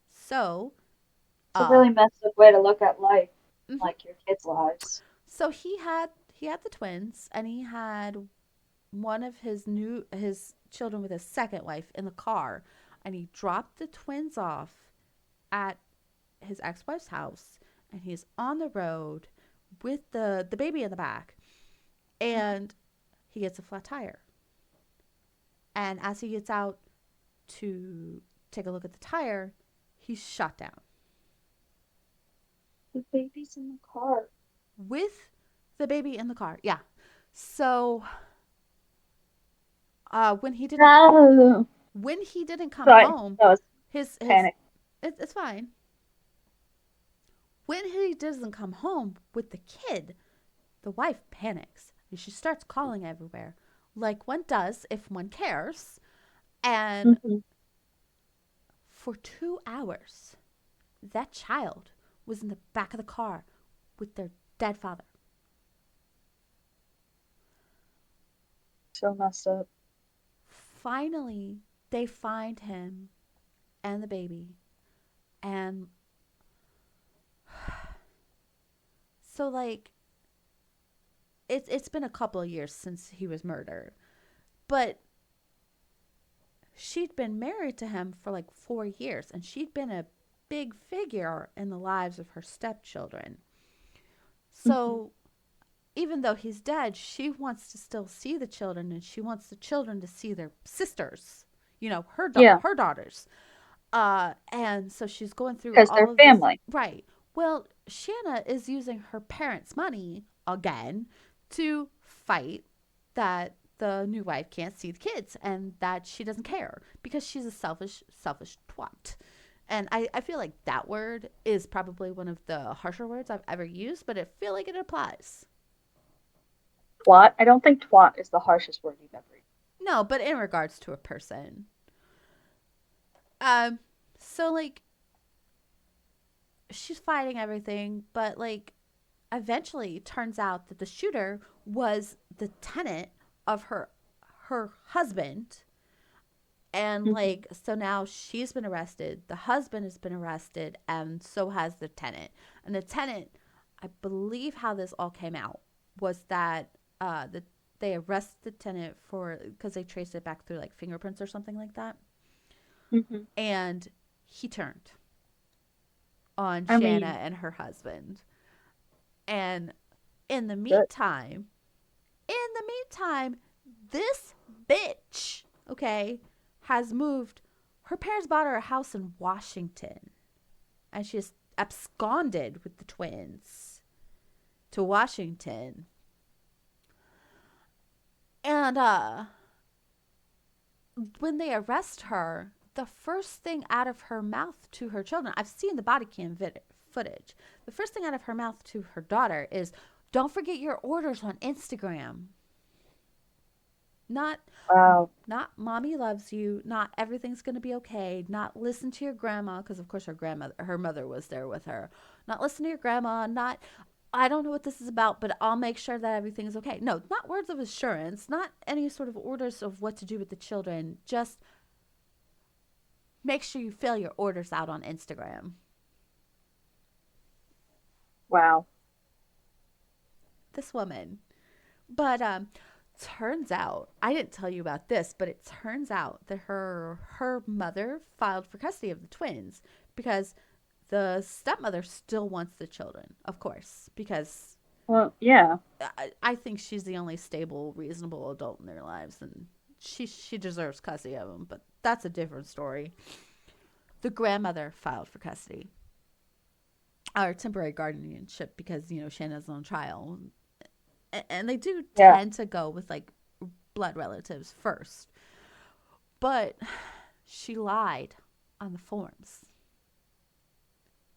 So, It's a really messed up way to look at life, mhm. like your kids' lives. So he had the twins, and he had one of his children with his second wife in the car, and he dropped the twins off at his ex-wife's house, and he's on the road with the baby in the back, and he gets a flat tire. And as he gets out to take a look at the tire, he's shot down The baby's in the car. with the baby in the car. Yeah. So when he didn't No. when he didn't come Sorry, home, that was his panic. it's fine. When he doesn't come home with the kid, the wife panics and she starts calling everywhere, like one does if one cares. And Hmm. for 2 hours, that child was in the back of the car with their dead father. So messed up. Finally, they find him and the baby. And so, like, it's been a couple of years since he was murdered. But she'd been married to him for like 4 years, and she'd been a big figure in the lives of her stepchildren. Hmm. So even though he's dead, she wants to still see the children, and she wants the children to see their sisters, Yeah, her daughters. And so she's going through because all they're of this. family. Right. Well, Shanna is using her parents' money again to fight that the new wife can't see the kids and that she doesn't care because she's a selfish twat. And I feel like that word is probably one of the harsher words I've ever used, but I feel like it applies. Twat. I don't think twat is the harshest word you've ever used. No, but in regards to a person. Um, so like she's fighting everything, but like eventually it turns out that the shooter was the tenant of her husband. And Hmm. like so now she's been arrested, the husband has been arrested, and so has the tenant. And the tenant, I believe how this all came out was that they arrested the tenant for because they traced it back through like fingerprints or something like that. Hmm. And he turned on I Shanna mean, and her husband. And in the good. meantime, in the meantime, this bitch, okay, has moved. Her parents bought her a house in Washington, and she has absconded with the twins to Washington. And when they arrest her, the first thing out of her mouth to her children, I've seen the body cam footage. The first thing out of her mouth to her daughter is, "Don't forget your orders on Instagram." Not Wow. not mommy loves you, not everything's going to be okay, not listen to your grandma, because of course her mother was there with her. Not listen to your grandma, not I don't know what this is about, but I'll make sure that everything's okay. No, not words of assurance, not any sort of orders of what to do with the children. Just make sure you fill your orders out on Instagram. Wow. This woman. But turns out, I didn't tell you about this, but it turns out that her mother filed for custody of the twins because the stepmother still wants the children, of course, because Well, yeah. I think she's the only stable, reasonable adult in their lives, and she deserves custody of them. But that's a different story. The grandmother filed for custody or temporary guardianship because Shanna's on trial, and they do Yeah. tend to go with like blood relatives first. But she lied on the forms,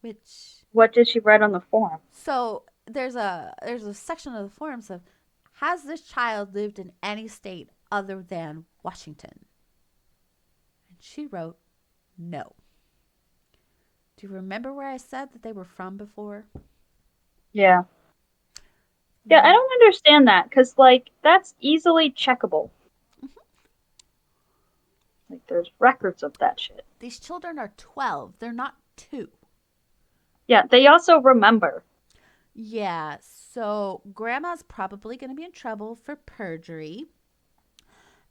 which What did she write on the form? so there's a section of the forms of, has this child lived in any state other than Washington? And she wrote no. Do you remember where I said that they were from before? Yeah. Yeah, I Mm-hmm. don't understand that because, like, that's easily checkable. Like, there's records of that shit. These children are 12. They're not 2. Yeah, they also remember. Yeah, so grandma's probably going to be in trouble for perjury.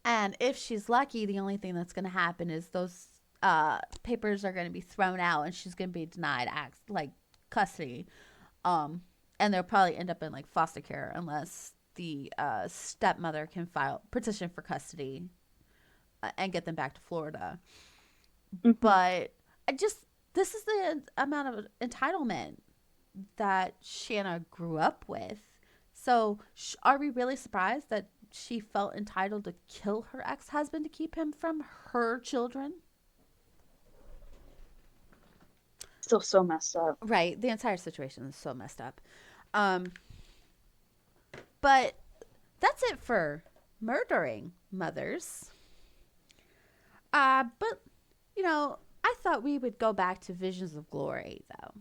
And if she's lucky, the only thing that's going to happen is those papers are going to be thrown out and she's going to be denied like custody. Um, and they'll probably end up in like foster care unless the stepmother can file petition for custody and get them back to Florida. Hmm. But I just this is the amount of entitlement that Shanna grew up with. So, are we really surprised that she felt entitled to kill her ex husband to keep him from her children? Still so messed up. Right. The entire situation is so messed up. Um, but that's it for murdering mothers. But, I thought we would go back to Visions of Glory, though.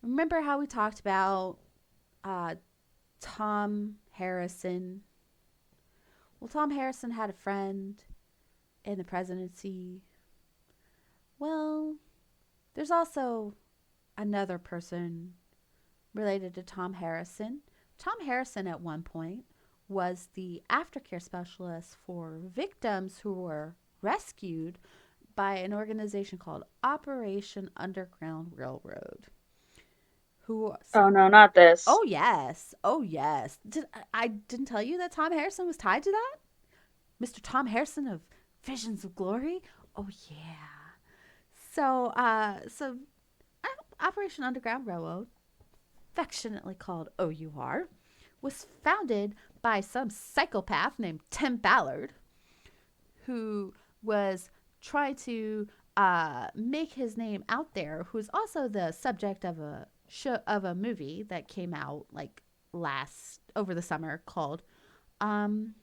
Remember how we talked about uh, Tom Harrison? Well, Tom Harrison had a friend in the presidency. Well, there's also another person related to Tom Harrison. Tom Harrison, at one point, was the aftercare specialist for victims who were rescued by an organization called Operation Underground Railroad. Who Oh no, not this. Oh yes, oh yes. I didn't tell you that Tom Harrison was tied to that? Mr. Tom Harrison of Visions of Glory? Oh yeah. So Operation Underground Railroad, affectionately called OUR, was founded by some psychopath named Tim Ballard, who was trying to make his name out there. Who's also the subject of a movie that came out like last over the summer called um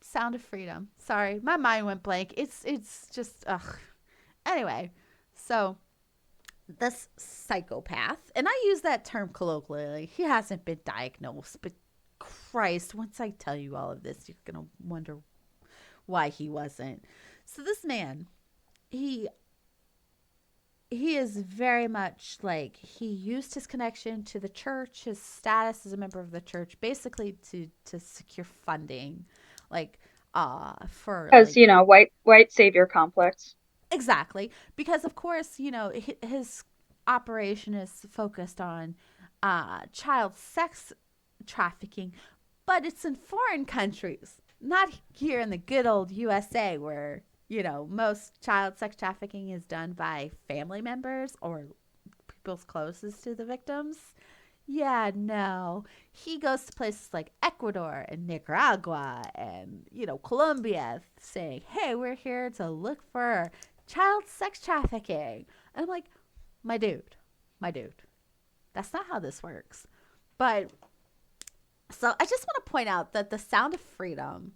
Sound of Freedom. Sorry, my mind went blank. It's just ugh. Anyway, so this psychopath, and I use that term colloquially. He hasn't been diagnosed, but Christ, once I tell you all of this, you're gonna wonder why he wasn't. So this man, he he is very much like he used his connection to the church, his status as a member of the church, basically to secure funding. Like for Because, like white savior complex. exactly because of course his operation is focused on child sex trafficking, but it's in foreign countries, not here in the good old USA where most child sex trafficking is done by family members or people's closest to the victims. Yeah, no. He goes to places like Ecuador and Nicaragua and, Colombia saying, hey, we're here to look for child sex trafficking. And I'm like, my dude, that's not how this works. But so I just want to point out that The Sound of Freedom,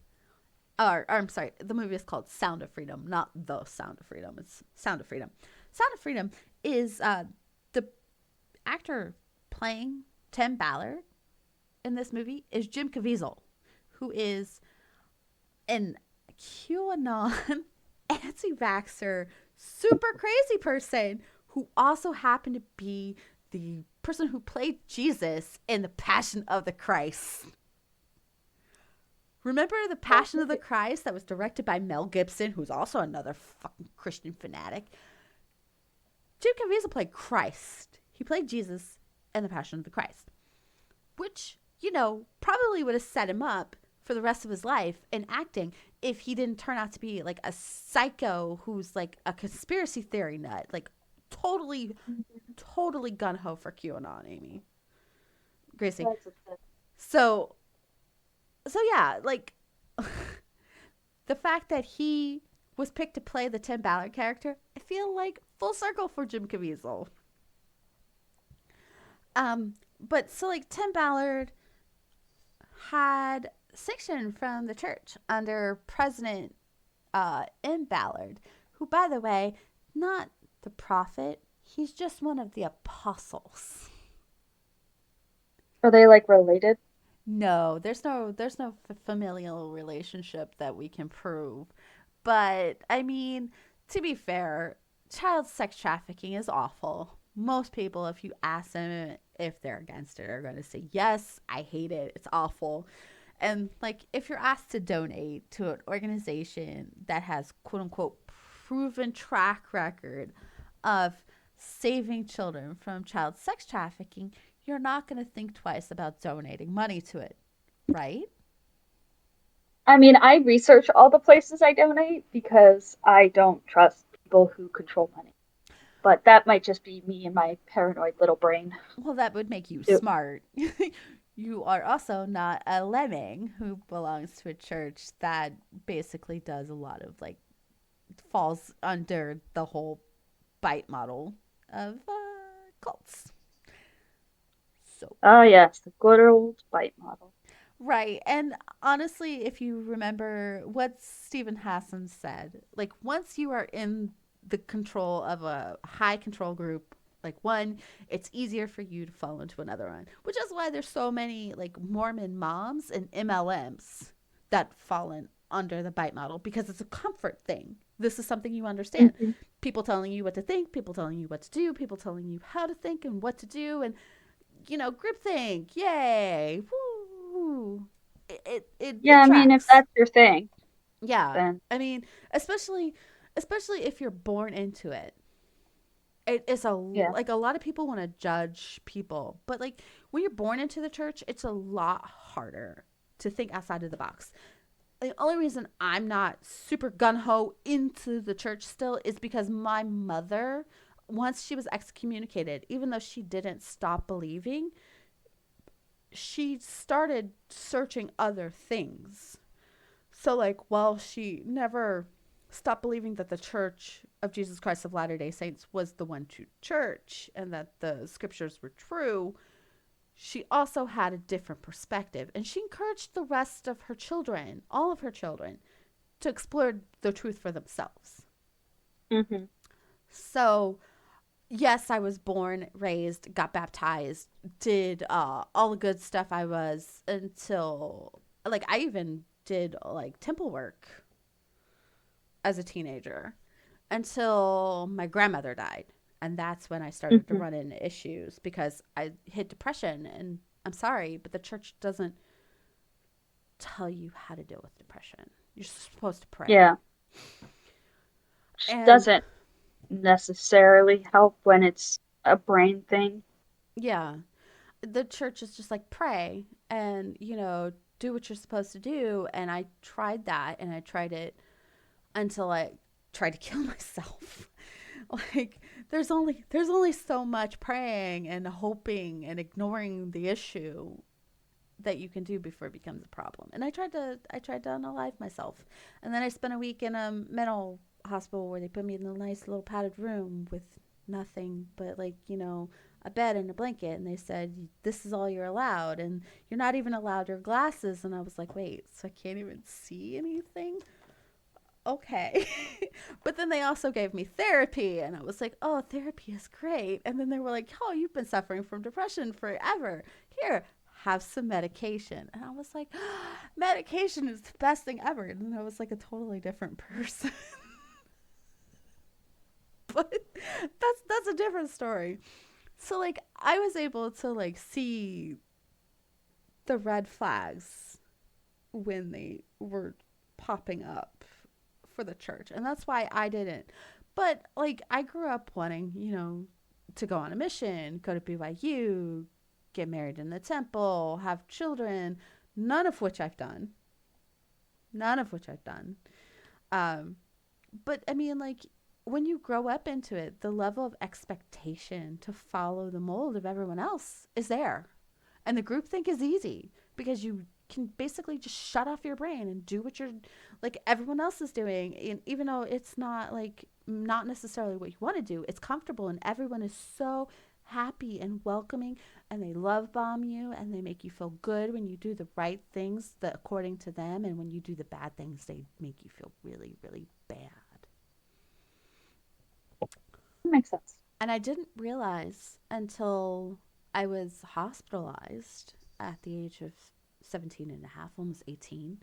or I'm sorry, the movie is called Sound of Freedom, not The Sound of Freedom. It's Sound of Freedom. Sound of Freedom is the actor playing Tim Ballard in this movie is Jim Caviezel, who is an QAnon anti-vaxxer, super crazy person who also happened to be the person who played Jesus in The Passion of the Christ. Remember The Passion of the Christ that was directed by Mel Gibson, who's also another fucking Christian fanatic? Jim Caviezel played Christ. He played Jesus in The Passion of the Christ, which, probably would have set him up for the rest of his life in acting if he didn't turn out to be like a psycho who's like a conspiracy theory nut, like totally, totally gun ho for QAnon, Amy. Gracie. That's a So, so yeah, like the fact that he was picked to play the Tim Ballard character, I feel like full circle for Jim Caviezel. But so like Tim Ballard had sanction from the church under President M. Ballard, who, by the way, not the prophet, he's just one of the apostles. Are they like related? No, there's no familial relationship that we can prove. But I mean, to be fair, child sex trafficking is awful. Most people, if you ask them if they're against it, are going to say, yes, I hate it. It's awful. And like, if you're asked to donate to an organization that has quote unquote proven track record of saving children from child sex trafficking, you're not going to think twice about donating money to it, right? I mean, I research all the places I donate because I don't trust people who control money. But that might just be me and my paranoid little brain. Well, that would make you smart. You are also not a lemming who belongs to a church that basically does a lot of like falls under the whole bite model of cults. So, Oh, yes, the good old bite model. right. And honestly, if you remember what Stephen Hassan said, like once you are in the control of a high control group, like one, it's easier for you to fall into another one, which is why there's so many like Mormon moms and MLMs that fall in under the bite model because it's a comfort thing. This is something you understand. Hmm. People telling you what to think, people telling you what to do, people telling you how to think and what to do, and groupthink, yay, woo. Yeah, It I mean, if tracks. that's your thing, Yeah, then I mean, especially if you're born into it. It's yeah. like a lot of people want to judge people, but like when you're born into the church, it's a lot harder to think outside of the box. The only reason I'm not super gun ho into the church still is because my mother, once she was excommunicated, even though she didn't stop believing, she started searching other things. So, like, while she never stopped believing that the Church of Jesus Christ of Latter day Saints was the one true church and that the scriptures were true, she also had a different perspective. And she encouraged the rest of her children, all of her children, to explore the truth for themselves. Hmm. So, yes, I was born, raised, got baptized, did all the good stuff I was until, like, I even did like temple work as a teenager until my grandmother died. And that's when I started to Hmm. run into issues because I hit depression. And I'm sorry, but the church doesn't tell you how to deal with depression. You're supposed to pray. Yeah. And Doesn't necessarily help when it's a brain thing. yeah, the church is just like pray and, do what you're supposed to do. And I tried that and I tried it until I tried to kill myself. Like there's only so much praying and hoping and ignoring the issue that you can do before it becomes a problem. And I tried to unalive myself. And then I spent a week in a mental hospital where they put me in a nice little padded room with nothing but like, a bed and a blanket, and they said this is all you're allowed, and you're not even allowed your glasses. And I was like, wait, so I can't even see anything? Okay. But then they also gave me therapy, and I was like, oh, therapy is great. And then they were like, oh, you've been suffering from depression forever. Here, have some medication. And I was like, medication is the best thing ever. And then I was like a totally different person. But that's a different story. So like I was able to like see the red flags when they were popping up for the church. And that's why I didn't. But like I grew up wanting, to go on a mission, go to BYU, get married in the temple, have children, none of which I've done. None of which I've done. Um, but I mean, like, when you grow up into it, the level of expectation to follow the mold of everyone else is there. And the groupthink is easy because you can basically just shut off your brain and do what you're like everyone else is doing. And even though it's not like not necessarily what you want to do, it's comfortable and everyone is so happy and welcoming and they love bomb you and they make you feel good when you do the right things that according to them, and when you do the bad things they make you feel really really bad. That makes sense. And I didn't realize until I was hospitalized at the age of 17 and a half, almost 18,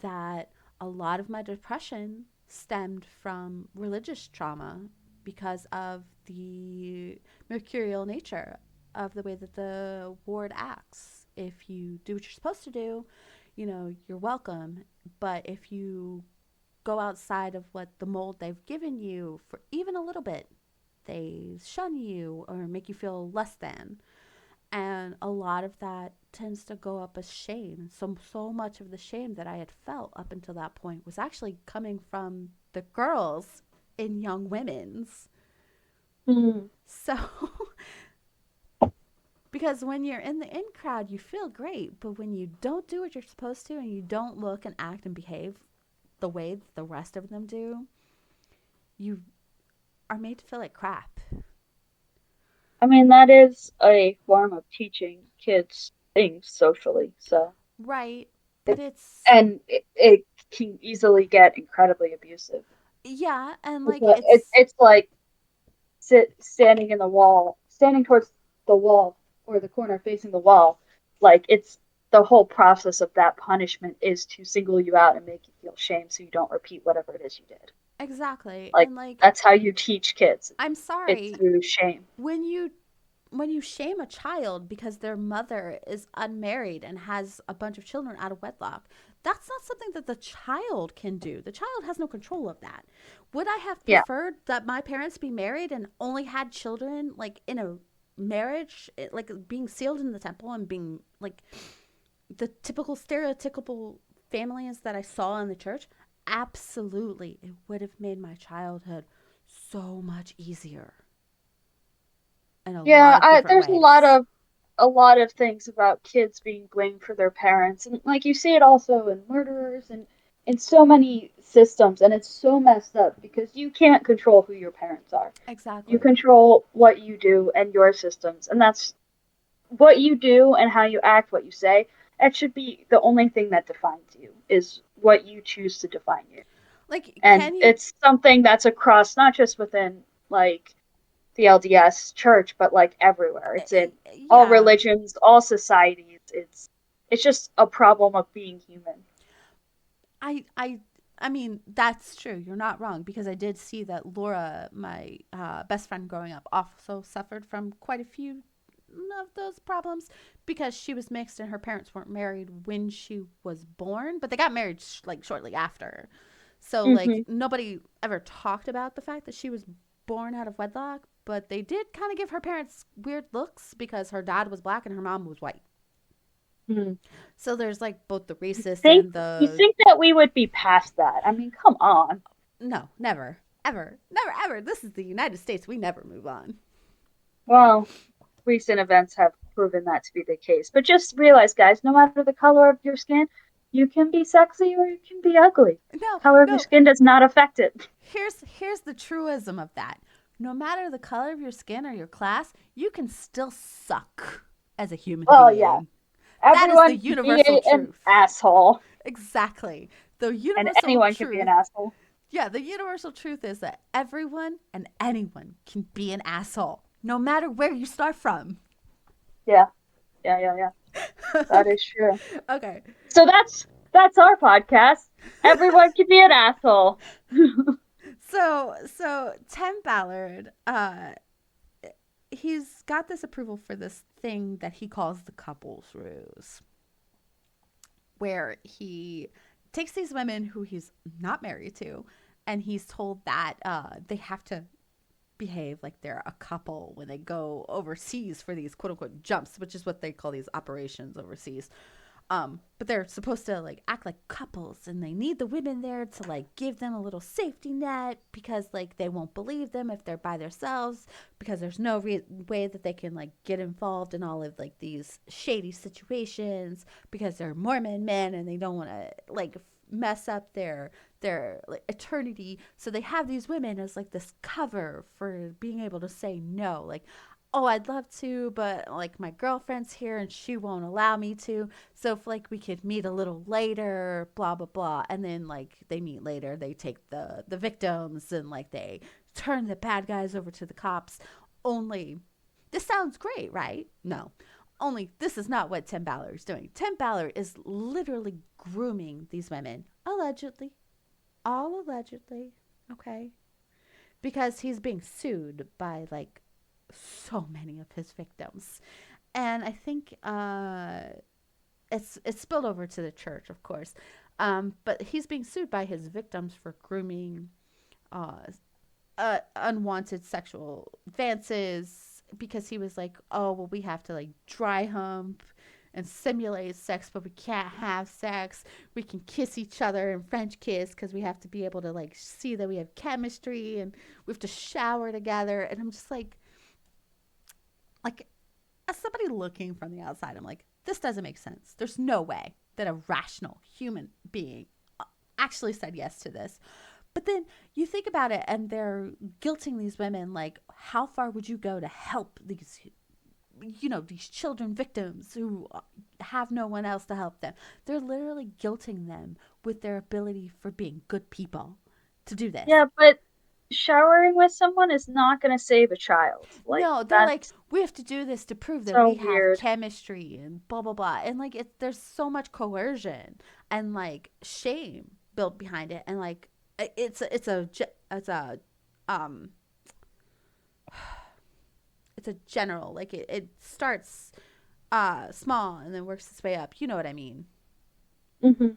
that a lot of my depression stemmed from religious trauma because of the mercurial nature of the way that the ward acts. If you do what you're supposed to do, you're welcome. But if you go outside of what the mold they've given you for even a little bit, they shun you or make you feel less than. And a lot of that tends to go up as shame. So much of the shame that I had felt up until that point was actually coming from the girls in young women's. Mm. So because when you're in the in crowd you feel great, but when you don't do what you're supposed to and you don't look and act and behave the way that the rest of them do, you are made to feel like crap. I mean, that is a form of teaching kids things socially. So, Right. But it, it's it can easily get incredibly abusive. yeah, and It's, like a, it's like standing in the wall, standing towards the wall or the corner facing the wall. Like it's the whole process of that punishment is to single you out and make you feel shame so you don't repeat whatever it is you did. exactly. Like And like that's how you teach kids. I'm It's sorry, through shame. when you shame a child because their mother is unmarried and has a bunch of children out of wedlock, that's not something that the child can do. The child has no control of that. Would I have Yeah. preferred that my parents be married and only had children like in a marriage, like being sealed in the temple and being like the typical stereotypical families that I saw in the church? Absolutely. It would have made my childhood so much easier in a lot Yeah, of different there's ways. a lot of things about kids being blamed for their parents, and like you see it also in murderers and in so many systems, and it's so messed up because you can't control who your parents are. You Exactly. control what you do and your systems, and that's what you do and how you act, what you say. That should be the only thing that defines you is what you choose to define you, Like, and can you? it's something that's across not just within like the LDS church, but like everywhere. It's in all Yeah. religions, all societies. It's just a problem of being human. I. I. I mean, that's true. You're not wrong because I did see that Laura, my best friend growing up, also suffered from quite a few of those problems because she was mixed and her parents weren't married when she was born, but they got married like shortly after. So like Mhm. nobody ever talked about the fact that she was born out of wedlock, but they did kind of give her parents weird looks because her dad was black and her mom was white. Mhm. So there's like both the racist Think and you the think that we would be past that? I mean, come on. no, never, ever, never, ever. This is the United States. We never move on. Well, recent events have proven that to be the case. But just realize, guys, no matter the color of your skin, you can be sexy or you can be ugly. No, Color of your no. skin does not affect it. Here's the truism of that. No matter the color of your skin or your class, you can still suck as a human Well, yeah, being. That is the everyone can universal be an truth. asshole, Exactly. The and universal anyone can be an truth, asshole. yeah, the universal truth is that everyone and anyone can be an asshole, no matter where you start from. Yeah, yeah. That is true. Okay. So that's our podcast. Everyone can be an asshole. So Tim Ballard, he's got this approval for this thing that he calls the couples ruse, where he takes these women who he's not married to, and he's told that they have to behave like they're a couple when they go overseas for these quote unquote jumps, which is what they call these operations overseas. But they're supposed to like act like couples, and they need the women there to like give them a little safety net because like they won't believe them if they're by themselves because there's no way that they can like get involved in all of like these shady situations because they're Mormon men and they don't want to like mess up their like, eternity. So they have these women as like this cover for being able to say no, like, oh, I'd love to, but like my girlfriend's here and she won't allow me to. So if like we could meet a little later, blah blah blah, and then like they meet later, they take the victims and like they turn the bad guys over to the cops. Only this sounds great, right? No. Only this is not what Tim Ballard is doing. Tim Ballard is literally grooming these women, allegedly, all allegedly, okay? Because he's being sued by like so many of his victims. And I think it's spilled over to the church, of course. But he's being sued by his victims for grooming uh, unwanted sexual advances because he was like, oh, well, we have to like dry hump and simulate sex, but we can't have sex. We can kiss each other and French kiss because we have to be able to like see that we have chemistry and we have to shower together. And I'm just like as somebody looking from the outside, I'm like, this doesn't make sense. There's no way that a rational human being actually said yes to this. But then you think about it and they're guilting these women like, how far would you go to help these, these children victims who have no one else to help them? They're literally guilting them with their ability for being good people to do this. Yeah, but showering with someone is not going to save a child. Like, No, they're like, that's we have to do this to prove that so we have weird. chemistry and blah blah blah. And like there's so much coercion and like shame built behind it. And like it's a um it's a general, like it starts small and then works its way up. You know what I mean? Hmm.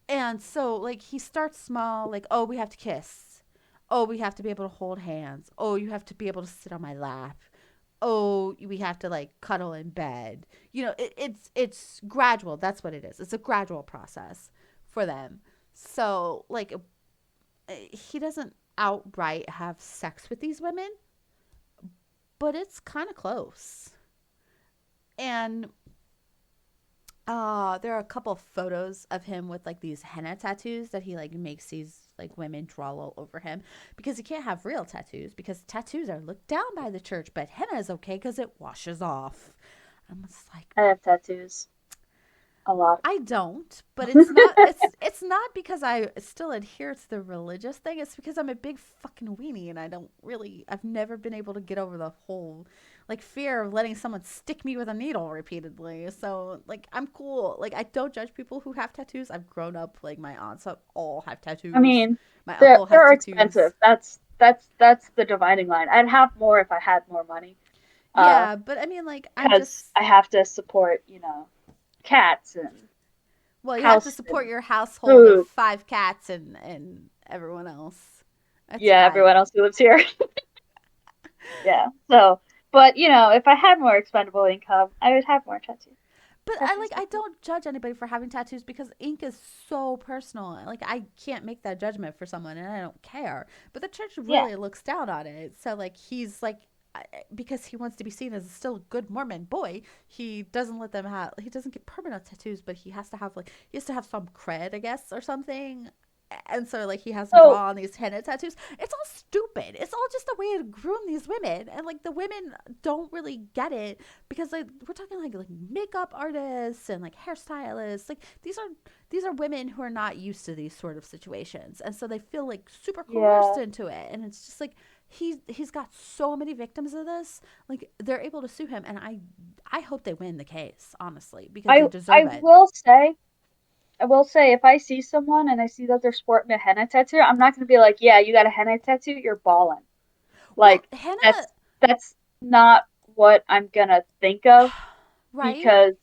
And so like he starts small, like, oh, we have to kiss. Oh, we have to be able to hold hands. Oh, you have to be able to sit on my lap. Oh, we have to like cuddle in bed. It's gradual. That's what it is. It's a gradual process for them. So like he doesn't outright have sex with these women, but it's kind of close. And there are a couple of photos of him with like these henna tattoos that he like makes these like women draw all over him because he can't have real tattoos because tattoos are looked down by the church, but henna is okay because it washes off. I'm just like, I have tattoos. A lot. I don't, but it's not because I still adhere to the religious thing. It's because I'm a big fucking weenie and I've never been able to get over the whole like fear of letting someone stick me with a needle repeatedly. So like I'm cool. Like I don't judge people who have tattoos. I've grown up like my aunts all have I tattoos. mean, My they're uncle has they're expensive. tattoos. That's the dividing line. I'd have more if I had more money. uh, Yeah, but I mean, like, I'm because just, I have to support, cats and well, you have to house support and your household of food. 5 cats and everyone else. That's Yeah, fine. everyone else who lives here. Yeah. So, but if I had more expendable income, I would have more tattoos. But Tattoos are I cool. don't judge anybody for having tattoos because ink is so personal. Like I can't make that judgment for someone, and I don't care. But the church Yeah. really looks down on it. So like he's like, because he wants to be seen as still a good Mormon boy, he doesn't let them have. He doesn't get permanent tattoos, but he has to have like he has to have some cred, I guess, or something. And so like he has them So draw on these henna tattoos. It's all stupid. It's all just a way to groom these women, and like the women don't really get it because like we're talking like makeup artists and like hairstylists. Like these are women who are not used to these sort of situations, and so they feel like super coerced yeah. into it. And it's just like he's got so many victims of this. Like they're able to sue him, and I hope they win the case honestly because they I deserve I it. will say if I see someone and I see that they're sporting a henna tattoo, I'm not gonna be like, yeah, you got a henna tattoo, you're balling. Well, Like henna, that's not what I'm gonna think of right? because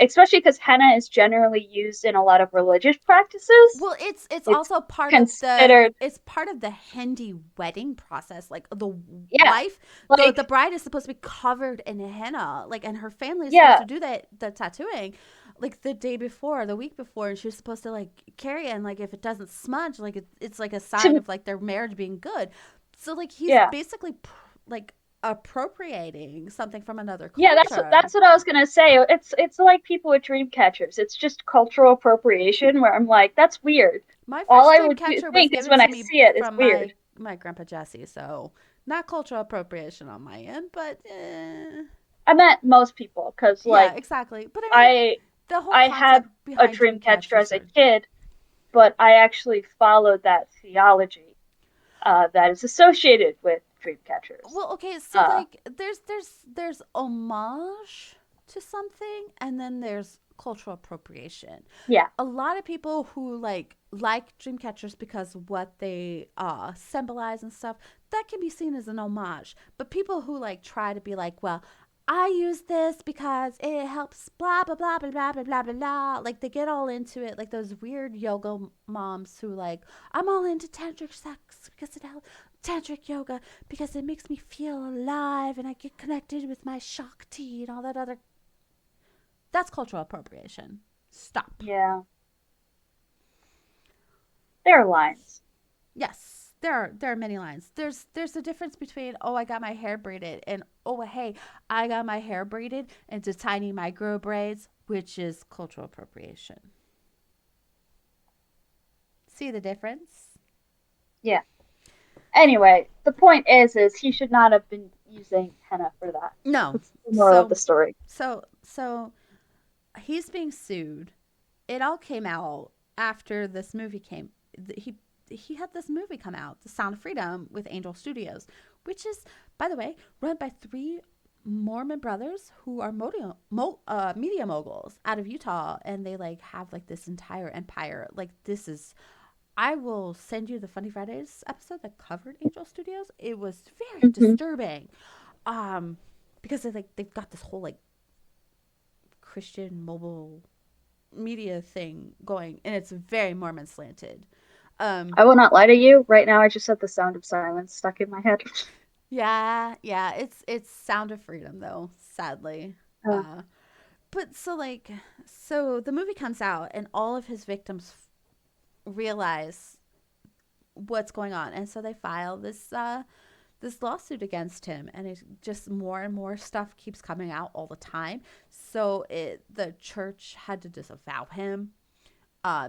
especially because henna is generally used in a lot of religious practices. Well, it's It's also part of the considered, it's part of the Hindi wedding process. Like the yeah, wife, the like, bride is supposed to be covered in henna, like, and her family is supposed yeah, to do that the tattooing, like the day before, the week before, and she was supposed to like carry it, and like if it doesn't smudge, like it's like a sign to, of like their marriage being good. So like he's yeah. basically like appropriating something from another Yeah, that's culture. that's what I was gonna say. It's like people with dream catchers. It's just cultural appropriation where I'm like, that's weird. My All first I dream would catcher was think is given when I to me see it, it's from weird. my grandpa Jesse, so not cultural appropriation on my end, but I meant most people because yeah, like exactly. But I mean, I the whole I had concept a behind dream dream catcher catchers as a are kid, but I actually followed that theology that is associated with dream catchers. well, okay. So Uh, like, there's homage to something, and then there's cultural appropriation. yeah, A lot of people who like dream catchers because what they symbolize and stuff, that can be seen as an homage. But people who like try to be like, well, I use this because it helps blah blah blah blah blah blah blah blah blah, like they get all into it, like those weird yoga moms who like, I'm all into tantric sex because it helps, tantric yoga because it makes me feel alive and I get connected with my shakti and all that other. That's cultural appropriation. Stop. yeah, there are lines. Yes, there are many lines. There's a difference between, oh, I got my hair braided, and oh, hey, I got my hair braided into tiny micro braids, which is cultural appropriation. See the difference? Yeah. Anyway, the point is he should not have been using henna for that. No. That's the moral of So the story. so he's being sued. It all came out after this movie came. He had this movie come out, The Sound of Freedom, with Angel Studios, which is, by the way, run by three Mormon brothers who are media moguls out of Utah, and they like have like this entire empire. Like this is, I will send you the Funny Fridays episode that covered Angel Studios. It was very Hmm. disturbing, um, because they've got this whole like Christian mobile media thing going, and it's very Mormon slanted. Um, I will not lie to you. Right now, I just have the sound of silence stuck in my head. yeah, yeah, it's Sound of Freedom though, sadly. Uh, Uh, but so like, so the movie comes out, and all of his victims realize what's going on, and so they file this lawsuit against him, and it just more and more stuff keeps coming out all the time. So the church had to disavow him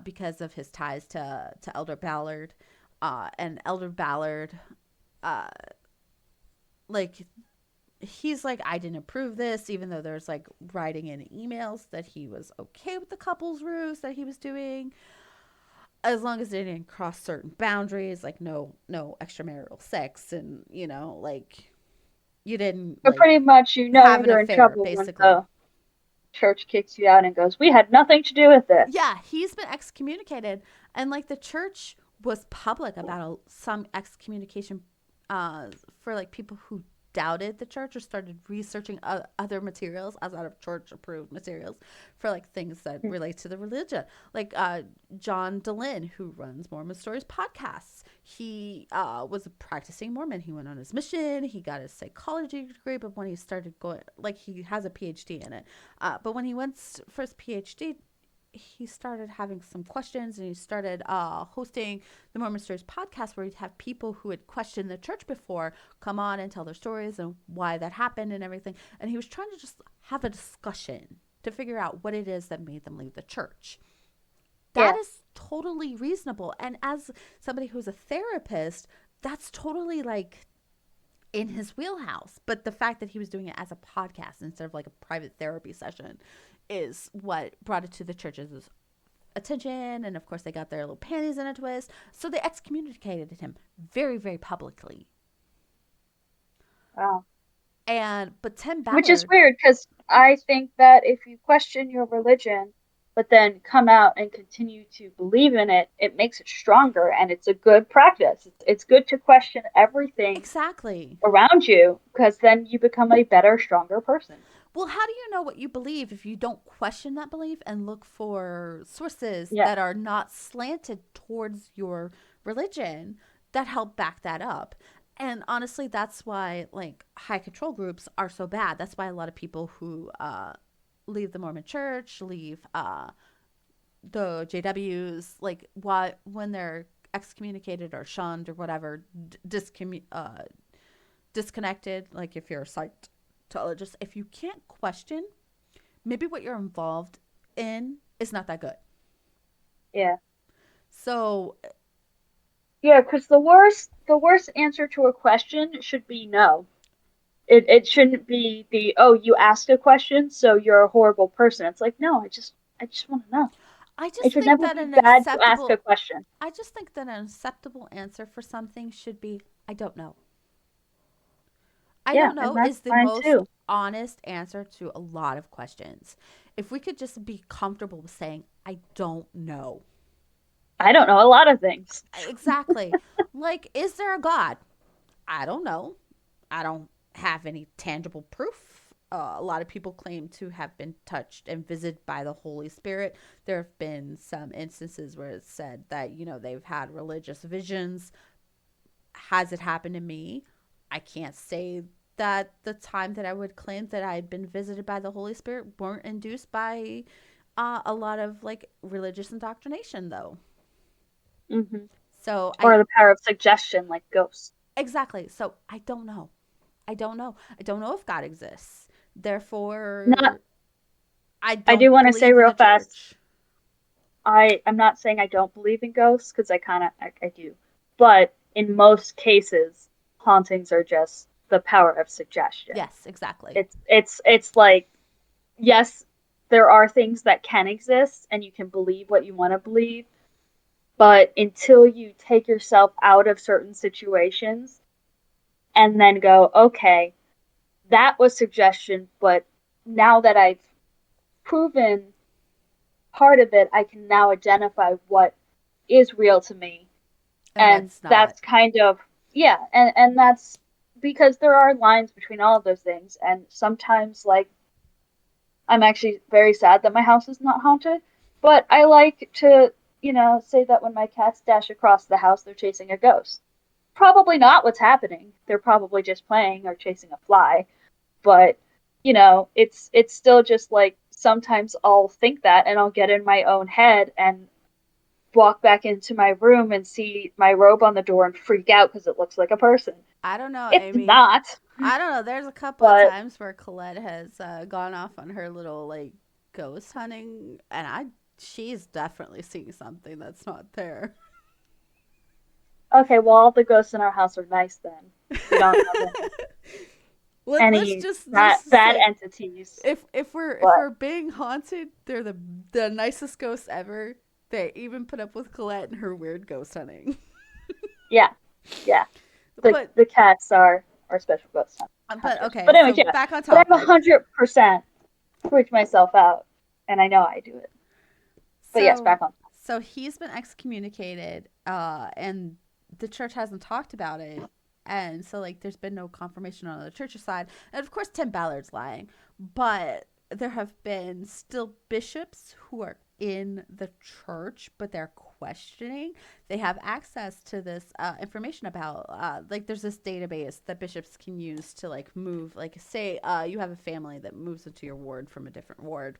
because of his ties to Elder Ballard, and Elder Ballard, uh, like he's like, I didn't approve this, even though there's like writing in emails that he was okay with the couples ruse that he was doing, as long as they didn't cross certain boundaries, like no extramarital sex, and like you didn't but like pretty much, have an you're in affair, trouble when basically. the church kicks you out and goes, "We had nothing to do with this." Yeah, he's been excommunicated, and like the church was public about some excommunication, uh, for like people who doubted the church or started researching other materials outside of church approved materials for like things that relate to the religion. Like John Dehlin, who runs Mormon Stories podcasts, he was a practicing Mormon. He went on his mission. He got his psychology degree, but when he started going, like he has a PhD in it. But when he went for his PhD, he started having some questions, and he started hosting the Mormon Stories podcast, where he'd have people who had questioned the church before come on and tell their stories and why that happened and everything. And he was trying to just have a discussion to figure out what it is that made them leave the church. That Yeah. is totally reasonable. And as somebody who's a therapist, that's totally like in his wheelhouse. But the fact that he was doing it as a podcast instead of like a private therapy session is what brought it to the church's attention. And of course, they got their little panties in a twist. So they excommunicated him very, very publicly. Wow. But Tim Which is Ballard, weird because I think that if you question your religion, but then come out and continue to believe in it, it makes it stronger and it's a good practice. It's good to question everything exactly. around you because then you become a better, stronger person. Well, how do you know what you believe if you don't question that belief and look for sources Yeah. that are not slanted towards your religion that help back that up? And honestly, that's why like high control groups are so bad. That's why a lot of people who leave the Mormon Church, leave the JWs, like why when they're excommunicated or shunned or whatever, disconnected. Like if you're a Scientologist, if you can't question, maybe what you're involved in is not that good. Yeah. So Yeah, because the worst answer to a question should be no. It shouldn't be the, oh, you asked a question, so you're a horrible person. It's like, no, I just want to know. I It just should think never that be an bad to ask a acceptable question. I just think that an acceptable answer for something should be I don't know. I Yeah, don't and know that's is the fine most too. honest answer to a lot of questions. If we could just be comfortable with saying I don't know. I don't know a lot of things. Exactly. Like, is there a God? I don't know. I don't have any tangible proof. A lot of people claim to have been touched and visited by the Holy Spirit. There have been some instances where it's said that, they've had religious visions. Has it happened to me? I can't say that the time that I would claim that I had been visited by the Holy Spirit weren't induced by a lot of like religious indoctrination, though. Hmm. So Or I the power of suggestion, like ghosts. exactly. So I don't know. I don't know. I don't know if God exists. Not, Therefore, I I don't do want to say believe in real the fast, church. I'm not saying I don't believe in ghosts because I do, but in most cases, hauntings are just the power of suggestion. Yes, exactly. It's like, yes, there are things that can exist and you can believe what you want to believe, but until you take yourself out of certain situations and then go, okay, that was suggestion, but now that I've proven part of it, I can now identify what is real to me. And And what's not. that's kind of, yeah, and that's because there are lines between all of those things. And sometimes, like, I'm actually very sad that my house is not haunted, but I like to, say that when my cats dash across the house, they're chasing a ghost. Probably not what's happening. They're probably just playing or chasing a fly, but it's still just like sometimes I'll think that and I'll get in my own head and walk back into my room and see my robe on the door and freak out because it looks like a person. I don't know, It's Amy. not, I don't know. There's a couple of but times where Colette has gone off on her little like ghost hunting, and she's definitely seeing something that's not there. okay, well, all the ghosts in our house are nice then. We don't have Let's any just bad say entities, if we're but being haunted, they're the nicest ghosts ever. They even put up with Colette and her weird ghost hunting. yeah, yeah. The But the cats are special ghost hunters. okay, But anyways, so yeah. back on But I'm topic. 100% freaked myself out, and I know I do it. But yes, So back on. so he's been excommunicated, and the church hasn't talked about it. And so, like, there's been no confirmation on the church's side. And of course, Tim Ballard's lying. But there have been still bishops who are in the church, but they're questioning. They have access to this information about, like, there's this database that bishops can use to, like, move, like, say you have a family that moves into your ward from a different ward.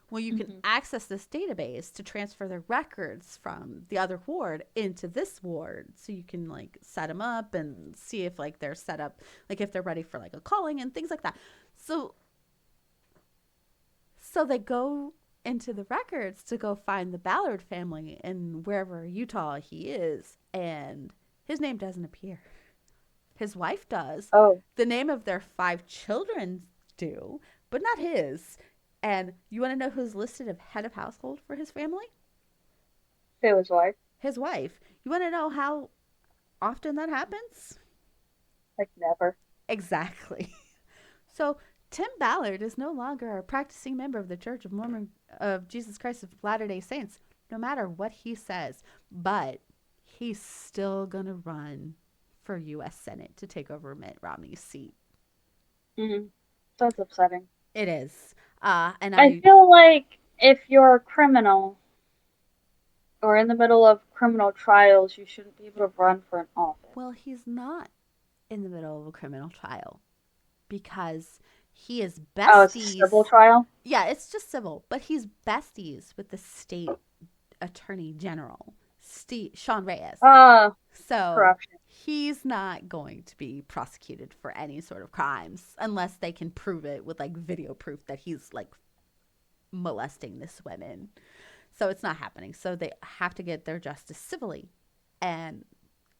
Well, you can Hmm. access this database to transfer their records from the other ward into this ward. So you can like set them up and see if like they're set up, like if they're ready for like a calling and things like that. So so they go into the records to go find the Ballard family in wherever Utah he is, and his name doesn't appear. His wife does. Oh, The name of their 5 children do, but not his. And you want to know who's listed as head of household for his family? it was like His wife. You want to know how often that happens? never. Exactly. So Tim Ballard is no longer a practicing member of the Church of Mormon of Jesus Christ of Latter-day Saints, no matter what he says. But he's still gonna run for U.S. Senate to take over Mitt Romney's seat. Hmm. That's upsetting. It is. And I I, feel like if you're a criminal or in the middle of criminal trials, you shouldn't be able to run for an office. well, he's not in the middle of a criminal trial because he is Oh, it's a civil besties. trial? Yeah, it's just civil, but he's besties with the state attorney general, Sean Reyes. Uh, So corruption. he's not going to be prosecuted for any sort of crimes unless they can prove it with like video proof that he's like molesting this women. So it's not happening. So they have to get their justice civilly. And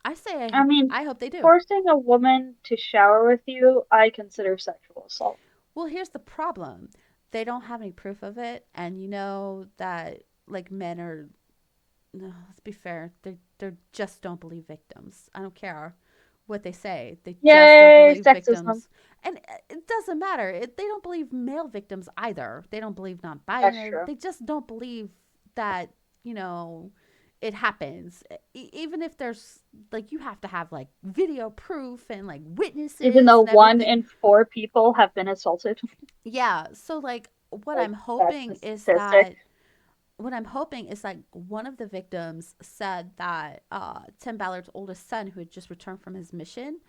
I say, I mean, I hope they do. forcing a woman to shower with you, I consider sexual assault. Well, here's the problem. They don't have any proof of it. And you know that like men are, no, let's be fair, they just don't believe victims. I don't care what they say. They just don't Yay, believe sexism. victims. And it doesn't matter. They don't believe male victims either. They don't believe non That's binary. true. They just don't believe that, it happens. Even if there's like, you have to have like video proof and like Even witnesses though and one everything. in four people have been assaulted, Yeah. So, like, like that's the statistic. what I'm hoping is like one of the victims said that Tim Ballard's oldest son, who had just returned from his mission,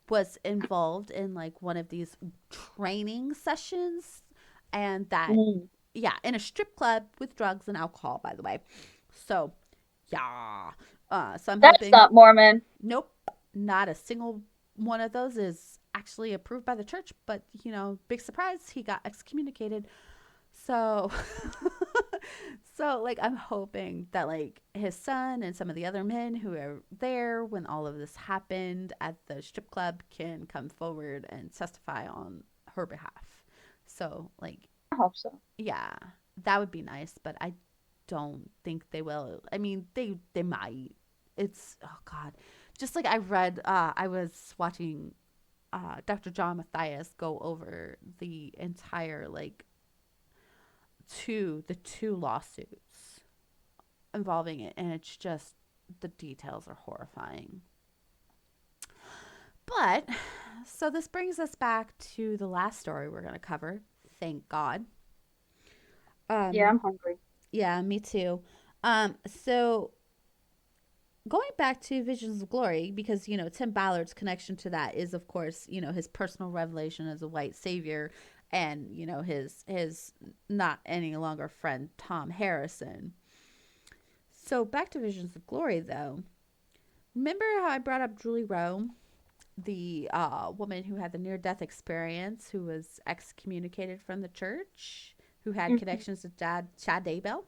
was involved in like one of these training sessions, and that, Mm. yeah, in a strip club with drugs and alcohol, by the way. So, yeah. So I'm That's hoping, not Mormon. nope, not a single one of those is actually approved by the church, but big surprise, he got excommunicated. So, so like I'm hoping that like his son and some of the other men who are there when all of this happened at the strip club can come forward and testify on her behalf. So, like, I hope so. yeah, that would be nice, but I don't think they will. I mean, they might. It's, oh god. Just like I was watching Dr. John Matthias go over the entire like the two lawsuits involving it, and it's just the details are horrifying. But so this brings us back to the last story we're going to cover. Thank God. Yeah, Um I'm hungry. yeah, me too. So going back to Visions of Glory, because Tim Ballard's connection to that is of course his personal revelation as a white savior, and his not any longer friend Tom Harrison. So back to Visions of Glory, though. Remember how I brought up Julie Rowe, the woman who had the near-death experience, who was excommunicated from the church, who had Hmm. connections to Chad Daybell?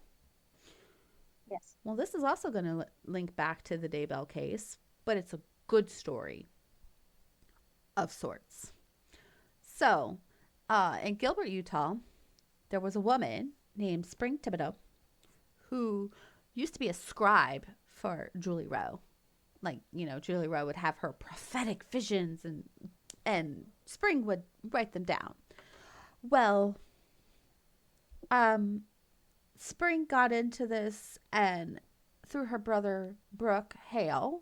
Yes. Well, this is also going to link back to the Daybell case, but it's a good story of sorts. So, in Gilbert, Utah, there was a woman named Spring Thibodeau who used to be a scribe for Julie Rowe. Like, Julie Rowe would have her prophetic visions, and Spring would write them down. Well, um Spring got into this and through her brother Brooke Hale,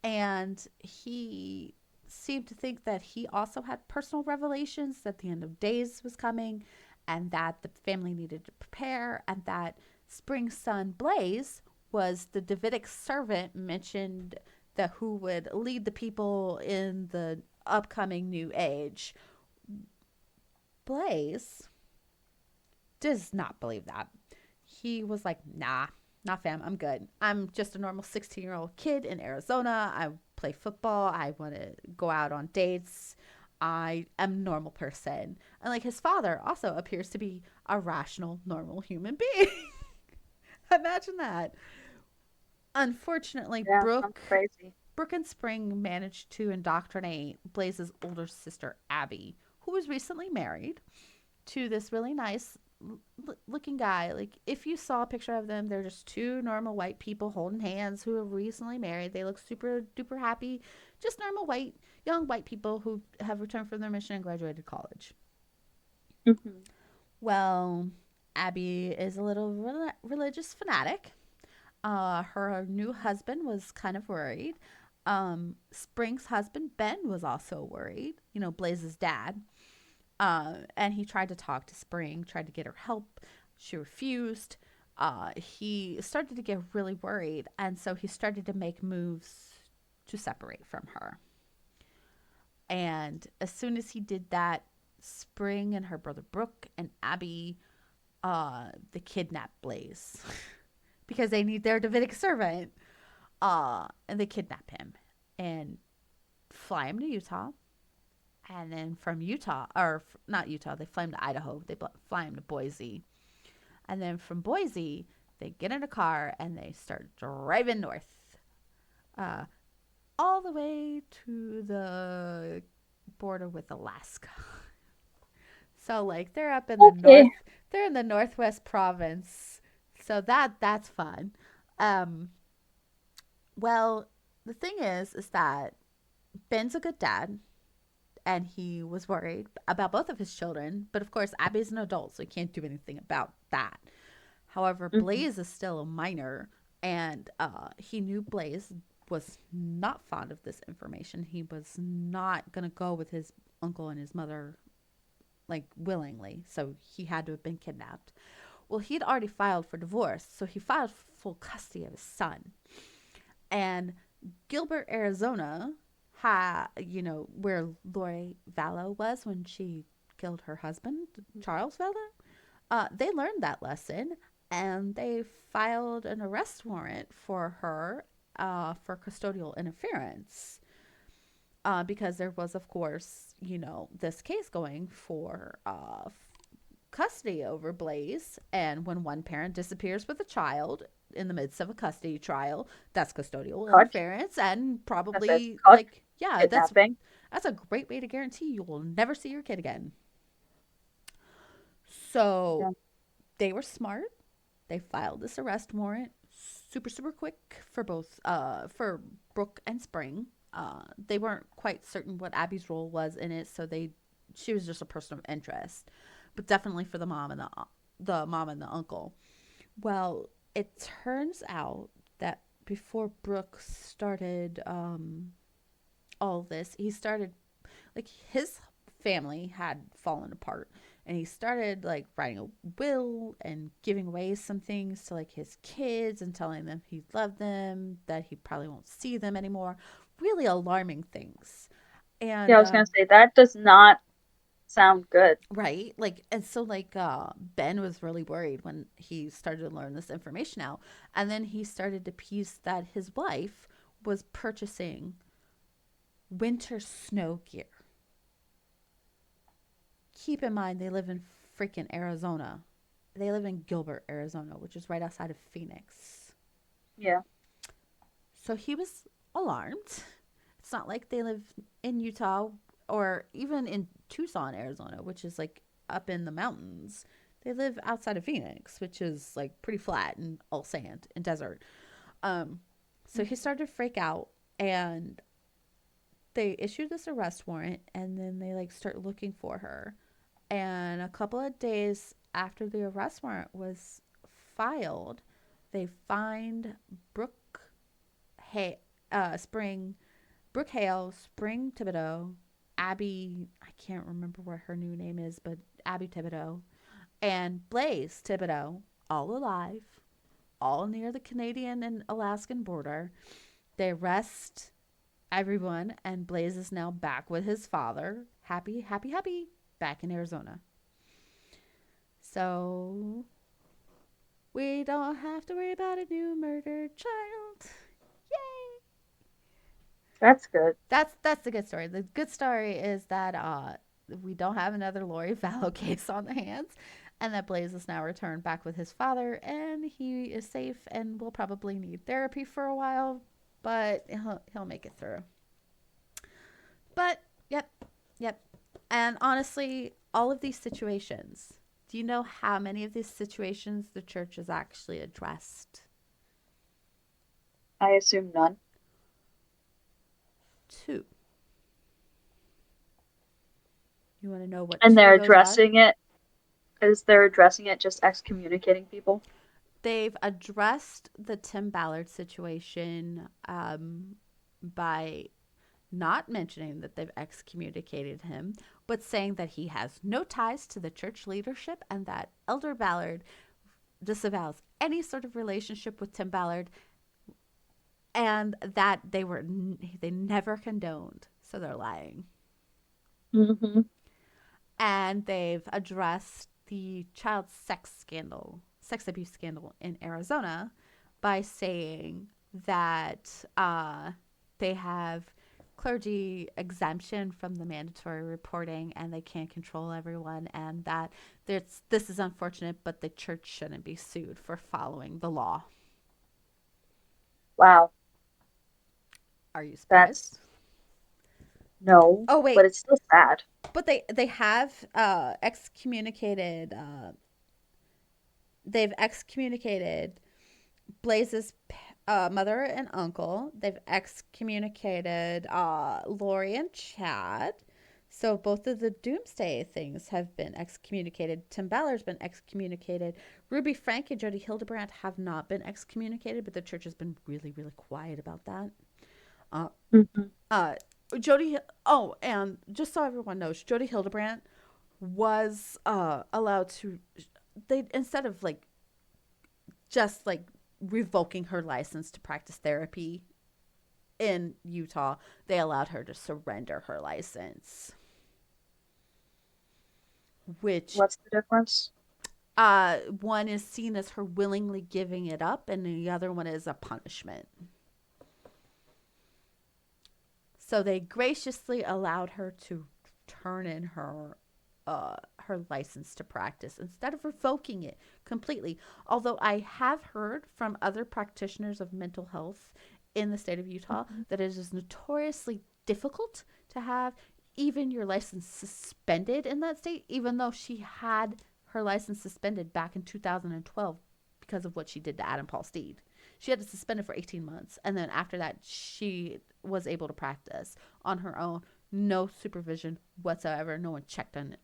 And he seemed to think that he also had personal revelations that the end of days was coming and that the family needed to prepare, and that Spring's son Blaze was the Davidic servant mentioned that who would lead the people in the upcoming new age. Blaze does not believe that. He was like, nah, not fam, I'm good. I'm just a normal 16-year-old kid in Arizona. I play football. I want to go out on dates. I am a normal person. And like his father also appears to be a rational, normal human being. Imagine that. Unfortunately, Yeah, sounds crazy. Brooke and Spring managed to indoctrinate Blaze's older sister, Abby, who was recently married to this really nice looking guy. Like, if you saw a picture of them, they're just two normal white people holding hands who are recently married. They look super duper happy. Just normal white, young white people who have returned from their mission and graduated college. Hmm. Well, Abby is a little religious fanatic. Her new husband was kind of worried. Spring's husband, Ben, was also worried, Blaze's dad. And he tried to talk to Spring, tried to get her help. She refused. He started to get really worried, and so he started to make moves to separate from her. And as soon as he did that, Spring and her brother Brooke and Abby, they kidnapped Blaze because they need their Davidic servant. And they kidnap him and fly him to Utah. And then from Utah, or not Utah, they fly him to Idaho. They fly him to Boise. And then from Boise, they get in a car and they start driving north, uh, all the way to the border with Alaska. So like they're up in the Okay. north, they're in the Northwest province. So that's fun. Um, well, the thing is that Ben's a good dad, and he was worried about both of his children. But of course, Abby's an adult, so he can't do anything about that. However, Hmm. Blaze is still a minor, and he knew Blaze was not fond of this information. He was not going to go with his uncle and his mother like willingly, so he had to have been kidnapped. Well, he'd already filed for divorce, so he filed for full custody of his son. And Gilbert, Arizona, where Lori Vallow was when she killed her husband, Charles Vallow, they learned that lesson, and they filed an arrest warrant for her for custodial interference. Because there was, of course, this case going for custody over Blaze. And when one parent disappears with a child in the midst of a custody trial, that's custodial Touch. interference, and That says probably touch. like, yeah, Kidnapping. that's a great way to guarantee you will never see your kid again. So Yeah. they were smart. They filed this arrest warrant super super quick for both for Brooke and Spring. They weren't quite certain what Abby's role was in it, so she was just a person of interest, but definitely for the mom and the uncle. Well, it turns out that before Brooke started all this, he started like his family had fallen apart, and he started like writing a will and giving away some things to like his kids and telling them he loved them, that he probably won't see them anymore. Really alarming things. Yeah, I And was gonna say that does not sound good. right, like, and so like Ben was really worried when he started to learn this information out. And then he started to piece that his wife was purchasing winter snow gear. Keep in mind, they live in freaking Arizona. They live in Gilbert, Arizona, which is right outside of Phoenix. Yeah. So he was alarmed. It's not like they live in Utah or even in Tucson, Arizona, which is like up in the mountains. They live outside of Phoenix, which is like pretty flat and all sand and desert. Um, so he Hmm. started to freak out, and they issued this arrest warrant, and then they like start looking for her. And a couple of days after the arrest warrant was filed, they find Brooke, hey, Spring, Brooke Hale, Spring Thibodeau, Abby, I can't remember what her new name is, but Abby Thibodeau, and Blaze Thibodeau, all alive, all near the Canadian and Alaskan border. They arrest everyone, and Blaze is now back with his father. Happy, happy, happy, back in Arizona. So we don't have to worry about a new murdered child. Yay! That's good. That's the good story. The good story is that we don't have another Lori Vallow case on the hands, and that Blaze is now returned back with his father, and he is safe and will probably need therapy for a while, but he'll make it through. But yep, yep. And honestly, all of these situations. Do you know how many of these situations the church has actually addressed? I assume none. Two. You want to know what And two they're of those are? addressing it as they're addressing it, just excommunicating people. They've addressed the Tim Ballard situation by not mentioning that they've excommunicated him, but saying that he has no ties to the church leadership and that Elder Ballard disavows any sort of relationship with Tim Ballard, and that they never condoned. So they're lying. Mm-hmm. And they've addressed the child sex abuse scandal in Arizona by saying that they have clergy exemption from the mandatory reporting and they can't control everyone, and that this is unfortunate, but the church shouldn't be sued for following the law. Wow. Are you That's surprised? no, Oh but wait, it's still sad. but they have excommunicated. They've excommunicated Blaze's mother and uncle. They've excommunicated Lori and Chad. So both of the Doomsday things have been excommunicated. Tim Ballard's been excommunicated. Ruby Frank and Jody Hildebrandt have not been excommunicated, but the church has been really, really quiet about that. Uh, Mm-hmm. uh, Jody. Oh, and just so everyone knows, Jody Hildebrandt was allowed to. They instead of like just like revoking her license to practice therapy in Utah, they allowed her to surrender her license, which What's the difference? one is seen as her willingly giving it up, and the other one is a punishment. So they graciously allowed her to turn in her license to practice instead of revoking it completely. Although I have heard from other practitioners of mental health in the state of Utah Mm-hmm. that it is notoriously difficult to have even your license suspended in that state, even though she had her license suspended back in 2012 because of what she did to Adam Paul Steed. She had to suspend it for 18 months. And then after that, she was able to practice on her own. No supervision whatsoever. No one checked in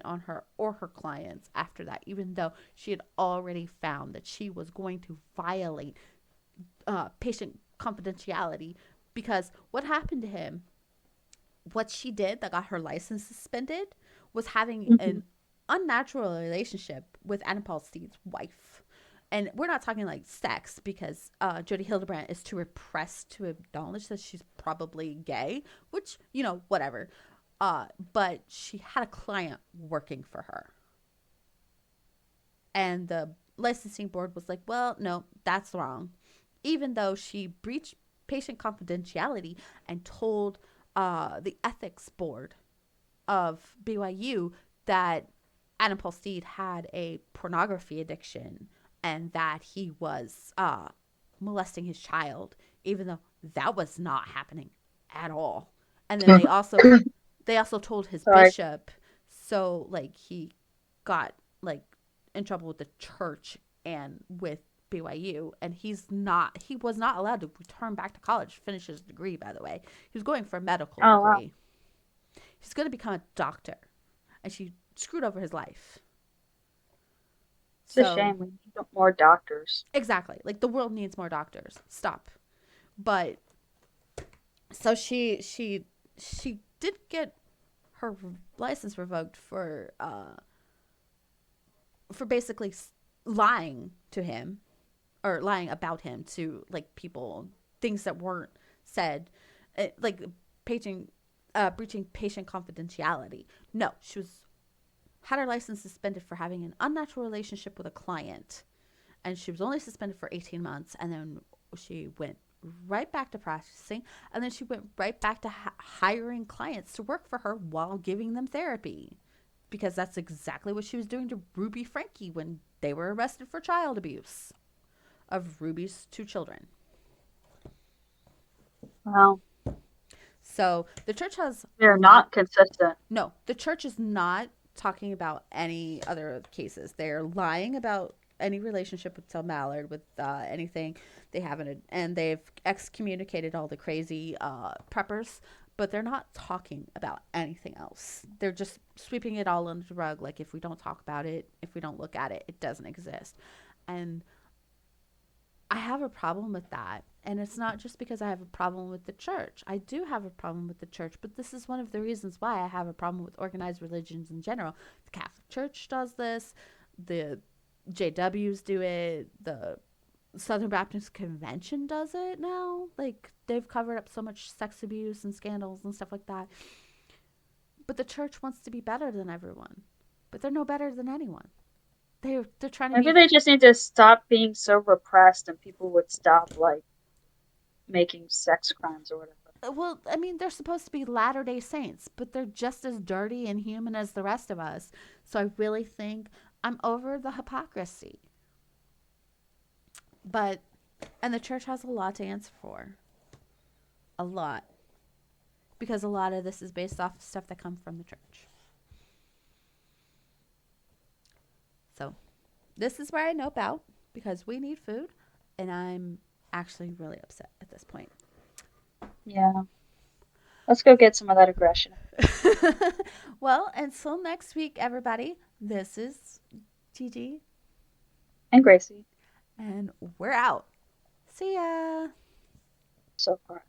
on her or her clients after that, even though she had already found that she was going to violate patient confidentiality. Because what happened to him, what she did that got her license suspended, was having Mm-hmm. an unnatural relationship with Adam Paul Steed's wife. And we're not talking like sex because Jodie Hildebrandt is too repressed to acknowledge that she's probably gay, which, whatever. But she had a client working for her. And the licensing board was like, well, no, that's wrong. Even though she breached patient confidentiality and told the ethics board of BYU that Adam Paul Steed had a pornography addiction and that he was molesting his child, even though that was not happening at all. And then they also told his Sorry. bishop, so like he got like in trouble with the church and with BYU, and he was not allowed to return back to college, finish his degree. By the way, he was going for a medical Oh wow. degree. He's going to become a doctor, and she screwed over his life. It's a So shame. We need more doctors. exactly, like the world needs more doctors. Stop. But So she did get her license revoked for basically lying to him or lying about him to like people, things that weren't said, like patient breaching patient confidentiality. No, she was had her license suspended for having an unnatural relationship with a client, and she was only suspended for 18 months, and then she went right back to practicing, and then she went right back to hiring clients to work for her while giving them therapy, because that's exactly what she was doing to Ruby Frankie when they were arrested for child abuse of Ruby's two children. Well, So the church has they're not, not consistent. no, the church is not talking about any other cases. They're lying about any relationship with Tel Mallard, with anything they haven't, and they've excommunicated all the crazy preppers, but they're not talking about anything else. They're just sweeping it all under the rug. Like, if we don't talk about it, if we don't look at it, it doesn't exist. And I have a problem with that. And it's not just because I have a problem with the church. I do have a problem with the church, but this is one of the reasons why I have a problem with organized religions in general. The Catholic Church does this, the JWs do it, the Southern Baptist Convention does it now. Like, they've covered up so much sex abuse and scandals and stuff like that. But the church wants to be better than everyone. But they're no better than anyone. They're trying to Maybe be. they just need to stop being so repressed and people would stop like making sex crimes or whatever. Well, I mean, they're supposed to be Latter day Saints, but they're just as dirty and human as the rest of us. So I really think I'm over the hypocrisy. But, and the church has a lot to answer for. A lot. Because a lot of this is based off of stuff that comes from the church. So this is where I nope out because we need food. And I'm actually really upset at this point. Yeah. Let's go get some of that aggression. Well, until next week, everybody, this is Gigi, And Gracie, and we're out. See ya. so far.